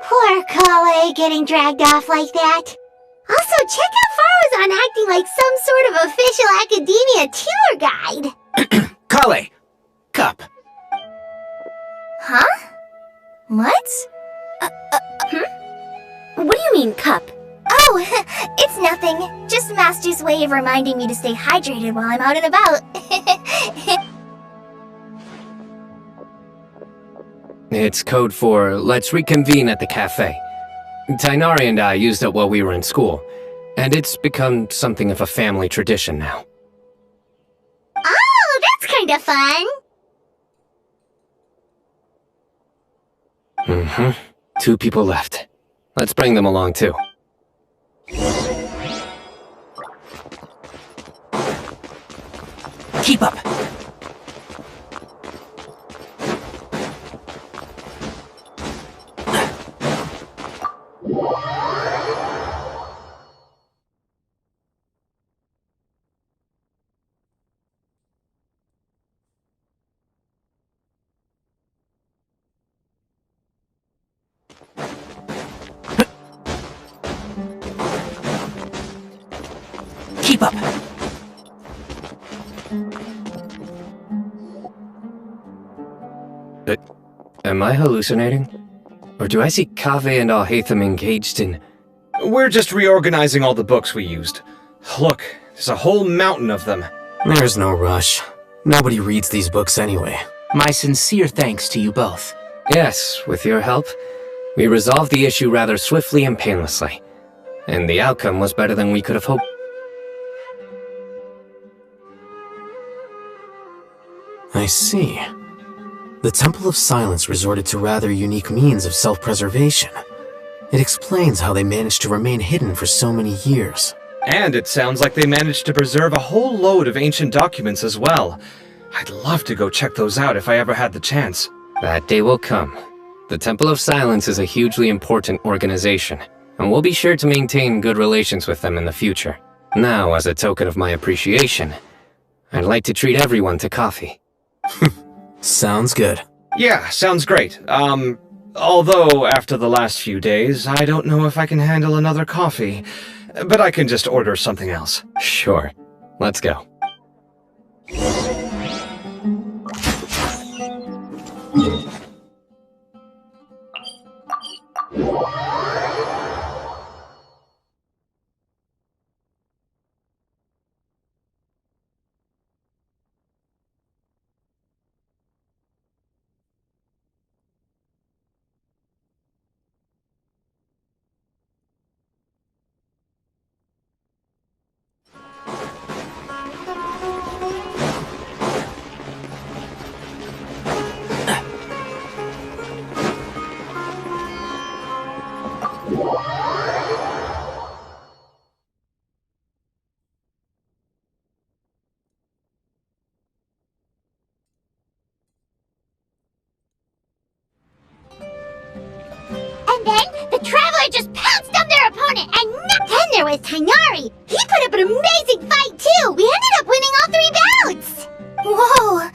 Poor Kale getting dragged off like that. Also, check out Farazan acting like some sort of official academia tour guide. Kale! Cup. Huh? What? What do you mean, cup? Oh, it's nothing. Just Master's way of reminding me to stay hydrated while I'm out and about. It's code for let's reconvene at the cafe. Tainari and I used it while we were in school, and it's become something of a family tradition now. Oh, that's kind of fun. Mm-hmm. 2 people left. Let's bring them along too. Keep up. Keep up. Am I hallucinating? Or do I see Kaveh and Alhaitham engaged in... We're just reorganizing all the books we used. Look, there's a whole mountain of them. There's no rush. Nobody reads these books anyway. My sincere thanks to you both. Yes, with your help, we resolved the issue rather swiftly and painlessly. And the outcome was better than we could have hoped. I see. The Temple of Silence resorted to rather unique means of self-preservation. It explains how they managed to remain hidden for so many years. And it sounds like they managed to preserve a whole load of ancient documents as well. I'd love to go check those out if I ever had the chance. That day will come. The Temple of Silence is a hugely important organization, and we'll be sure to maintain good relations with them in the future. Now, as a token of my appreciation, I'd like to treat everyone to coffee. Sounds good. Yeah, sounds great. Although after the last few days, I don't know if I can handle another coffee. But I can just order something else. Sure. Let's go. And then the Traveler just pounced on their opponent and then there was Tighnari. He put up an amazing fight too. We ended up winning all 3 bouts. Whoa!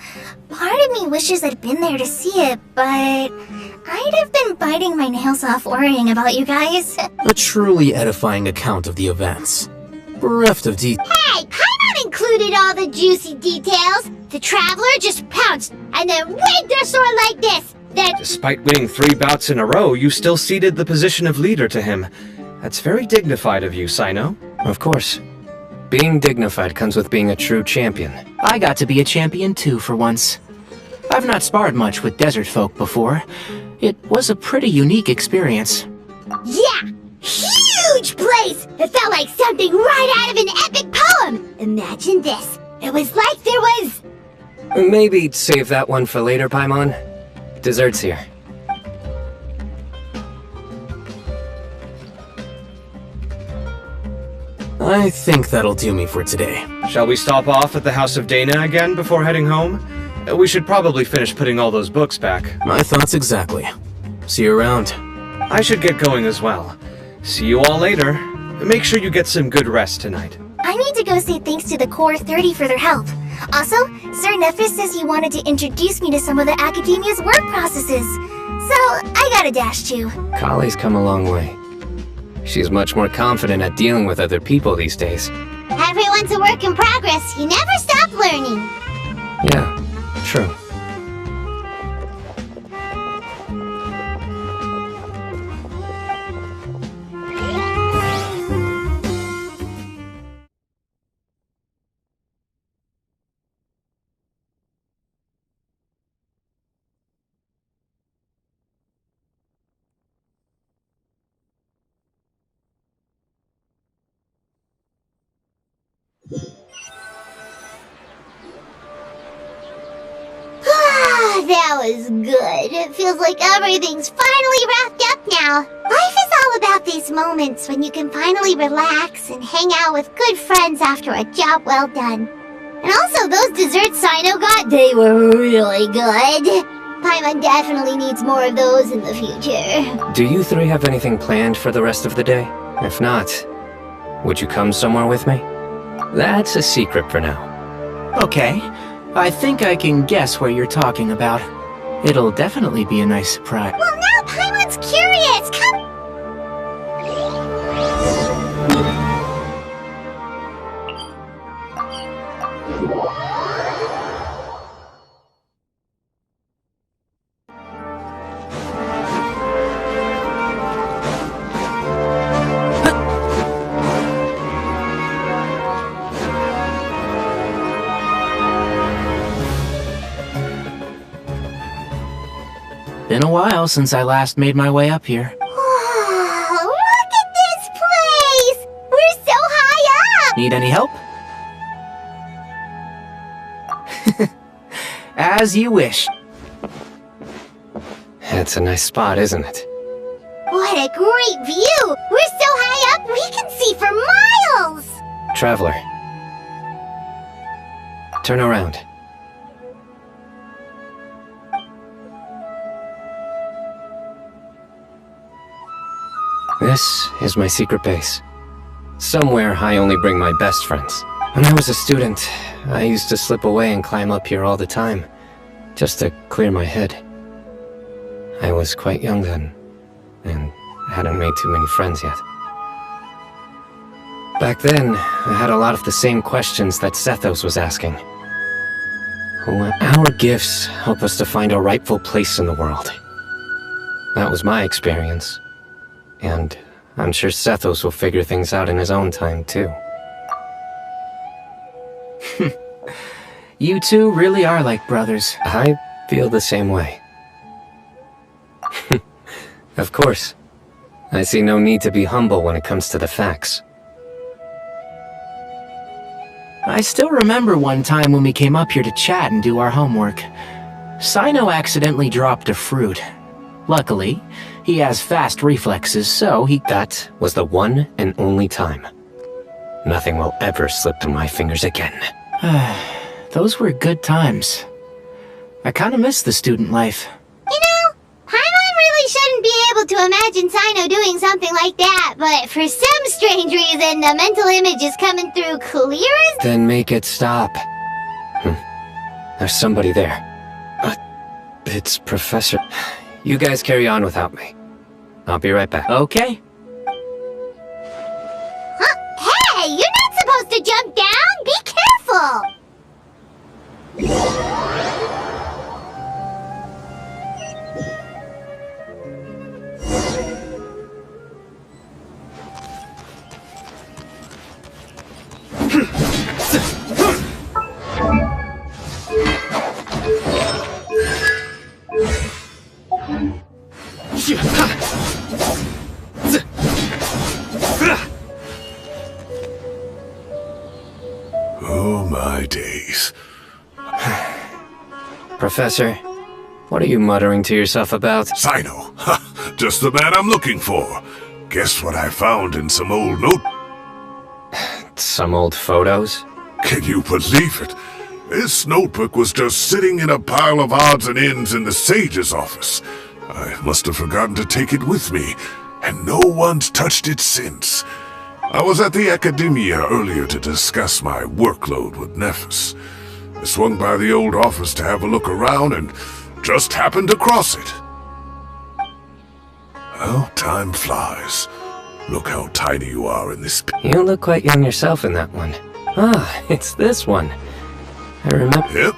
Part of me wishes I'd been there to see it, but I'd have been biting my nails off worrying about you guys. A truly edifying account of the events. Bereft of detail. Hey, Paimon included all the juicy details. The Traveler just pounced and then waved their sword like this. Then, Despite winning 3 bouts in a row, you still ceded the position of leader to him. That's very dignified of you, Sino. Of course. Being dignified comes with being a true champion. I got to be a champion too for once. I've not sparred much with desert folk before. It was a pretty unique experience. yeah, huge place. It felt like something right out of an epic poem. Imagine this. It was like there was... Maybe save that one for later, Paimon. Dessert's here. I think that'll do me for today. Shall we stop off at the House of Dana again before heading home? We should probably finish putting all those books back. My thoughts exactly. See you around. I should get going as well. See you all later. Make sure you get some good rest tonight. I need to go say thanks to the Core 30 for their help. Also, Sir Nephis says he wanted to introduce me to some of the Academia's work processes. So, I gotta dash too. Kali's come a long way. She's much more confident at dealing with other people these days. Everyone's a work in progress. You never stop learning. Yeah, true. That was good. It feels like everything's finally wrapped up now. Life is all about these moments when you can finally relax and hang out with good friends after a job well done. And also, those desserts Sino got, they were really good. Paimon definitely needs more of those in the future. Do you three have anything planned for the rest of the day? If not, would you come somewhere with me? That's a secret for now. Okay, I think I can guess what you're talking about. It'll definitely be a nice surprise. Well, now Paimon's curious. Come. Been a while since I last made my way up here. Oh, look at this place! We're so high up! Need any help? As you wish. It's a nice spot, isn't it? What a great view! We're so high up, we can see for miles! Traveler. Turn around. This is my secret base. Somewhere I only bring my best friends. When I was a student, I used to slip away and climb up here all the time, just to clear my head. I was quite young then, and hadn't made too many friends yet. Back then, I had a lot of the same questions that Sethos was asking. Our gifts help us to find a rightful place in the world. That was my experience. And I'm sure Sethos will figure things out in his own time, too. You two really are like brothers. I feel the same way. Of course. I see no need to be humble when it comes to the facts. I still remember one time when we came up here to chat and do our homework. Sino accidentally dropped a fruit. Luckily, he has fast reflexes, so he... That was the one and only time. Nothing will ever slip through my fingers again. Those were good times. I kinda miss the student life. You know, Paimon really shouldn't be able to imagine Sino doing something like that, but for some strange reason, the mental image is coming through clear as... Then make it stop. There's somebody there. It's Professor... You guys carry on without me. I'll be right back. Okay. Hey, you're not supposed to jump down! Be careful! Oh my days. Professor, what are you muttering to yourself about? Sino! Just the man I'm looking for. Guess what I found in some old note... Some old photos? Can you believe it? This notebook was just sitting in a pile of odds and ends in the Sage's office. I must have forgotten to take it with me, and no one's touched it since. I was at the Academia earlier to discuss my workload with Nephis. I swung by the old office to have a look around and just happened across it. Well, time flies. Look how tiny you are in this... You look quite young yourself in that one. Ah, it's this one. I remember... Yep.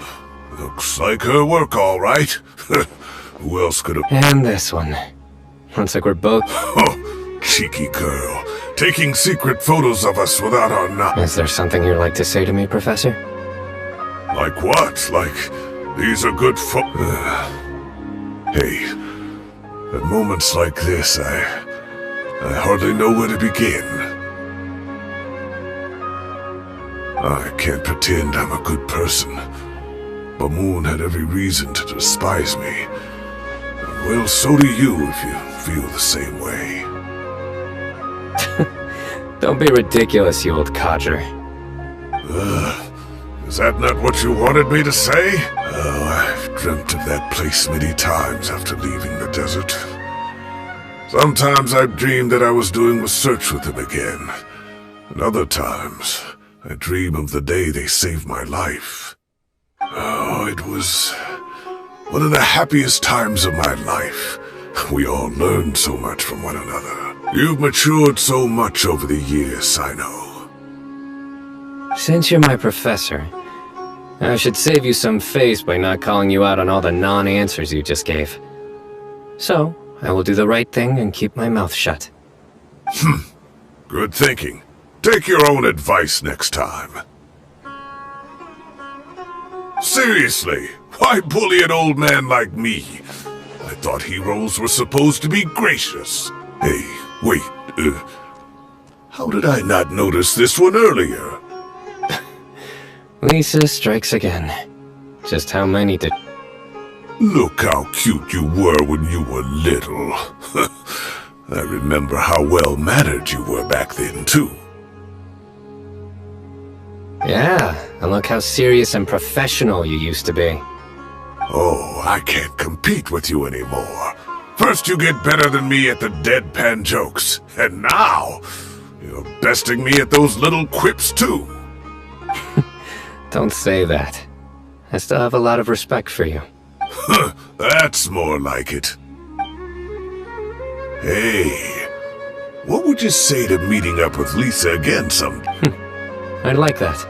Looks like her work, all right. Who else could have... And this one. Looks like we're both... Oh, cheeky girl. Taking secret photos of us without our knowledge. Is there something you'd like to say to me, Professor? Like what? Like, these are good Hey, at moments like this, I hardly know where to begin. I can't pretend I'm a good person. Bamoon had every reason to despise me. And well, so do you if you feel the same way. Don't be ridiculous, you old codger. Is that not what you wanted me to say? Oh, I've dreamt of that place many times after leaving the desert. Sometimes I've dreamed that I was doing research with them again. And other times, I dream of the day they saved my life. Oh, it was one of the happiest times of my life. We all learned so much from one another. You've matured so much over the years, I know. Since you're my professor, I should save you some face by not calling you out on all the non-answers you just gave. So, I will do the right thing and keep my mouth shut. Good thinking. Take your own advice next time. Seriously, why bully an old man like me? I thought heroes were supposed to be gracious. Hey, wait, how did I not notice this one earlier? Lisa strikes again. Just how many did... Look how cute you were when you were little. I remember how well-mannered you were back then, too. Yeah, and look how serious and professional you used to be. Oh, I can't compete with you anymore. First you get better than me at the deadpan jokes, and now you're besting me at those little quips, too. Don't say that. I still have a lot of respect for you. That's more like it. Hey, what would you say to meeting up with Lisa again some... I'd like that.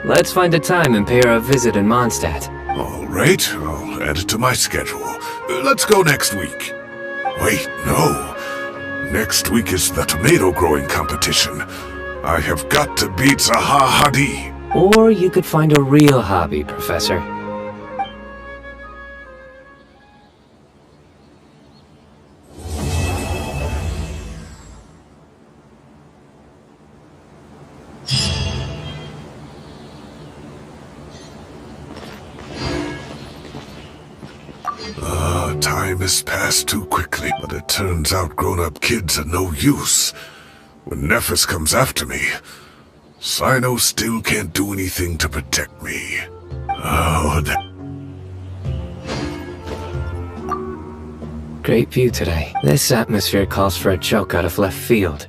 Let's find a time and pay her a visit in Mondstadt. All right, I'll add it to my schedule. Let's go next week. Wait, no. Next week is the tomato growing competition. I have got to beat Zaha Hadi. Or you could find a real hobby, Professor. Time has passed too quickly, but it turns out grown-up kids are no use. When Nephis comes after me, Cyno still can't do anything to protect me. Oh, Great view today. This atmosphere calls for a joke out of left field.